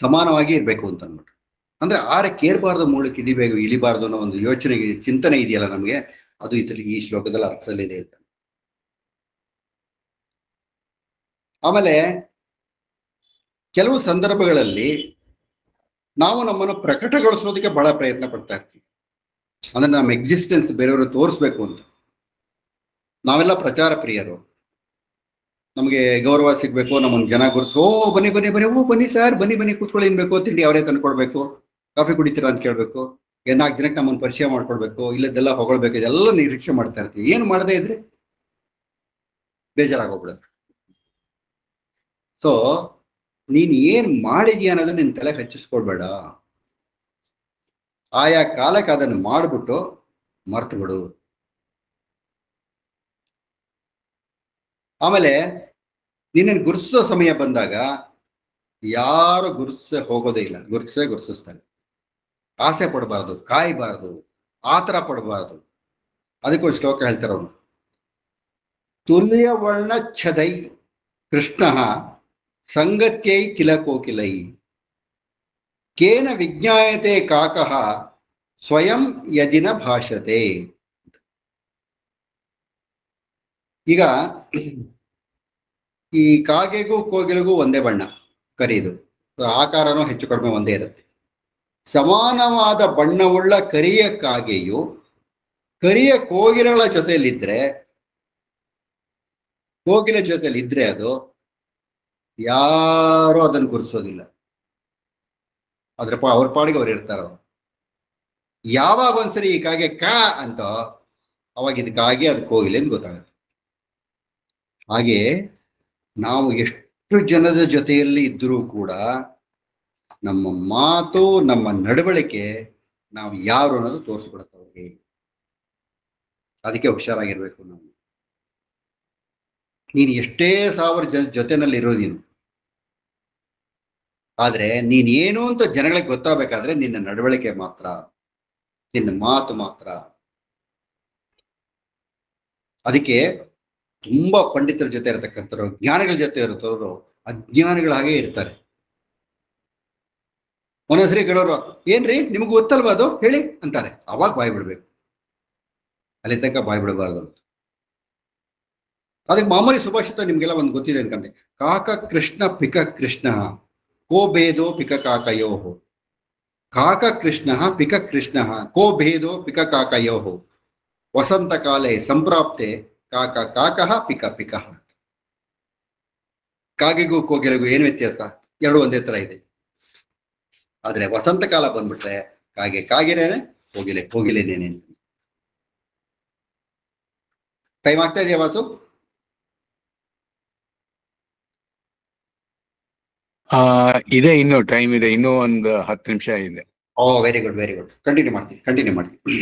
ಸಮಾನವಾಗಿ ಇರ್ಬೇಕು ಅಂತ ಅಂದ್ಬಿಟ್ಟು. ಅಂದ್ರೆ ಆರಕ್ಕೆ ಏರ್ಬಾರ್ದು, ಮೂಳಕ್ಕೆ ಇಳಿಬಾರ್ದು ಅನ್ನೋ ಒಂದು ಯೋಚನೆಗೆ ಚಿಂತನೆ ಇದೆಯಲ್ಲ ನಮಗೆ, ಅದು ಈ ಶ್ಲೋಕದಲ್ಲಿ ಅರ್ಥದಲ್ಲಿದೆ ಅಂತ. ಆಮೇಲೆ ಕೆಲವು ಸಂದರ್ಭಗಳಲ್ಲಿ ನಾವು ನಮ್ಮನ್ನು ಪ್ರಕಟಗೊಳಿಸೋದಕ್ಕೆ ಬಹಳ ಪ್ರಯತ್ನ ಪಡ್ತಾ ಇರ್ತೀವಿ. ಅಂದ್ರೆ ನಮ್ಮ ಎಕ್ಸಿಸ್ಟೆನ್ಸ್ ಬೇರೆಯವರು ತೋರಿಸ್ಬೇಕು ಅಂತ. ನಾವೆಲ್ಲ ಪ್ರಚಾರ ಪ್ರಿಯರು, ನಮಗೆ ಗೌರವ ಸಿಗ್ಬೇಕು, ನಮ್ಮನ್ನು ಜನ ಗುರುಸು, ಓ ಬನ್ನಿ ಬನ್ನಿ ಬನ್ನಿ, ಓ ಬನ್ನಿ ಸರ್, ಬನ್ನಿ ಬನ್ನಿ ಕೂತ್ಕೊಳ್ಳಿ ಅನ್ಬೇಕು, ತಿಂಡಿ ಅವರೇ ತಂದ್ಕೊಡ್ಬೇಕು, ಕಾಫಿ ಕುಡಿತೀರಾ ಅಂತ ಕೇಳ್ಬೇಕು, 4 ಜನಕ್ಕೆ ನಮ್ಮನ್ನು ಪರಿಚಯ ಮಾಡ್ಕೊಡ್ಬೇಕು, ಇಲ್ಲದೆಲ್ಲ ಹೊಗಳ್ಬೇಕು, ಇದೆಲ್ಲ ನಿರೀಕ್ಷೆ ಮಾಡ್ತಾ ಇರ್ತೀವಿ. ಏನು ಮಾಡದೇ ಇದ್ರೆ ಬೇಜಾರಾಗೋಗ್ಬಿಡುತ್ತೆ. ಸೊ ನೀನ್ ಏನ್ ಮಾಡಿದೀಯ ಅನ್ನೋದನ್ನ ನಿನ್ ತಲೆಗೆ ಹಚ್ಚಿಸ್ಕೊಳ್ಬೇಡ, ಆಯಾ ಕಾಲಕ್ಕೆ ಅದನ್ನು ಮಾಡ್ಬಿಟ್ಟು ಮರ್ತು ಬಿಡು. ಆಮೇಲೆ ನಿನ್ನನ್ನು ಗುರುತಿಸೋ ಸಮಯ ಬಂದಾಗ ಯಾರು ಹೋಗೋದೇ ಇಲ್ಲ, ಗುರುತಿಸ್ತಾರೆ. ಆಸೆ ಪಡಬಾರ್ದು, ಕಾಯಬಾರ್ದು, ಆತರ ಪಡಬಾರ್ದು. ಅದಕ್ಕೊಂದು ಶ್ಲೋಕ ಹೇಳ್ತಾರೆ ಅವನು, ತುಲ್ಯ ವರ್ಣ ಛದೈ ಕೃಷ್ಣ ಸಂಗತ್ಯೈ ಕಿಲ ಕೋಕಿಲೈ ಕೇನ ವಿಜ್ಞಾಯತೆ ಕಾಕಃ ಸ್ವಯಂ ಯದಿನ ಭಾಷತೆ. ಈಗ ಈ ಕಾಗೆಗೂ ಕೋಗಿಲೆಗೂ ಒಂದೇ ಬಣ್ಣ, ಕರಿದು, ಆಕಾರನೂ ಹೆಚ್ಚು ಕಡಿಮೆ ಒಂದೇ ಇರುತ್ತೆ. ಸಮಾನವಾದ ಬಣ್ಣವುಳ್ಳ ಕರಿಯ ಕಾಗೆಯು ಕರಿಯ ಕೋಗಿಲೆಗಳ ಜೊತೆಯಲ್ಲಿದ್ರೆ, ಕೋಗಿಲೆ ಜೊತೆಲಿದ್ರೆ ಅದು ಯಾರು ಅದನ್ನು ಗುರುಸೋದಿಲ್ಲ, ಅವ್ರ ಪಾಡಿಗೆ ಅವ್ರು ಇರ್ತಾರ. ಯಾವಾಗ ಒಂದ್ಸರಿ ಈ ಕಾಗೆ ಕಾ ಅಂತ ಅವಾಗ ಇದಕ್ಕಾಗಿ ಅದು ಕೋಗಿಲೆ ಅಂತ ಗೊತ್ತಾಗುತ್ತೆ. ಹಾಗೆ ನಾವು ಎಷ್ಟು ಜನದ ಜೊತೆಯಲ್ಲಿ ಇದ್ರೂ ಕೂಡ ನಮ್ಮ ಮಾತು, ನಮ್ಮ ನಡವಳಿಕೆ ನಾವು ಯಾರು ಅನ್ನೋದು ತೋರಿಸ್ಬಿಡುತ್ತವ್ರಿಗೆ. ಅದಕ್ಕೆ ಹುಷಾರಾಗಿರ್ಬೇಕು ನಾವು. ನೀನು ಎಷ್ಟೇ 1000 ಜೊತೆನಲ್ಲಿ ಇರೋ ನೀನು, ಆದ್ರೆ ನೀನೇನು ಅಂತ ಜನಗಳಿಗೆ ಗೊತ್ತಾಗಬೇಕಾದ್ರೆ ನಿನ್ನ ನಡವಳಿಕೆ ಮಾತ್ರ, ನಿನ್ನ ಮಾತು ಮಾತ್ರ. ಅದಕ್ಕೆ ತುಂಬಾ ಪಂಡಿತರ ಜೊತೆ ಇರತಕ್ಕಂಥವ್ರು, ಜ್ಞಾನಿಗಳ ಜೊತೆ ಇರುತ್ತವರು ಅಜ್ಞಾನಿಗಳ ಹಾಗೆ ಇರ್ತಾರೆ. ಒಂದೊಂದ್ಸರಿ ಕೆಲವರು ಏನ್ರಿ ನಿಮ್ಗೆ ಗೊತ್ತಲ್ವಾ ಅದು ಹೇಳಿ ಅಂತಾರೆ, ಅವಾಗ ಬಾಯ್ ಬಿಡ್ಬೇಕು, ಅಲ್ಲಿ ತನಕ ಬಾಯ್ ಬಿಡಬಾರ್ದು ಅಂತ. ಅದಕ್ಕೆ ಮಾಮೂಲಿ ಸುಭಾಷಿತ ನಿಮ್ಗೆಲ್ಲ ಒಂದು ಗೊತ್ತಿದೆ ಅನ್ಕಂತೆ, ಕಾಕ ಕೃಷ್ಣ ಪಿಕ ಕೃಷ್ಣ ಕೋ ಭೇದೋ ಪಿಕ ಕಾಕಯೋ, ಕಾಕ ಕೃಷ್ಣ ಪಿಕ ಕೃಷ್ಣ ಕೋ ಭೇದೋ ಪಿಕ ಕಾಕಯೋ, ವಸಂತ ಕಾಲೇ ಸಂಪ್ರಾಪ್ತೆ ಕಾಕ ಕಾಕಃ ಪಿಕ ಪಿಕ. ಕಾಗೆಗೂ ಕೋಗಿಲೆಗೂ ಏನು ವ್ಯತ್ಯಾಸ? ಎರಡು ಒಂದೇ ತರ ಇದೆ. ಆದ್ರೆ ವಸಂತ ಕಾಲ ಬಂದ್ಬಿಟ್ರೆ ಕಾಗೆ ಕಾಗೆನೇನೆ, ಕೋಗಿಲೆ ಕೋಗಿಲೆನೇನೆ. ಟೈಮ್ ಆಗ್ತಾ ಇದೆಯಾ ವಾಸು? ಇದೆ, ಇನ್ನು ಟೈಮ್ ಇದೆ, ಇನ್ನೂ ಒಂದು 10 ನಿಮಿಷ ಇದೆ. Oh very good very good, continue ಮಾಡ್ತೀನಿ.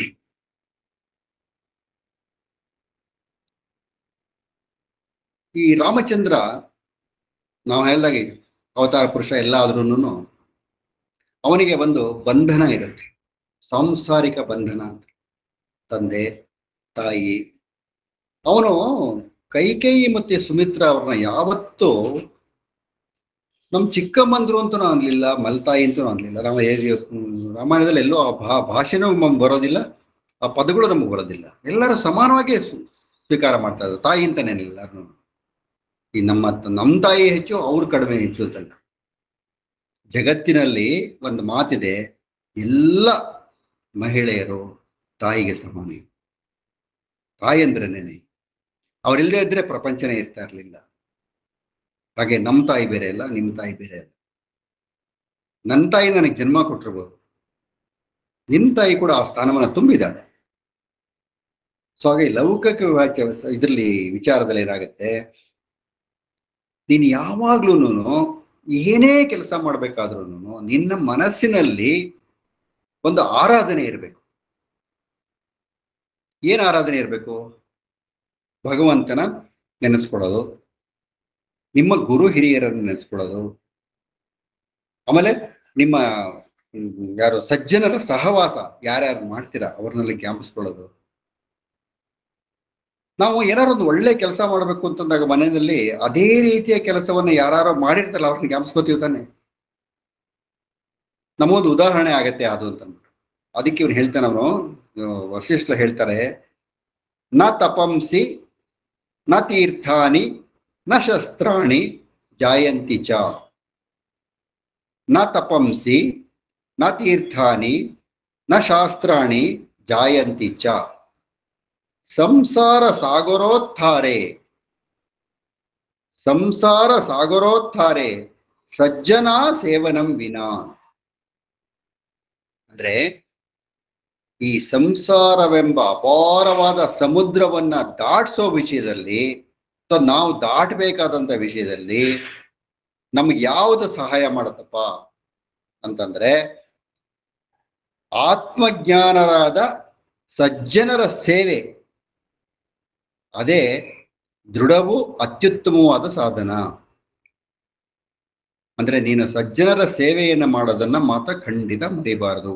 ಈ ರಾಮಚಂದ್ರ ನಾವು ಹೇಳ್ದಾಗೆ ಅವತಾರ ಪುರುಷ ಎಲ್ಲ ಆದ್ರೂನು ಅವನಿಗೆ ಒಂದು ಬಂಧನ ಇರುತ್ತೆ, ಸಾಂಸಾರಿಕ ಬಂಧನ ಅಂತ. ತಂದೆ ತಾಯಿ, ಅವನು ಕೈಕೇಯಿ ಮತ್ತೆ ಸುಮಿತ್ರ ಅವ್ರನ್ನ ಯಾವತ್ತೂ ನಮ್ ಚಿಕ್ಕಮ್ಮಂದ್ರು ಅಂತನೂ ಅನ್ಲಿಲ್ಲ, ಮಲ್ತಾಯಿ ಅಂತನೂ ಅನ್ಲಿಲ್ಲ. ರಾಮಾಯಣದಲ್ಲಿ ಎಲ್ಲೋ ಆ ಭಾಷೆನೂ ನಮ್ಗೆ ಬರೋದಿಲ್ಲ, ಆ ಪದಗಳು ನಮಗೆ ಬರೋದಿಲ್ಲ. ಎಲ್ಲರೂ ಸಮಾನವಾಗಿ ಸ್ವೀಕಾರ ಮಾಡ್ತಾ ಇದ್ರು, ತಾಯಿ ಅಂತಾನೇನಿಲ್ಲ ಎಲ್ಲರೂ. ಈ ನಮ್ಮ ತಾಯಿ ಹೆಚ್ಚು, ಅವ್ರು ಕಡಿಮೆ ಹೆಚ್ಚು ಅಂತಲ್ಲ. ಜಗತ್ತಿನಲ್ಲಿ ಒಂದು ಮಾತಿದೆ, ಎಲ್ಲ ಮಹಿಳೆಯರು ತಾಯಿಗೆ ಸಮಾನ. ತಾಯಿ ಅಂದ್ರೇನೆ, ಅವರಿಲ್ಲದೆ ಇದ್ರೆ ಪ್ರಪಂಚನೇ ಇರ್ತಾ ಇರ್ಲಿಲ್ಲ. ಹಾಗೆ ನಮ್ಮ ತಾಯಿ ಬೇರೆ ಅಲ್ಲ, ನಿಮ್ಮ ತಾಯಿ ಬೇರೆ ಅಲ್ಲ. ನನ್ನ ತಾಯಿ ನನಗೆ ಜನ್ಮ ಕೊಟ್ಟಿರ್ಬೋದು, ನಿನ್ನ ತಾಯಿ ಕೂಡ ಆ ಸ್ಥಾನವನ್ನು ತುಂಬಿದ್ದಾಳೆ. ಸೊ ಹಾಗೆ ಲೌಕಿಕ ಇದರಲ್ಲಿ ವಿಚಾರದಲ್ಲಿ ಏನಾಗುತ್ತೆ, ನೀನು ಯಾವಾಗ್ಲೂ ಏನೇ ಕೆಲಸ ಮಾಡ್ಬೇಕಾದ್ರೂ ನಿನ್ನ ಮನಸ್ಸಿನಲ್ಲಿ ಒಂದು ಆರಾಧನೆ ಇರಬೇಕು. ಏನ್ ಆರಾಧನೆ ಇರಬೇಕು? ಭಗವಂತನ ನೆನೆಸ್ಕೊಳ್ಳೋದು, ನಿಮ್ಮ ಗುರು ಹಿರಿಯರನ್ನು ನೆನೆಸ್ಕೊಳ್ಳೋದು, ಆಮೇಲೆ ನಿಮ್ಮ ಯಾರು ಸಜ್ಜನರ ಸಹವಾಸ ಯಾರ್ಯಾರು ಮಾಡ್ತೀರಾ ಅವ್ರನ್ನೆಲ್ಲ ಜ್ಞಾಪಿಸ್ಕೊಳ್ಳೋದು. ನಾವು ಏನಾರು ಒಂದು ಒಳ್ಳೆ ಕೆಲಸ ಮಾಡಬೇಕು ಅಂತಂದಾಗ ಮನೆಯಲ್ಲಿ ಅದೇ ರೀತಿಯ ಕೆಲಸವನ್ನ ಯಾರು ಮಾಡಿರ್ತಾರಲ್ಲ ಅವ್ರನ್ನ ಜ್ಞಾಪಿಸ್ಕೋತೀವಿ ತಾನೆ. ನಮಗೊಂದು ಉದಾಹರಣೆ ಆಗತ್ತೆ ಅದು ಅಂತಂದ್ಬಿಟ್ಟು. ಅದಕ್ಕೆ ಇವ್ನು ಹೇಳ್ತಾನೆ, ಅವನು ವಶಿಷ್ಠ ಹೇಳ್ತಾರೆ, ನ ತಪಂಸಿ ನ ತೀರ್ಥಾನಿ ನ ಶಸ್ತ್ರಾಣಿ ಜಾಯಂತಿ ಚ. ನ ತಪಂಸಿ ನ ತೀರ್ಥಾನಿ ನ ಶಾಸ್ತ್ರಾಣಿ ಜಾಯಂತಿ ಚ. ಸಂಸಾರ ಸಾಗರೋದ್ಧಾರೆ ಸಜ್ಜನಾ ಸೇವನಂ ವಿನಾ. ಅಂದ್ರೆ ಈ ಸಂಸಾರವೆಂಬ ಅಪಾರವಾದ ಸಮುದ್ರವನ್ನ ದಾಟಿಸೋ ವಿಷಯದಲ್ಲಿ, ನಾವು ದಾಟಬೇಕಾದಂತ ವಿಷಯದಲ್ಲಿ ನಮ್ಗೆ ಯಾವುದು ಸಹಾಯ ಮಾಡತ್ತಪ್ಪ ಅಂತಂದ್ರೆ, ಆತ್ಮಜ್ಞಾನರಾದ ಸಜ್ಜನರ ಸೇವೆ. ಅದೇ ದೃಢವೂ ಅತ್ಯುತ್ತಮವಾದ ಸಾಧನ. ಅಂದ್ರೆ ನೀನು ಸಜ್ಜನರ ಸೇವೆಯನ್ನ ಮಾಡೋದನ್ನ ಮಾತ್ರ ಖಂಡಿತ ಮರಿಬಾರದು.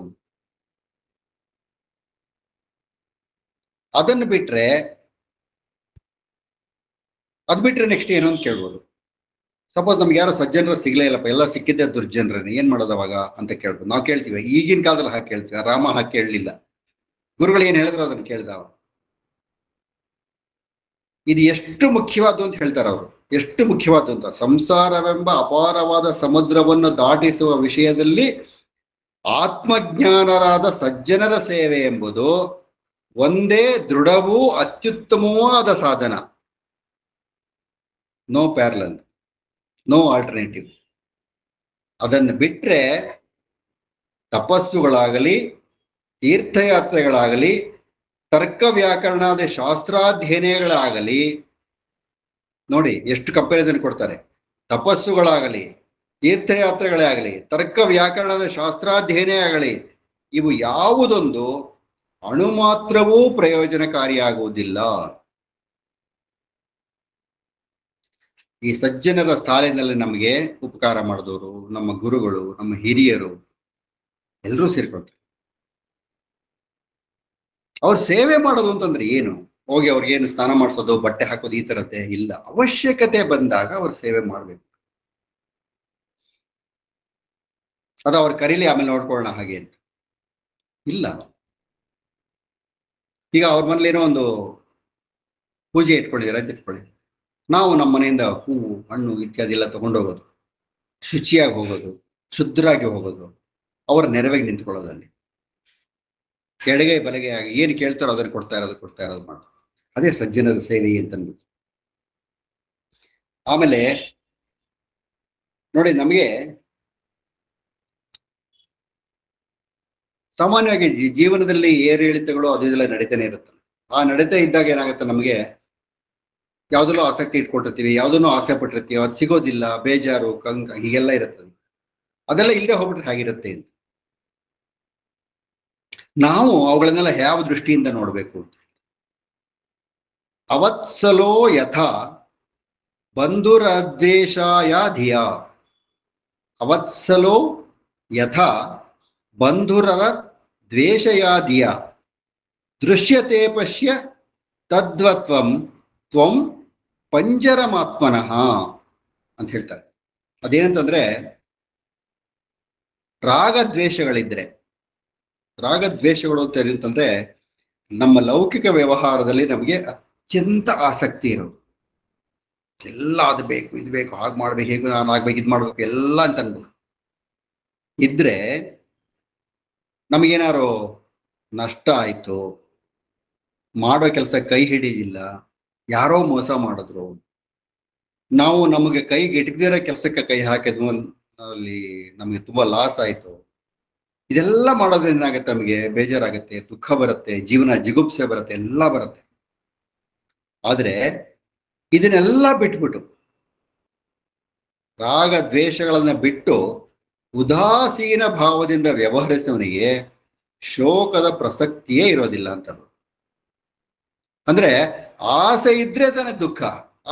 ಅದನ್ನು ಬಿಟ್ರೆ ನೆಕ್ಸ್ಟ್ ಏನು ಅಂತ ಕೇಳ್ಬೋದು. ಸಪೋಸ್ ನಮ್ಗೆ ಯಾರೋ ಸಜ್ಜನರ ಸಿಗ್ಲೇ ಇಲ್ಲಪ್ಪ, ಎಲ್ಲ ಸಿಕ್ಕಿದ್ದೆ ದುರ್ಜನರನ್ನ, ಏನ್ ಮಾಡೋದು ಅವಾಗ ಅಂತ ಕೇಳ್ಬೋದು. ನಾವು ಕೇಳ್ತೀವಿ, ಈಗಿನ ಕಾಲದಲ್ಲಿ ಹಾಕಿ ಕೇಳ್ತೀವಿ. ರಾಮ ಹಾಕಿ ಕೇಳಲಿಲ್ಲ, ಗುರುಗಳು ಏನ್ ಹೇಳಿದ್ರು ಅದನ್ನ ಕೇಳ್ದಾವ. ಇದು ಎಷ್ಟು ಮುಖ್ಯವಾದ್ದು ಅಂತ ಹೇಳ್ತಾರೆ ಅವರು, ಎಷ್ಟು ಮುಖ್ಯವಾದ್ದು ಅಂತ. ಸಂಸಾರವೆಂಬ ಅಪಾರವಾದ ಸಮುದ್ರವನ್ನು ದಾಟಿಸುವ ವಿಷಯದಲ್ಲಿ ಆತ್ಮಜ್ಞಾನರಾದ ಸಜ್ಜನರ ಸೇವೆ ಎಂಬುದು ಒಂದೇ ದೃಢವೂ ಅತ್ಯುತ್ತಮವೂ ಆದ ಸಾಧನ. No parallel, no alternative. ಅದನ್ನು ಬಿಟ್ರೆ ತಪಸ್ಸುಗಳಾಗಲಿ, ತೀರ್ಥಯಾತ್ರೆಗಳಾಗಲಿ, ತರ್ಕ ವ್ಯಾಕರಣಾದ ಶಾಸ್ತ್ರಾಧ್ಯಯನಗಳಾಗಲಿ, ನೋಡಿ ಎಷ್ಟು ಕಂಪ್ಯಾರಿಸನ್ ಕೊಡ್ತಾರೆ. ತಪಸ್ಸುಗಳಾಗಲಿ, ತೀರ್ಥಯಾತ್ರೆಗಳೇ ಆಗಲಿ, ತರ್ಕ ವ್ಯಾಕರಣದ ಶಾಸ್ತ್ರಾಧ್ಯಯನ ಆಗಲಿ, ಇವು ಯಾವುದೊಂದು ಅಣು ಮಾತ್ರವೂ ಪ್ರಯೋಜನಕಾರಿಯಾಗುವುದಿಲ್ಲ. ಈ ಸಜ್ಜನರ ಸಾಲಿನಲ್ಲಿ ನಮಗೆ ಉಪಕಾರ ಮಾಡಿದವರು, ನಮ್ಮ ಗುರುಗಳು, ನಮ್ಮ ಹಿರಿಯರು ಎಲ್ಲರೂ ಸೇರ್ಕೊಳ್ತಾರೆ. ಅವ್ರ ಸೇವೆ ಮಾಡೋದು ಅಂತಂದ್ರೆ ಏನು? ಹೋಗಿ ಅವ್ರಿಗೇನು ಸ್ನಾನ ಮಾಡಿಸೋದು, ಬಟ್ಟೆ ಹಾಕೋದು ಈ ತರದ್ದೇ ಇಲ್ಲ. ಅವಶ್ಯಕತೆ ಬಂದಾಗ ಅವ್ರ ಸೇವೆ ಮಾಡ್ಬೇಕು. ಅದು ಅವ್ರ ಕರೀಲಿ ಆಮೇಲೆ ನೋಡ್ಕೊಳ್ಳೋಣ ಹಾಗೆ ಅಂತ ಇಲ್ಲ. ಈಗ ಅವ್ರ ಮನೇಲಿ ಏನೋ ಒಂದು ಪೂಜೆ ಇಟ್ಕೊಂಡಿದ್ದಾರೆ ಅಂತ ಇಟ್ಕೊಳ್ಳಿ. ನಾವು ನಮ್ಮ ಮನೆಯಿಂದ ಹೂವು, ಹಣ್ಣು ಇತ್ಯಾದಿ ಎಲ್ಲ ತಗೊಂಡೋಗೋದು, ಶುಚಿಯಾಗಿ ಹೋಗೋದು, ಶುದ್ಧರಾಗಿ ಹೋಗೋದು, ಅವರ ನೆರವಿಗೆ ನಿಂತ್ಕೊಳ್ಳೋದಲ್ಲಿ ಎಡಗೈ ಬಲಗೈ ಆಗಿ ಏನು ಕೇಳ್ತಾರೋ ಅದನ್ನು ಕೊಡ್ತಾ ಇರೋದು ಮಾಡ. ಅದೇ ಸಜ್ಜನರ ಸೇವೆ ಅಂತಂದ್ಬಿಟ್ಟು. ಆಮೇಲೆ ನೋಡಿ, ನಮಗೆ ಸಾಮಾನ್ಯವಾಗಿ ಜೀವನದಲ್ಲಿ ಏರಿಳಿತಗಳು ಅದು ಇದೆಲ್ಲ ನಡೀತಾನೆ ಇರುತ್ತೆ. ಆ ನಡೀತಾ ಇದ್ದಾಗ ಏನಾಗುತ್ತೆ, ನಮಗೆ ಯಾವ್ದಲ್ಲೂ ಆಸಕ್ತಿ ಇಟ್ಕೊಂಡಿರ್ತೀವಿ, ಯಾವ್ದನ್ನೂ ಆಸೆ ಪಟ್ಟಿರ್ತೀವಿ, ಅದು ಸಿಗೋದಿಲ್ಲ, ಬೇಜಾರು, ಹೀಗೆಲ್ಲ ಇರುತ್ತದೆ. ಅದೆಲ್ಲ ಇಲ್ಲದೆ ಹೋಗ್ಬಿಟ್ರೆ ಹಾಗಿರುತ್ತೆ ಅಂತ. ನಾವು ಅವುಗಳನ್ನೆಲ್ಲ ಯಾವ ದೃಷ್ಟಿಯಿಂದ ನೋಡ್ಬೇಕು? ಅವತ್ಸಲೋ ಯಥಾ ಬಂಧುರದ್ವೇಷಾಯ ಧಿಯ. ಅವತ್ಸಲೋ ಯಥಾ ಬಂಧುರರ ದ್ವೇಷಯ ಧಿಯ ದೃಶ್ಯತೆ ಪಶ್ಯ ತದ್ವತ್ವಂ ತ್ವಂ ಪಂಜರಮಾತ್ಮನಃ ಅಂತ ಹೇಳ್ತಾರೆ. ಅದೇನಂತಂದ್ರೆ, ರಾಗದ್ವೇಷಗಳಿದ್ರೆ, ರಾಗದ್ವೇಷಗಳು ಅಂತಂದ್ರೆ ನಮ್ಮ ಲೌಕಿಕ ವ್ಯವಹಾರದಲ್ಲಿ ನಮಗೆ ಅತ್ಯಂತ ಆಸಕ್ತಿ ಇರೋದು. ಎಲ್ಲ ಅದು ಬೇಕು ಇದು ಬೇಕು ಹಾಗೆ ಮಾಡ್ಬೇಕು ಹೇಗೆ ನಾನು ಆಗ್ಬೇಕು ಇದು ಮಾಡ್ಬೇಕು ಎಲ್ಲ ಅಂತ ಅನ್ಬೋದು ಇದ್ರೆ ನಮಗೇನಾರು ನಷ್ಟ ಆಯ್ತು, ಮಾಡೋ ಕೆಲಸ ಕೈ ಹಿಡಿದಿಲ್ಲ, ಯಾರೋ ಮೋಸ ಮಾಡಿದ್ರು, ನಾವು ನಮಗೆ ಕೈಗೆ ಎಟಕದಿರೋ ಕೆಲಸಕ್ಕೆ ಕೈ ಹಾಕಿದ್ವು, ಅಲ್ಲಿ ನಮಗೆ ತುಂಬಾ ಲಾಸ್ ಆಯ್ತು, ಇದೆಲ್ಲ ಮಾಡೋದ್ರಿಂದ ಏನಾಗುತ್ತೆ, ನಮಗೆ ಬೇಜಾರಾಗುತ್ತೆ, ದುಃಖ ಬರುತ್ತೆ, ಜೀವನ ಜಿಗುಪ್ಸೆ ಬರುತ್ತೆ, ಎಲ್ಲ ಬರುತ್ತೆ. ಆದ್ರೆ ಇದನ್ನೆಲ್ಲ ಬಿಟ್ಬಿಟ್ಟು ರಾಗ ದ್ವೇಷಗಳನ್ನ ಬಿಟ್ಟು ಉದಾಸೀನ ಭಾವದಿಂದ ವ್ಯವಹರಿಸುವವನಿಗೆ ಶೋಕದ ಪ್ರಸಕ್ತಿಯೇ ಇರೋದಿಲ್ಲ ಅಂತ. ಅಂದ್ರೆ ಆಸೆ ಇದ್ರೆ ತಾನೇ ದುಃಖ,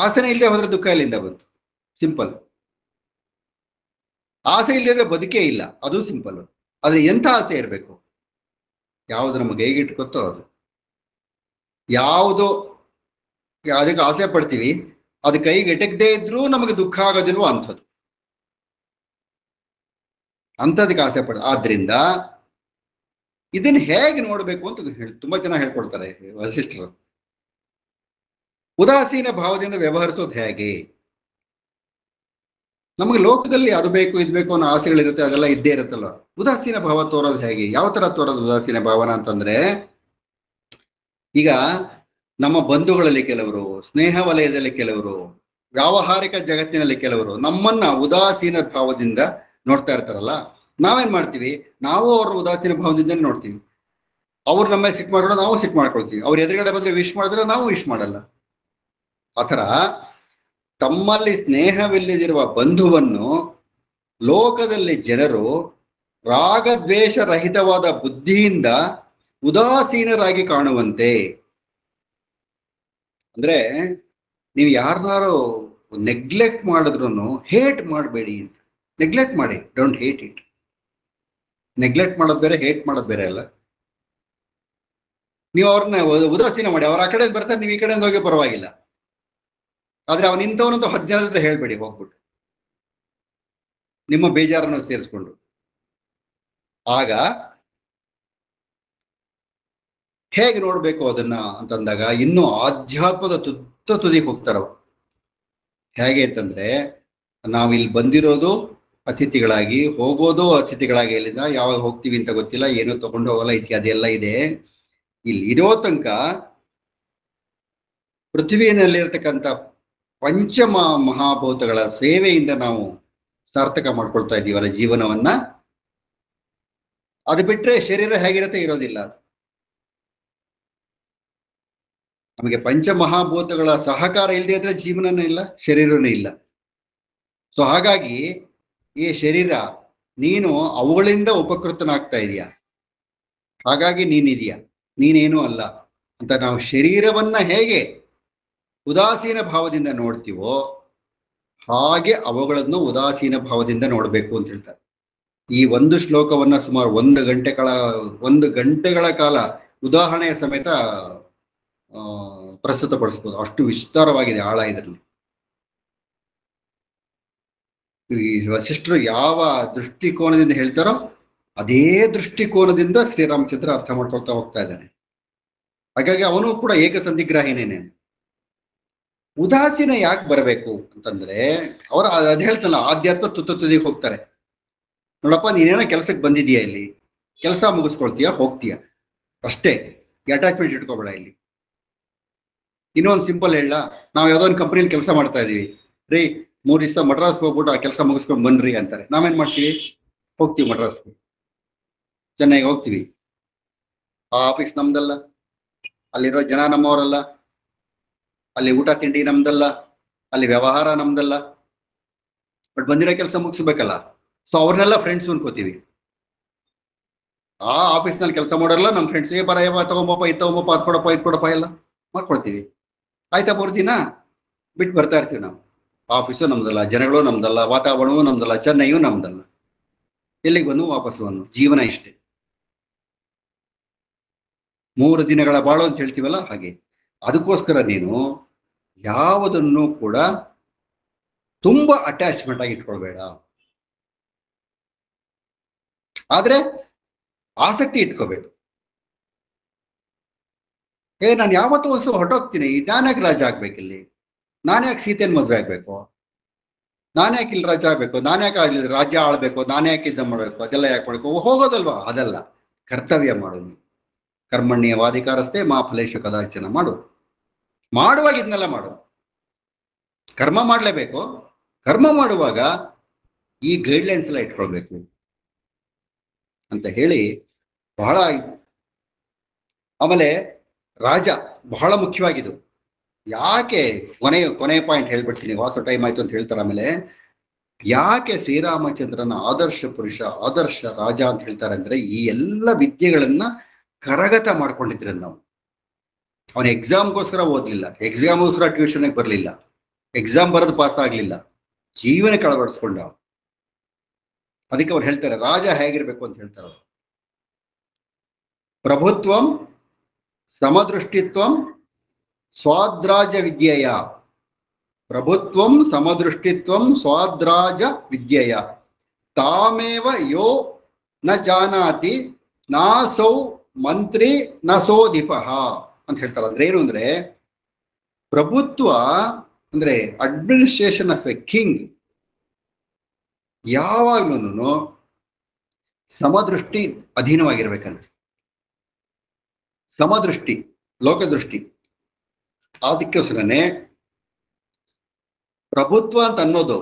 ಆಸೆನೇ ಇಲ್ಲದೆ ಹೋದ್ರೆ ದುಃಖ ಎಲ್ಲಿಂದ ಬಂತು? ಸಿಂಪಲ್. ಆಸೆ ಇಲ್ಲದೆ ಬದುಕೇ ಇಲ್ಲ, ಅದು ಸಿಂಪಲ್. ಆದ್ರೆ ಎಂಥ ಆಸೆ ಇರಬೇಕು? ಯಾವುದು ನಮಗೆ ಹೇಗಿಟ್ಕೊತ್ತೋ ಅದು. ಯಾವುದು ಅದಕ್ಕೆ ಆಸೆ ಪಡ್ತೀವಿ ಅದು ಕೈಗೆ ಎಟಕದೇ ಇದ್ರೂ ನಮಗೆ ದುಃಖ ಆಗೋದಿಲ್ವೋ ಅಂಥದ್ದು, ಅಂಥದಕ್ಕೆ ಆಸೆ ಆದ್ರಿಂದ ಇದನ್ನ ಹೇಗೆ ನೋಡ್ಬೇಕು ಅಂತ ತುಂಬಾ ಜನ ಹೇಳ್ಕೊಡ್ತಾರೆ ವಸಿಷ್ಠರು. ಉದಾಸೀನ ಭಾವದಿಂದ ವ್ಯವಹರಿಸೋದು ಹೇಗೆ? ನಮಗೆ ಲೋಕದಲ್ಲಿ ಅದು ಬೇಕು ಇದು ಬೇಕು ಅನ್ನೋ ಆಸೆಗಳಿರುತ್ತೆ, ಅದೆಲ್ಲ ಇದ್ದೇ ಇರುತ್ತಲ್ಲ. ಉದಾಸೀನ ಭಾವ ತೋರೋದು ಹೇಗೆ? ಯಾವ ತರ ತೋರೋದು ಉದಾಸೀನ ಭಾವನ ಅಂತಂದ್ರೆ, ಈಗ ನಮ್ಮ ಬಂಧುಗಳಲ್ಲಿ ಕೆಲವರು, ಸ್ನೇಹ ವಲಯದಲ್ಲಿ ಕೆಲವರು, ವ್ಯಾವಹಾರಿಕ ಜಗತ್ತಿನಲ್ಲಿ ಕೆಲವರು ನಮ್ಮನ್ನ ಉದಾಸೀನ ಭಾವದಿಂದ ನೋಡ್ತಾ ಇರ್ತಾರಲ್ಲ, ನಾವೇನ್ ಮಾಡ್ತೀವಿ? ನಾವು ಅವ್ರ ಉದಾಸೀನ ಭಾವದಿಂದನೇ ನೋಡ್ತೀವಿ. ಅವ್ರು ನಮ್ಮ ಸಿಟ್ಟು ಮಾಡ್ಕೊಂಡು ನಾವು ಸಿಟ್ಟು ಮಾಡ್ಕೊಳ್ತೀವಿ. ಅವ್ರ ಎದುರುಗಡೆ ಬಂದ್ರೆ ವಿಶ್ ಮಾಡಿದ್ರೆ ನಾವು ವಿಶ್ ಮಾಡಲ್ಲ. ಆತರ ತಮ್ಮಲ್ಲಿ ಸ್ನೇಹವಿಲ್ಲದಿರುವ ಬಂಧುವನ್ನು ಲೋಕದಲ್ಲಿ ಜನರು ರಾಗದ್ವೇಷ ರಹಿತವಾದ ಬುದ್ಧಿಯಿಂದ ಉದಾಸೀನರಾಗಿ ಕಾಣುವಂತೆ. ಅಂದ್ರೆ ನೀವು ಯಾರನ್ನಾರು ನೆಗ್ಲೆಕ್ಟ್ ಮಾಡಿದ್ರು ಹೇಟ್ ಮಾಡಬೇಡಿ ಅಂತ. ನೆಗ್ಲೆಕ್ಟ್ ಮಾಡಿ, ಡೋಂಟ್ ಹೇಟ್ ಇಟ್. ನೆಗ್ಲೆಕ್ಟ್ ಮಾಡೋದು ಬೇರೆ, ಹೇಟ್ ಮಾಡೋದು ಬೇರೆ ಅಲ್ಲ. ನೀವು ಅವ್ರನ್ನ ಉದಾಸೀನ ಮಾಡಿ, ಅವ್ರ ಆ ಕಡೆ ಬರ್ತಾರೆ, ನೀವು ಈ ಕಡೆಯಿಂದ ಹೋಗಿ ಪರವಾಗಿಲ್ಲ. ಆದ್ರೆ ಅವನ್ ಇಂಥವನಂತ 10 ಜನದ ಹತ್ರ ಹೇಳ್ಬೇಡಿ ಹೋಗ್ಬಿಟ್ಟು, ನಿಮ್ಮ ಬೇಜಾರನ್ನು ಸೇರಿಸ್ಕೊಂಡು. ಆಗ ಹೇಗೆ ನೋಡ್ಬೇಕು ಅದನ್ನ ಅಂತಂದಾಗ ಇನ್ನೂ ಆಧ್ಯಾತ್ಮದ ತುದಿಗೆ ಹೋಗ್ತಾರವ. ಹೇಗೆ ಅಂತಂದ್ರೆ, ನಾವಿಲ್ಲಿ ಬಂದಿರೋದು ಅತಿಥಿಗಳಾಗಿ, ಹೋಗೋದು ಅತಿಥಿಗಳಾಗಿ. ಇಲ್ಲಿಂದ ಯಾವಾಗ ಹೋಗ್ತೀವಿ ಅಂತ ಗೊತ್ತಿಲ್ಲ, ಏನೋ ತಗೊಂಡು ಹೋಗಲ್ಲ, ಇತ್ಯಾದಿ ಎಲ್ಲ ಇದೆ. ಇಲ್ಲಿ ಇರೋ ತನಕ ಪೃಥ್ವಿಯಲ್ಲಿರ್ತಕ್ಕಂಥ ಮಹಾಭೂತಗಳ ಸೇವೆಯಿಂದ ನಾವು ಸಾರ್ಥಕ ಮಾಡ್ಕೊಳ್ತಾ ಇದ್ದೀವಲ್ಲ ಜೀವನವನ್ನ. ಅದು ಬಿಟ್ರೆ ಶರೀರ ಹೇಗಿರುತ್ತೆ, ಇರೋದಿಲ್ಲ. ನಮಗೆ ಪಂಚಮಹಾಭೂತಗಳ ಸಹಕಾರ ಇಲ್ಲದೆ ಇದ್ರೆ ಜೀವನನೂ ಇಲ್ಲ, ಶರೀರನೂ ಇಲ್ಲ. ಸೊ ಹಾಗಾಗಿ ಈ ಶರೀರ, ನೀನು ಅವುಗಳಿಂದ ಉಪಕೃತನಾಗ್ತಾ ಇದೀಯ, ಹಾಗಾಗಿ ನೀನಿದೀಯ, ನೀನೇನೂ ಅಲ್ಲ ಅಂತ ನಾವು ಶರೀರವನ್ನ ಹೇಗೆ ಉದಾಸೀನ ಭಾವದಿಂದ ನೋಡ್ತೀವೋ ಹಾಗೆ ಅವುಗಳನ್ನು ಉದಾಸೀನ ಭಾವದಿಂದ ನೋಡ್ಬೇಕು ಅಂತ ಹೇಳ್ತಾರೆ. ಈ ಒಂದು ಶ್ಲೋಕವನ್ನ ಸುಮಾರು 1 ಗಂಟೆಗಳ ಕಾಲ ಉದಾಹರಣೆಯ ಸಮೇತ ಪ್ರಸ್ತುತಪಡಿಸ್ಬೋದು, ಅಷ್ಟು ವಿಸ್ತಾರವಾಗಿದೆ ಆಳ ಇದರಲ್ಲಿ. ಈ ವಸಿಷ್ಠರು ಯಾವ ದೃಷ್ಟಿಕೋನದಿಂದ ಹೇಳ್ತಾರೋ ಅದೇ ದೃಷ್ಟಿಕೋನದಿಂದ ಶ್ರೀರಾಮಚಂದ್ರ ಅರ್ಥ ಮಾಡ್ಕೊಳ್ತಾ ಹೋಗ್ತಾ ಇದ್ದಾನೆ. ಹಾಗಾಗಿ ಅವನು ಕೂಡ ಏಕಸಂಧಿಗ್ರಾಹಿನೇನೆ. ಉದಾಸೀನ ಯಾಕೆ ಬರಬೇಕು ಅಂತಂದ್ರೆ, ಅವ್ರ ಅದ್ ಹೇಳ್ತಲ್ಲ, ಆಧ್ಯಾತ್ಮ ತುದಿಗೆ ಹೋಗ್ತಾರೆ. ನೋಡಪ್ಪ, ನೀನೇನೋ ಕೆಲ್ಸಕ್ಕೆ ಬಂದಿದೀಯ, ಇಲ್ಲಿ ಕೆಲಸ ಮುಗಿಸ್ಕೊಳ್ತೀಯ, ಹೋಗ್ತೀಯ ಅಷ್ಟೇ, ಅಟ್ಯಾಚ್ಮೆಂಟ್ ಇಟ್ಕೋಬೇಡ. ಇಲ್ಲಿ ಇನ್ನೊಂದು ಸಿಂಪಲ್ ಹೇಳ, ನಾವು ಯಾವ್ದೋ ಒಂದು ಕಂಪ್ನಿಲಿ ಕೆಲಸ ಮಾಡ್ತಾ ಇದೀವಿ ರೀ, 3 ದಿವಸ ಮಡ್ರಾಸ್ಗೆ ಹೋಗ್ಬಿಟ್ಟು ಆ ಕೆಲಸ ಮುಗಿಸ್ಕೊಂಡು ಬನ್ರಿ ಅಂತಾರೆ. ನಾವೇನ್ ಮಾಡ್ತೀವಿ? ಹೋಗ್ತೀವಿ ಮಡ್ರಾಸ್ಗೆ, ಚೆನ್ನೈಗೆ ಹೋಗ್ತೀವಿ. ಆ ಆಫೀಸ್ ನಮ್ದಲ್ಲ, ಅಲ್ಲಿರೋ ಜನ ನಮ್ಮವರಲ್ಲ, ಅಲ್ಲಿ ಊಟ ತಿಂಡಿ ನಮ್ದಲ್ಲ, ಅಲ್ಲಿ ವ್ಯವಹಾರ ನಮ್ದಲ್ಲ. ಬಟ್ ಬಂದಿರೋ ಕೆಲಸ ಮುಗಿಸ್ಬೇಕಲ್ಲ, ಸೊ ಅವ್ರನ್ನೆಲ್ಲ ಫ್ರೆಂಡ್ಸ್ ಅನ್ಕೋತೀವಿ. ಆ ಆಫೀಸ್ನಲ್ಲಿ ಕೆಲಸ ಮಾಡೋರಲ್ಲ ನಮ್ಮ ಫ್ರೆಂಡ್ಸ್. ಬರ ತಗೊಂಬಪ್ಪ, ಇದು ತಗೊಂಬಪ್ಪ, ಅದ್ ಕೊಡಪ್ಪ, ಇದು ಕೊಡಪ್ಪ, ಎಲ್ಲ ಮಾಡ್ಕೊಡ್ತೀವಿ. ಆಯ್ತಾ, 3 ದಿನ ಬಿಟ್ಟು ಬರ್ತಾ ಇರ್ತೀವಿ ನಾವು. ಆಫೀಸು ನಮ್ದಲ್ಲ, ಜನಗಳು ನಮ್ದಲ್ಲ, ವಾತಾವರಣವೂ ನಮ್ದಲ್ಲ, ಚೆನ್ನೈಯೂ ನಮ್ದಲ್ಲ. ಎಲ್ಲಿಗೆ ಬಂದು ವಾಪಸ್ ಬಂದು ಜೀವನ ಇಷ್ಟೇ. 3 ದಿನಗಳ ಬಾಳು ಅಂತ ಹೇಳ್ತೀವಲ್ಲ, ಹಾಗೆ. ಅದಕ್ಕೋಸ್ಕರ ನೀನು ಯಾವುದನ್ನು ಕೂಡ ತುಂಬಾ ಅಟ್ಯಾಚ್ಮೆಂಟ್ ಆಗಿ ಇಟ್ಕೊಳ್ಬೇಡ, ಆದ್ರೆ ಆಸಕ್ತಿ ಇಟ್ಕೋಬೇಕು. ನಾನು ಯಾವತ್ತೂ ಹೊರಟೋಗ್ತೀನಿ, ನಾನಾಗಿ ರಾಜ ಆಗ್ಬೇಕಿಲ್ಲಿ, ನಾನ್ಯಾಕೆ ಸೀತೆಯನ್ನು ಮದುವೆ ಆಗ್ಬೇಕು, ನಾನ್ಯಾಕೆ ಇಲ್ಲಿ ರಾಜ ಆಗ್ಬೇಕು, ನಾನ್ಯಾಕೆ ಅಲ್ಲಿ ರಾಜ್ಯ ಆಳ್ಬೇಕು, ನಾನ್ಯಾಕೆ ಯುದ್ಧ ಮಾಡ್ಬೇಕು, ಅದೆಲ್ಲ ಯಾಕೆ ಮಾಡ್ಬೇಕು, ಹೋಗೋದಲ್ವಾ, ಅದಲ್ಲ ಕರ್ತವ್ಯ ಮಾಡೋದು. ಕರ್ಮಣ್ಯವಾಧಿಕಾರಸ್ಥೆ ಮಾ ಫಲೇಶು ಕದಾಚನ ಮಾಡು, ಮಾಡುವಾಗ ಇದನ್ನೆಲ್ಲ ಮಾಡು. ಕರ್ಮ ಮಾಡ್ಲೇಬೇಕು, ಕರ್ಮ ಮಾಡುವಾಗ ಈ ಗೈಡ್ಲೈನ್ಸ್ ಎಲ್ಲ ಇಟ್ಕೊಳ್ಬೇಕು ಅಂತ ಹೇಳಿ ಬಹಳ. ಆಮೇಲೆ ರಾಜ ಬಹಳ ಮುಖ್ಯವಾಗಿದ್ದು. ಯಾಕೆ ಕೊನೆಯ ಪಾಯಿಂಟ್ ಹೇಳ್ಬಿಡ್ತೀನಿ, ವಾಸ ಟೈಮ್ ಆಯ್ತು ಅಂತ ಹೇಳ್ತಾರೆ. ಆಮೇಲೆ ಯಾಕೆ ಶ್ರೀರಾಮಚಂದ್ರನ ಆದರ್ಶ ಪುರುಷ, ಆದರ್ಶ ರಾಜ ಅಂತ ಹೇಳ್ತಾರೆ ಅಂದ್ರೆ, ಈ ಎಲ್ಲ ವಿದ್ಯೆಗಳನ್ನ ಕರಗತ ಮಾಡ್ಕೊಂಡಿದ್ರೆ ನಾವು. ಅವನ ಎಕ್ಸಾಮ್ಗೋಸ್ಕರ ಓದ್ಲಿಲ್ಲ, ಎಕ್ಸಾಮ್ಗೋಸ್ಕರ ಟ್ಯೂಷನ್ಗೆ ಬರಲಿಲ್ಲ, ಎಕ್ಸಾಮ್ ಬರೆದು ಪಾಸ್ ಆಗ್ಲಿಲ್ಲ, ಜೀವನ ಕಳವಡಿಸ್ಕೊಂಡ. ಅದಕ್ಕೆ ಅವ್ರು ಹೇಳ್ತಾರೆ ರಾಜ ಹೇಗಿರ್ಬೇಕು ಅಂತ ಹೇಳ್ತಾರೆ. ಪ್ರಭುತ್ವಂ ಸಮದೃಷ್ಟಿತ್ವಂ ಸ್ವಾದ್ರಾಜ ವಿದ್ಯೆಯ, ಪ್ರಭುತ್ವಂ ಸಮದೃಷ್ಟಿತ್ವಂ ಸ್ವಾದ್ರಾಜ ವಿದ್ಯೆಯ ತಾಮೇವ ಯೋ ನ ಜಾನಾತಿ ನಾಸೌ ಮಂತ್ರಿ ನಸೋಧಿಪಃ ಅಂತ ಹೇಳ್ತಾರೆ. ಅಂದ್ರೆ ಏನು ಅಂದ್ರೆ, ಪ್ರಭುತ್ವ ಅಂದ್ರೆ ಅಡ್ಮಿನಿಸ್ಟ್ರೇಷನ್ ಆಫ್ ಎ ಕಿಂಗ್ ಯಾವಾಗ್ಲೂ ಸಮದೃಷ್ಟಿ ಅಧೀನವಾಗಿರ್ಬೇಕಂತೆ. ಸಮದೃಷ್ಟಿ, ಲೋಕದೃಷ್ಟಿ. ಅದಕ್ಕೋಸ್ಕರನೇ ಪ್ರಭುತ್ವ ಅಂತ ಅನ್ನೋದು,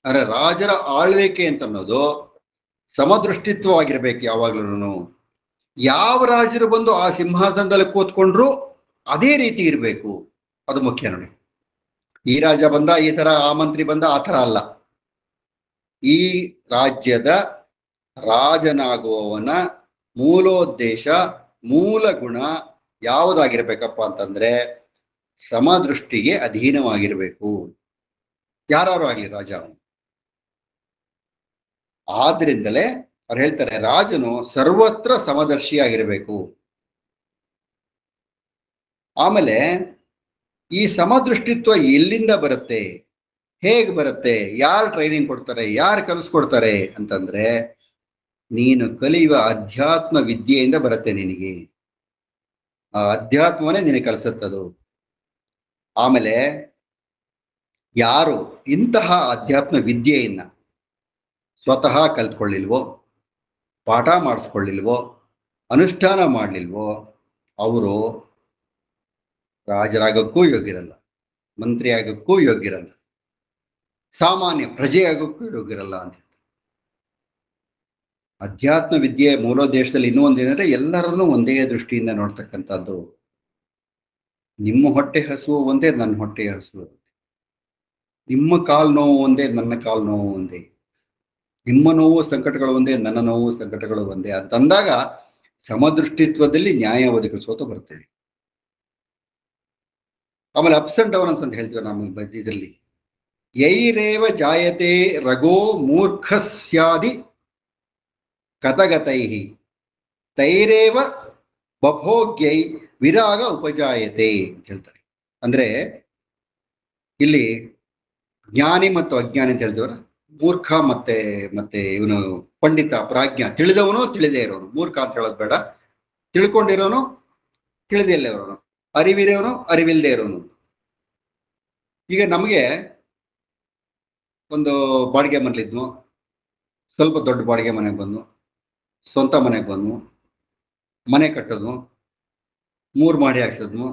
ಅಂದ್ರೆ ರಾಜರ ಆಳ್ವಿಕೆ ಅಂತ ಅನ್ನೋದು ಸಮದೃಷ್ಟಿತ್ವವಾಗಿರ್ಬೇಕು ಯಾವಾಗ್ಲೂ. ಯಾವ ರಾಜರು ಬಂದು ಆ ಸಿಂಹಾಸನದಲ್ಲಿ ಕೂತ್ಕೊಂಡ್ರು ಅದೇ ರೀತಿ ಇರಬೇಕು, ಅದು ಮುಖ್ಯ ನೋಡಿ. ಈ ರಾಜ ಬಂದ ಈ ತರ, ಆ ಮಂತ್ರಿ ಬಂದ ಆ ತರ ಅಲ್ಲ. ಈ ರಾಜ್ಯದ ರಾಜನಾಗುವವನ ಮೂಲೋದ್ದೇಶ, ಮೂಲ ಗುಣ ಯಾವುದಾಗಿರ್ಬೇಕಪ್ಪ ಅಂತಂದ್ರೆ ಸಮದೃಷ್ಟಿಗೆ ಅಧೀನವಾಗಿರ್ಬೇಕು, ಯಾರು ಆಗ್ಲಿ ರಾಜ. ಆದ್ರಿಂದಲೇ ಅವ್ರು ಹೇಳ್ತಾರೆ ರಾಜನು ಸರ್ವತ್ರ ಸಮದರ್ಶಿಯಾಗಿರ್ಬೇಕು. ಆಮೇಲೆ ಈ ಸಮದೃಷ್ಟಿತ್ವ ಎಲ್ಲಿಂದ ಬರುತ್ತೆ, ಹೇಗೆ ಬರುತ್ತೆ, ಯಾರು ಟ್ರೈನಿಂಗ್ ಕೊಡ್ತಾರೆ, ಯಾರು ಕಲಿಸ್ಕೊಡ್ತಾರೆ ಅಂತಂದ್ರೆ, ನೀನು ಕಲಿಯುವ ಅಧ್ಯಾತ್ಮ ವಿದ್ಯೆಯಿಂದ ಬರುತ್ತೆ ನಿನಗೆ. ಆ ಅಧ್ಯಾತ್ಮವನ್ನೇ ನಿನಗೆ ಕಲಿಸುತ್ತದು. ಆಮೇಲೆ ಯಾರು ಇಂತಹ ಅಧ್ಯಾತ್ಮ ವಿದ್ಯೆಯನ್ನ ಸ್ವತಃ ಕಲ್ತ್ಕೊಳ್ಳಿಲ್ವೋ, ಪಾಠ ಮಾಡಿಸ್ಕೊಳ್ಳಿಲ್ವೋ, ಅನುಷ್ಠಾನ ಮಾಡಲಿಲ್ವೋ, ಅವರು ರಾಜರಾಗಕ್ಕೂ ಯೋಗ್ಯರಲ್ಲ, ಮಂತ್ರಿ ಆಗಕ್ಕೂ ಯೋಗ್ಯರಲ್ಲ, ಸಾಮಾನ್ಯ ಪ್ರಜೆ ಆಗೋಕ್ಕೂ ಯೋಗ್ಯರಲ್ಲ ಅಂತ. ಅಧ್ಯಾತ್ಮ ವಿದ್ಯೆ ಮೂಲೋದ್ದೇಶದಲ್ಲಿ ಇನ್ನೂ ಒಂದೇನಂದ್ರೆ, ಎಲ್ಲರನ್ನೂ ಒಂದೇ ದೃಷ್ಟಿಯಿಂದ ನೋಡ್ತಕ್ಕಂಥದ್ದು. ನಿಮ್ಮ ಹೊಟ್ಟೆ ಹಸುವು ಒಂದೇ, ನನ್ನ ಹೊಟ್ಟೆ ಹಸುವು ಒಂದೇ. ನಿಮ್ಮ ಕಾಲು ನೋವು ಒಂದೇ, ನನ್ನ ಕಾಲು ನೋವು ಒಂದೇ. ನಿಮ್ಮ ನೋವು ಸಂಕಟಗಳು ಒಂದೇ, ನನ್ನ ನೋವು ಸಂಕಟಗಳು ಒಂದೇ ಅಂತಂದಾಗ ಸಮದೃಷ್ಟಿತ್ವದಲ್ಲಿ ನ್ಯಾಯ ಒದಗಿಸೋದು ಬರ್ತೇವೆ. ಆಮೇಲೆ ಅಪ್ಸ್ ಅಂಡ್ ಡೌನ್ಸ್ ಅಂತ ಹೇಳ್ತೀವಿ ನಮ್ಮ ಇದರಲ್ಲಿ. ಯೈರೇವ ಜಾಯತೆ ರಗೋ ಮೂರ್ಖಸ್ಯಾದಿ ಕಥಗತೈ ತೈರೇವ ಬಭೋಗ್ಯೈ ವಿರಾಗ ಉಪಜಾಯತೆ ಅಂತ ಹೇಳ್ತಾರೆ. ಅಂದ್ರೆ ಇಲ್ಲಿ ಜ್ಞಾನಿ ಮತ್ತು ಅಜ್ಞಾನಿ ಅಂತ ಹೇಳ್ತೀವಲ್ಲ, ಮೂರ್ಖ ಮತ್ತೆ ಮತ್ತೆ ಇವನು ಪಂಡಿತ ಪ್ರಾಜ್ಞ, ತಿಳಿದವನು ತಿಳಿದೇ ಇರೋನು. ಮೂರ್ಖ ಅಂತ ಹೇಳೋದು ಬೇಡ, ತಿಳ್ಕೊಂಡಿರೋನು ತಿಳಿದೇ ಇಲ್ಲ ಇರೋನು, ಅರಿವಿರೋನು ಅರಿವಿಲ್ಲದೆ ಇರೋನು. ಈಗ ನಮಗೆ ಒಂದು ಬಾಡಿಗೆ ಮನೇಲಿದ್ನು, ಸ್ವಲ್ಪ ದೊಡ್ಡ ಬಾಡಿಗೆ ಮನೆಗೆ ಬಂದು, ಸ್ವಂತ ಮನೆಗೆ ಬಂದು, ಮನೆ ಕಟ್ಟೋದು, 3 ಮಾಡಿ ಹಾಕ್ಸಿದ್ನು,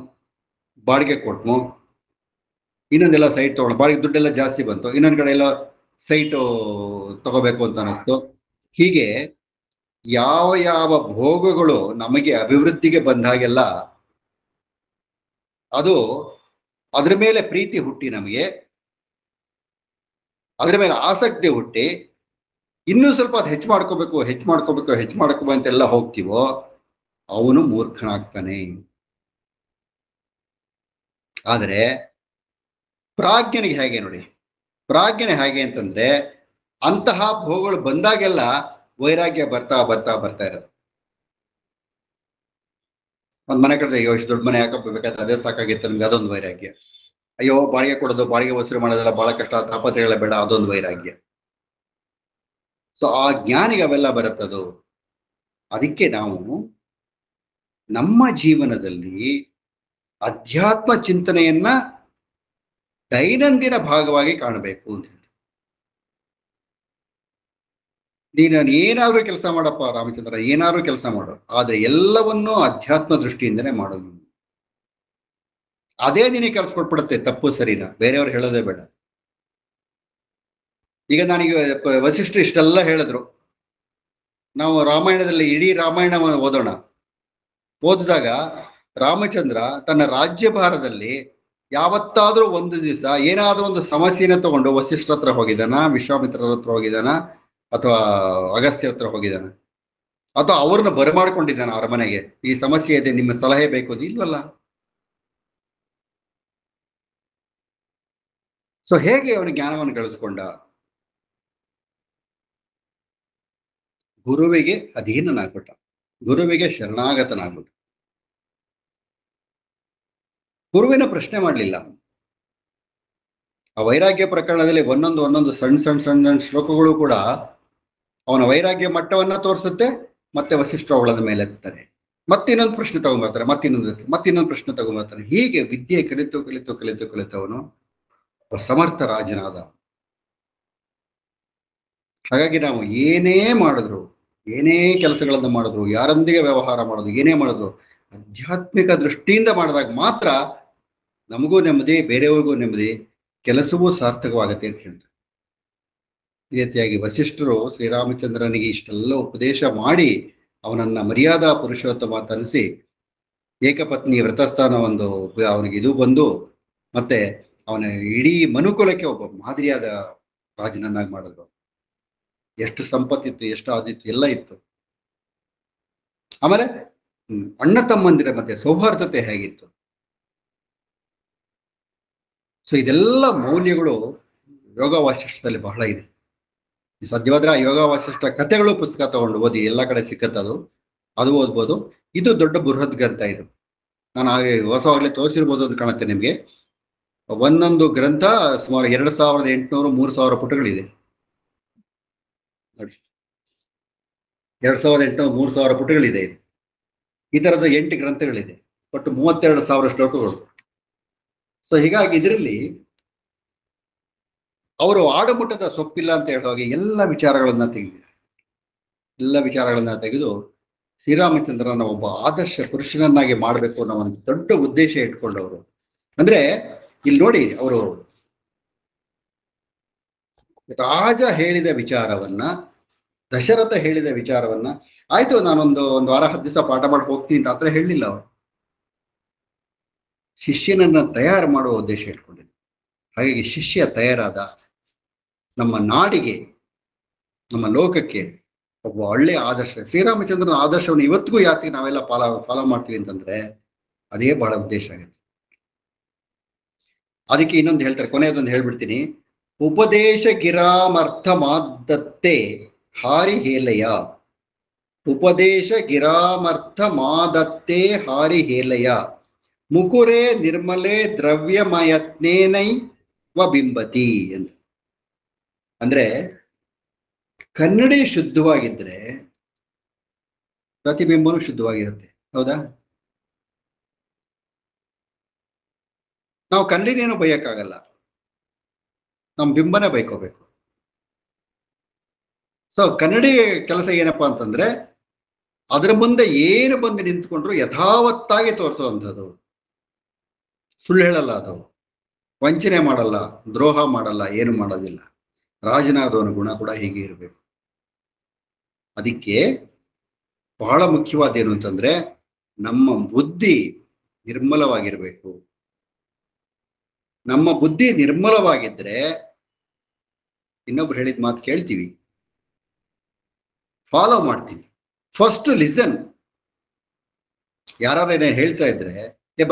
ಬಾಡಿಗೆ ಕೊಟ್ನು, ಇನ್ನೊಂದೆಲ್ಲ ಸೈಟ್ ತಗೊಂಡು, ಬಾಡಿಗೆ ದುಡ್ಡೆಲ್ಲ ಜಾಸ್ತಿ ಬಂತು, ಇನ್ನೊಂದು ಕಡೆ ಎಲ್ಲ ಸೈಟು ತಗೋಬೇಕು ಅಂತ ಅನಿಸ್ತು. ಹೀಗೆ ಯಾವ ಯಾವ ಭೋಗಗಳು ನಮಗೆ ಅಭಿವೃದ್ಧಿಗೆ ಬಂದಾಗೆಲ್ಲ ಅದು ಅದ್ರ ಮೇಲೆ ಪ್ರೀತಿ ಹುಟ್ಟಿ, ನಮಗೆ ಅದ್ರ ಮೇಲೆ ಆಸಕ್ತಿ ಹುಟ್ಟಿ, ಇನ್ನೂ ಸ್ವಲ್ಪ ಅದು ಹೆಚ್ಚು ಮಾಡ್ಕೋಬೇಕು ಅಂತೆಲ್ಲ ಹೋಗ್ತೀವೋ, ಅವನು ಮೂರ್ಖನಾಗ್ತಾನೆ. ಆದರೆ ಪ್ರಾಜ್ಞನಿಗೆ ಹೇಗೆ ನೋಡಿ, ಪ್ರಾಜ್ಞನೆ ಹೇಗೆ ಅಂತಂದ್ರೆ, ಅಂತಹ ಭೋಗಗಳು ಬಂದಾಗೆಲ್ಲ ವೈರಾಗ್ಯ ಬರ್ತಾ ಬರ್ತಾ ಬರ್ತಾ ಇರೋದು. ಒಂದ್ ಮನೆ ಕಟ್ಟಿದೆ, ಅಯ್ಯೋ ಇಷ್ಟು ದೊಡ್ಡ ಮನೆ ಯಾಕಪ್ಪ ಬೇಕಾದ್ರೆ, ಅದೇ ಸಾಕಾಗಿತ್ತು ನಮ್ಗೆ, ಅದೊಂದು ವೈರಾಗ್ಯ. ಅಯ್ಯೋ ಬಾಡಿಗೆ ಕೊಡೋದು, ಬಾಡಿಗೆ ವಸೂಲಿ ಮಾಡೋದೆಲ್ಲ ಬಹಳ ಕಷ್ಟ, ತಾಪತ್ರೆಗಳ ಬೇಡ, ಅದೊಂದು ವೈರಾಗ್ಯ. ಸೊ ಆ ಜ್ಞಾನಿಗೆ ಅವೆಲ್ಲ ಬರುತ್ತದು. ಅದಕ್ಕೆ ನಾವು ನಮ್ಮ ಜೀವನದಲ್ಲಿ ಅಧ್ಯಾತ್ಮ ಚಿಂತನೆಯನ್ನ ದೈನಂದಿನ ಭಾಗವಾಗಿ ಕಾಣಬೇಕು ಅಂತ ಹೇಳಿ. ನೀನು ಏನಾದ್ರೂ ಕೆಲಸ ಮಾಡಪ್ಪ ರಾಮಚಂದ್ರ, ಏನಾದ್ರೂ ಕೆಲಸ ಮಾಡು, ಆದ್ರೆ ಎಲ್ಲವನ್ನೂ ಅಧ್ಯಾತ್ಮ ದೃಷ್ಟಿಯಿಂದನೇ ಮಾಡೋದು. ಅದೇ ನಿನಗೆ ಕಲ್ಸ್ಕೊಟ್ಬಿಡುತ್ತೆ ತಪ್ಪು ಸರಿನಾ, ಬೇರೆಯವ್ರು ಹೇಳೋದೇ ಬೇಡ. ಈಗ ನನಗೆ ವಸಿಷ್ಠರು ಇಷ್ಟೆಲ್ಲ ಹೇಳಿದ್ರು, ನಾವು ರಾಮಾಯಣದಲ್ಲಿ ಇಡೀ ರಾಮಾಯಣ ಓದೋಣ. ಓದಿದಾಗ ರಾಮಚಂದ್ರ ತನ್ನ ರಾಜ್ಯಭಾರದಲ್ಲಿ ಯಾವತ್ತಾದ್ರೂ ಒಂದು ದಿವಸ ಏನಾದ್ರೂ ಒಂದು ಸಮಸ್ಯೆನ ತಗೊಂಡು ವಸಿಷ್ಠರ ಹತ್ರ ಹೋಗಿದ್ದಾನ, ವಿಶ್ವಾಮಿತ್ರರ ಹತ್ರ ಹೋಗಿದ್ದಾನ, ಅಥವಾ ಅಗಸ್ತ್ಯ ಹತ್ರ ಹೋಗಿದ್ದಾನ, ಅಥವಾ ಅವ್ರನ್ನ ಬರಮಾಡ್ಕೊಂಡಿದ್ದಾನ ಅರಮನೆಗೆ, ಈ ಸಮಸ್ಯೆ ಇದೆ ನಿಮ್ಮ ಸಲಹೆ ಬೇಕು ಅಂತ? ಇಲ್ವಲ್ಲ. ಸೊ ಹೇಗೆ ಅವನು ಜ್ಞಾನವನ್ನು ಗಳಿಸ್ಕೊಂಡ? ಗುರುವಿಗೆ ಅಧೀನನಾಗ್ಬಿಟ್ಟ, ಗುರುವಿಗೆ ಶರಣಾಗತನಾಗ್ಬಿಟ್ಟ. ಗುರುವಿನ ಪ್ರಶ್ನೆ ಮಾಡಲಿಲ್ಲ. ಆ ವೈರಾಗ್ಯ ಪ್ರಕರಣದಲ್ಲಿ ಒಂದೊಂದು ಸಣ್ಣ ಸಣ್ಣ ಸಣ್ಣ ಶ್ಲೋಕಗಳು ಕೂಡ ಅವನ ವೈರಾಗ್ಯ ಮಟ್ಟವನ್ನ ತೋರಿಸುತ್ತೆ. ಮತ್ತೆ ವಸಿಷ್ಠ ಅವಳದ ಮೇಲೆ ಎತ್ತಾರೆ, ಮತ್ತಿನ್ನೊಂದು ಪ್ರಶ್ನೆ ತಗೊಂಡ್ಬರ್ತಾರೆ, ಮತ್ತಿನ್ನೊಂದು ಪ್ರಶ್ನೆ ತಗೊಂಡ್ಬರ್ತಾನೆ. ಹೀಗೆ ವಿದ್ಯೆ ಕಲಿತವನು ಸಮರ್ಥ ರಾಜನಾದ. ಹಾಗಾಗಿ ನಾವು ಏನೇ ಮಾಡಿದ್ರು, ಏನೇ ಕೆಲಸಗಳನ್ನು ಮಾಡಿದ್ರು, ಯಾರೊಂದಿಗೆ ವ್ಯವಹಾರ ಮಾಡೋದು, ಏನೇ ಮಾಡಿದ್ರು ಆಧ್ಯಾತ್ಮಿಕ ದೃಷ್ಟಿಯಿಂದ ಮಾಡಿದಾಗ ಮಾತ್ರ ನಮಗೂ ನೆಮ್ಮದಿ, ಬೇರೆಯವ್ರಿಗೂ ನೆಮ್ಮದಿ, ಕೆಲಸವೂ ಸಾರ್ಥಕವಾಗತ್ತೆ ಅಂತ ಹೇಳ್ತಾರೆ. ಈ ರೀತಿಯಾಗಿ ವಸಿಷ್ಠರು ಶ್ರೀರಾಮಚಂದ್ರನಿಗೆ ಇಷ್ಟೆಲ್ಲ ಉಪದೇಶ ಮಾಡಿ ಅವನನ್ನ ಮರ್ಯಾದಾ ಪುರುಷೋತ್ತಮ ತನಿಸಿ ಏಕಪತ್ನಿ ವ್ರತಸ್ಥಾನ ಒಂದು ಅವನಿಗೆ ಇದು ಬಂದು ಮತ್ತೆ ಅವನ ಇಡೀ ಮನುಕುಲಕ್ಕೆ ಒಬ್ಬ ಮಾದರಿಯಾದ ರಾಜನನ್ನಾಗಿ ಮಾಡಿದ್ರು. ಎಷ್ಟು ಸಂಪತ್ತಿತ್ತು, ಎಷ್ಟು ಆದಿತ್ತು, ಎಲ್ಲ ಇತ್ತು. ಆಮೇಲೆ ಅಣ್ಣ ತಮ್ಮಂದಿರ ಮಧ್ಯೆ ಸೌಹಾರ್ದತೆ ಹೇಗಿತ್ತು. ಸೊ ಇದೆಲ್ಲ ಮೌಲ್ಯಗಳು ಯೋಗ ವಾಸಿಷ್ಠದಲ್ಲಿ ಬಹಳ ಇದೆ. ಸಾಧ್ಯವಾದ್ರೆ ಆ ಯೋಗ ವಾಸಿಷ್ಠ ಕಥೆಗಳು ಪುಸ್ತಕ ತಗೊಂಡು ಓದಿ, ಎಲ್ಲ ಕಡೆ ಸಿಕ್ಕತ್ತದು, ಅದು ಓದ್ಬೋದು. ಇದು ದೊಡ್ಡ ಬೃಹತ್ ಗ್ರಂಥ. ಇದು ನಾನು ಹಾಗೆ ಹೊಸವಾಗಲೇ ತೋರಿಸಿರ್ಬೋದು ಅಂತ ಕಾಣುತ್ತೆ ನಿಮಗೆ. ಒಂದೊಂದು ಗ್ರಂಥ ಸುಮಾರು 2800 3000 ಪುಟಗಳಿದೆ ನೋಡಿ. 2800 3000 ಪುಟಗಳಿದೆ ಇದು. ಈ ತರದ 8 ಗ್ರಂಥಗಳಿದೆ, ಒಟ್ಟು 32,000 ಶ್ಲೋಕಗಳು. ಸೊ ಹೀಗಾಗಿ ಇದರಲ್ಲಿ ಅವರು ಆಡುಮುಟ್ಟದ ಸೊಪ್ಪಿಲ್ಲ ಅಂತ ಹೇಳುವಾಗ ಎಲ್ಲ ವಿಚಾರಗಳನ್ನ ತೆಗೆದು ಶ್ರೀರಾಮಚಂದ್ರನ ಒಬ್ಬ ಆದರ್ಶ ಪುರುಷನನ್ನಾಗಿ ಮಾಡಬೇಕು ಅನ್ನೋ ಒಂದು ದೊಡ್ಡ ಉದ್ದೇಶ ಇಟ್ಕೊಂಡವರು. ಅಂದ್ರೆ ಇಲ್ಲಿ ನೋಡಿ, ಅವರು ರಾಜ ಹೇಳಿದ ವಿಚಾರವನ್ನ, ದಶರಥ ಹೇಳಿದ ವಿಚಾರವನ್ನ, ಆಯ್ತು ನಾನೊಂದು ವಾರ 10 ದಿವಸ ಪಾಠ ಮಾಡಿ ಹೋಗ್ತೀನಿ ಅಂತ ಹತ್ರ ಹೇಳಲಿಲ್ಲ. ಅವರು ಶಿಷ್ಯನನ್ನ ತಯಾರು ಮಾಡುವ ಉದ್ದೇಶ ಇಟ್ಕೊಂಡಿದ್ರು. ಹಾಗಾಗಿ ಶಿಷ್ಯ ತಯಾರಾದ, ನಮ್ಮ ನಾಡಿಗೆ, ನಮ್ಮ ಲೋಕಕ್ಕೆ ಒಬ್ಬ ಒಳ್ಳೆಯ ಆದರ್ಶ, ಶ್ರೀರಾಮಚಂದ್ರನ ಆದರ್ಶವನ್ನು ಇವತ್ತಿಗೂ ಯಾಕೆ ನಾವೆಲ್ಲ ಫಾಲೋ ಮಾಡ್ತೀವಿ ಅಂತಂದ್ರೆ ಅದೇ ಬಹಳ ಉದ್ದೇಶ ಆಗುತ್ತೆ. ಅದಕ್ಕೆ ಇನ್ನೊಂದು ಹೇಳ್ತಾರೆ, ಕೊನೆಯದೊಂದು ಹೇಳ್ಬಿಡ್ತೀನಿ. ಉಪದೇಶ ಗಿರಾಮರ್ಥ ಮಾದತ್ತೆ ಹಾರಿ ಹೇಲಯ. ಉಪದೇಶ ಗಿರಾಮರ್ಥ ಮಾದತ್ತೆ ಹಾರಿ ಹೇಲಯ. ಮುಕುರೇ ನಿರ್ಮಲೆ ದ್ರವ್ಯಮಯತ್ನೇನೈ ಬಿಂಬತಿ ಅಂತ. ಅಂದ್ರೆ ಕನ್ನಡಿ ಶುದ್ಧವಾಗಿದ್ರೆ ಪ್ರತಿಬಿಂಬನೂ ಶುದ್ಧವಾಗಿರುತ್ತೆ. ಹೌದಾ? ನಾವು ಕನ್ನಡಿನೇನು ಬೈಯಕ್ಕಾಗಲ್ಲ, ನಮ್ಮ ಬಿಂಬನೇ ಬೈಕೋಬೇಕು. ಸೊ ಕನ್ನಡಿ ಕೆಲಸ ಏನಪ್ಪಾ ಅಂತಂದ್ರೆ ಅದರ ಮುಂದೆ ಏನು ಬಂದು ನಿಂತ್ಕೊಂಡ್ರು ಯಥಾವತ್ತಾಗಿ ತೋರಿಸುವಂಥದ್ದು. ಸುಳ್ಳು ಹೇಳಲ್ಲ, ಅದು ವಂಚನೆ ಮಾಡಲ್ಲ, ದ್ರೋಹ ಮಾಡಲ್ಲ, ಏನು ಮಾಡೋದಿಲ್ಲ. ರಾಜನಾದವನ ಗುಣ ಕೂಡ ಹೀಗೆ ಇರಬೇಕು. ಅದಕ್ಕೆ ಬಹಳ ಮುಖ್ಯವಾದ ಏನು ಅಂತಂದ್ರೆ ನಮ್ಮ ಬುದ್ಧಿ ನಿರ್ಮಲವಾಗಿರ್ಬೇಕು. ನಮ್ಮ ಬುದ್ಧಿ ನಿರ್ಮಲವಾಗಿದ್ರೆ ಇನ್ನೊಬ್ರು ಹೇಳಿದ ಮಾತು ಕೇಳ್ತೀವಿ, ಫಾಲೋ ಮಾಡ್ತೀವಿ. First listen. ಯಾರು ಏನೇ ಹೇಳ್ತಾ ಇದ್ರೆ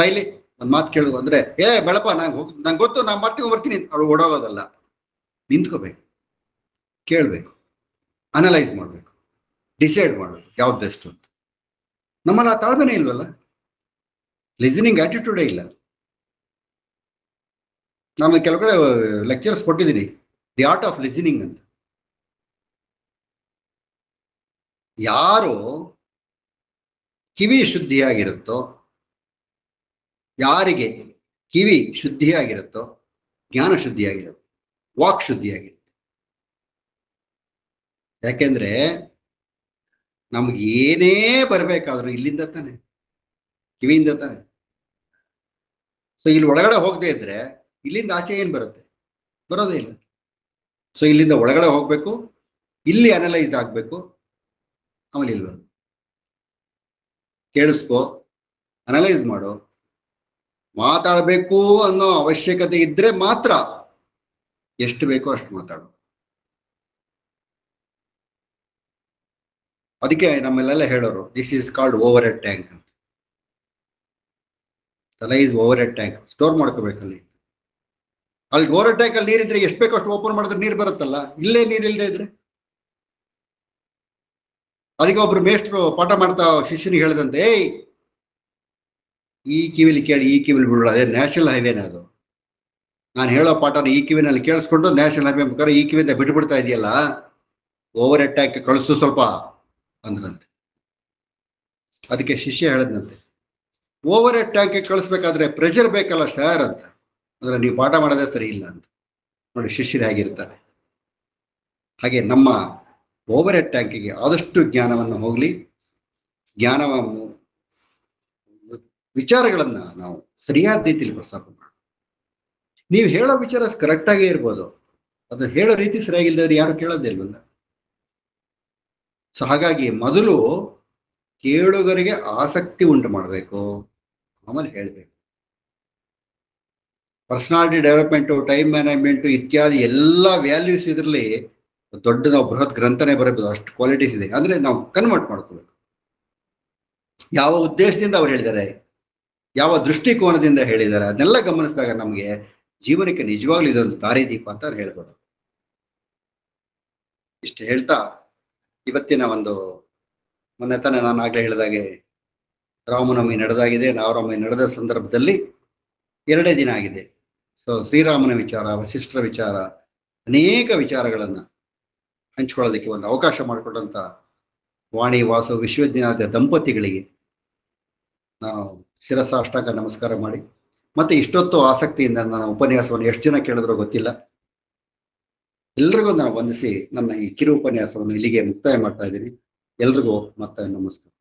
ಬೈಲಿ ಒಂದ್ ಮಾತು ಕೇಳು ಅಂದ್ರೆ ಬೆಳಪ ನಂಗೆ ಗೊತ್ತು, ನಾನು ಮಾಡ್ತೀವಿ ಬರ್ತೀನಿ ಅವಳು ಓಡೋಗೋದಲ್ಲ. ನಿಂತ್ಕೋಬೇಕು, ಕೇಳ್ಬೇಕು, ಅನಲೈಸ್ ಮಾಡ್ಬೇಕು, ಡಿಸೈಡ್ ಮಾಡ್ಬೇಕು ಯಾವ್ದು ಬೆಸ್ಟ್ ಅಂತ. ನಮ್ಮಲ್ಲಿ ಆ ತಾಳ್ಮೆನೇ ಇಲ್ವಲ್ಲ, ಲಿಸನಿಂಗ್ ಆಟಿಟ್ಯೂಡೇ ಇಲ್ಲ. ನಾನು ಕೆಲವು ಕಡೆ ಲೆಕ್ಚರ್ಸ್ ಕೊಟ್ಟಿದ್ದೀನಿ, ದಿ ಆರ್ಟ್ ಆಫ್ ಲಿಸನಿಂಗ್ ಅಂತ. ಯಾರು ಕಿವಿ ಶುದ್ಧಿಯಾಗಿರುತ್ತೋ, ಯಾರಿಗೆ ಕಿವಿ ಶುದ್ಧಿಯಾಗಿರುತ್ತೋ ಜ್ಞಾನ ಶುದ್ಧಿಯಾಗಿರುತ್ತೆ, ವಾಕ್ ಶುದ್ಧಿಯಾಗಿರುತ್ತೆ. ಯಾಕೆಂದ್ರೆ ನಮ್ಗೆ ಏನೇ ಬರ್ಬೇಕಾದ್ರೂ ಇಲ್ಲಿಂದ ತಾನೆ, ಕಿವಿಯಿಂದ ತಾನೆ. ಸೊ ಇಲ್ಲಿ ಒಳಗಡೆ ಹೋಗದೆ ಇದ್ರೆ ಇಲ್ಲಿಂದ ಆಚೆ ಏನ್ ಬರುತ್ತೆ? ಬರೋದೇ ಇಲ್ಲ. ಸೊ ಇಲ್ಲಿಂದ ಒಳಗಡೆ ಹೋಗ್ಬೇಕು, ಇಲ್ಲಿ ಅನಲೈಸ್ ಆಗ್ಬೇಕು, ಆಮೇಲೆ ಇಲ್ಲಿ ಬರುತ್ತೆ. ಕೇಳಿಸ್ಕೋ, ಅನಲೈಸ್ ಮಾಡು. ಮಾತಾಡಬೇಕು ಅನ್ನೋ ಅವಶ್ಯಕತೆ ಇದ್ರೆ ಮಾತ್ರ ಎಷ್ಟು ಬೇಕೋ ಅಷ್ಟು ಮಾತಾಡು. ಅದಕ್ಕೆ ನಮ್ಮಲ್ಲೆಲ್ಲ ಹೇಳೋರು, this is called over head tank ಅಂತ. ತಲೆ is over head tank, store ಮಾಡ್ಕೋಬೇಕಲ್ಲಿ. ಅಲ್ಲಿ ಓವರ್ ಹೆಡ್ ಟ್ಯಾಂಕ್ ಅಲ್ಲಿ ನೀರಿದ್ರೆ ಎಷ್ಟು ಬೇಕೋ ಅಷ್ಟು ಓಪನ್ ಮಾಡಿದ್ರೆ ನೀರು ಬರುತ್ತಲ್ಲ. ಇಲ್ಲೇ ನೀರು ಇಲ್ಲದೆ ಇದ್ರೆ, ಅದಕ್ಕೆ ಒಬ್ರು ಮೇಷ್ಟ್ರು ಪಾಠ ಮಾಡ್ತಾ ಶಿಷ್ಯನಿಗೆ ಹೇಳಿದಂತೆ, ಏಯ್ ಈ ಕಿವಿಲಿ ಕೇಳಿ ಈ ಕಿವಿಲಿ ಬಿಡೋಣ, ಅದೇ ನ್ಯಾಷನಲ್ ಹೈವೇನ ಅದು. ನಾನು ಹೇಳೋ ಪಾಠನ ಈ ಕಿವಿನಲ್ಲಿ ಕೇಳಿಸ್ಕೊಂಡು ನ್ಯಾಷನಲ್ ಹೈವೇ ಮುಖಾಂತರ ಈ ಕಿವಿಯಿಂದ ಬಿಟ್ಬಿಡ್ತಾ ಇದೆಯಲ್ಲ, ಓವರ್ ಹೆಡ್ ಟ್ಯಾಂಕ್ ಕಳಿಸು ಸ್ವಲ್ಪ ಅಂದ್ರಂತೆ. ಅದಕ್ಕೆ ಶಿಷ್ಯ ಹೇಳಿದ್ನಂತೆ, ಓವರ್ ಹೆಡ್ ಟ್ಯಾಂಕ್ ಕಳಿಸ್ಬೇಕಾದ್ರೆ ಪ್ರೆಷರ್ ಬೇಕಲ್ಲ ಸರ್ ಅಂತ. ಅಂದ್ರೆ ನೀವು ಪಾಠ ಮಾಡೋದೇ ಸರಿ ಇಲ್ಲ ಅಂತ. ನೋಡಿ ಶಿಷ್ಯರು ಹೇಗಿರ್ತಾರೆ. ಹಾಗೆ ನಮ್ಮ ಓವರ್ ಹೆಡ್ ಟ್ಯಾಂಕಿಗೆ ಆದಷ್ಟು ಜ್ಞಾನವನ್ನು ಹೋಗ್ಲಿ, ಜ್ಞಾನ ವಿಚಾರಗಳನ್ನ ನಾವು ಸರಿಯಾದ ರೀತಿಯಲ್ಲಿ ಪ್ರಸ್ತಾಪ ಮಾಡೋಣ. ನೀವು ಹೇಳೋ ವಿಚಾರ ಕರೆಕ್ಟ್ ಆಗೇ ಇರ್ಬೋದು, ಅದು ಹೇಳೋ ರೀತಿ ಸರಿಯಾಗಿಲ್ಲದವ್ರು ಯಾರು ಕೇಳೋದೇ ಇಲ್ವಲ್ಲ. ಸೊ ಹಾಗಾಗಿ ಮೊದಲು ಕೇಳುಗರಿಗೆ ಆಸಕ್ತಿ ಉಂಟು ಮಾಡಬೇಕು, ಆಮೇಲೆ ಹೇಳ್ಬೇಕು. ಪರ್ಸನಾಲಿಟಿ ಡೆವಲಪ್ಮೆಂಟು, ಟೈಮ್ ಮ್ಯಾನೇಜ್ಮೆಂಟು ಇತ್ಯಾದಿ ಎಲ್ಲ ವ್ಯಾಲ್ಯೂಸ್ ಇದರಲ್ಲಿ ದೊಡ್ಡ ನಾವು ಬೃಹತ್ ಗ್ರಂಥನೇ ಬರಬಹುದು, ಅಷ್ಟು ಕ್ವಾಲಿಟೀಸ್ ಇದೆ. ಅಂದ್ರೆ ನಾವು ಕನ್ವರ್ಟ್ ಮಾಡ್ಕೋಬೇಕು. ಯಾವ ಉದ್ದೇಶದಿಂದ ಅವ್ರು ಹೇಳಿದ್ದಾರೆ, ಯಾವ ದೃಷ್ಟಿಕೋನದಿಂದ ಹೇಳಿದ್ದಾರೆ, ಅದನ್ನೆಲ್ಲ ಗಮನಿಸಿದಾಗ ನಮಗೆ ಜೀವನಕ್ಕೆ ನಿಜವಾಗ್ಲೂ ಇದೊಂದು ದಾರಿದೀಪ ಅಂತ ಹೇಳ್ಬೋದು. ಇಷ್ಟು ಹೇಳ್ತಾ ಇವತ್ತಿನ ಒಂದು, ಮೊನ್ನೆ ತಾನೇ ನಾನು ಆಗ್ಲೇ ಹೇಳಿದಾಗೆ ರಾಮನವಮಿ ನಡೆದಾಗಿದೆ. ರಾಮನವಮಿ ನಡೆದ ಸಂದರ್ಭದಲ್ಲಿ 2 ದಿನ ಆಗಿದೆ. ಸೊ ಶ್ರೀರಾಮನ ವಿಚಾರ, ವಸಿಷ್ಠರ ವಿಚಾರ, ಅನೇಕ ವಿಚಾರಗಳನ್ನ ಹಂಚ್ಕೊಳ್ಳೋದಕ್ಕೆ ಒಂದು ಅವಕಾಶ ಮಾಡಿಕೊಟ್ಟಂತ ವಾಣಿ ವಾಸು ವಿಶ್ವವಿದ್ಯಾನಿಲಯದ ದಂಪತಿಗಳಿಗೆ ನಾನು ಶಿರಸಾಷ್ಟಾಂಗ ನಮಸ್ಕಾರ ಮಾಡಿ, ಮತ್ತೆ ಇಷ್ಟೊತ್ತು ಆಸಕ್ತಿಯಿಂದ ನನ್ನ ಉಪನ್ಯಾಸವನ್ನು ಎಷ್ಟು ಜನ ಕೇಳಿದ್ರೋ ಗೊತ್ತಿಲ್ಲ, ಎಲ್ರಿಗೂ ನಾನು ವಂದಿಸಿ ನನ್ನ ಈ ಕಿರು ಉಪನ್ಯಾಸವನ್ನು ಇಲ್ಲಿಗೆ ಮುಕ್ತಾಯ ಮಾಡ್ತಾ ಇದ್ದೀನಿ. ಎಲ್ರಿಗೂ ಮತ್ತೆ ನಮಸ್ಕಾರ.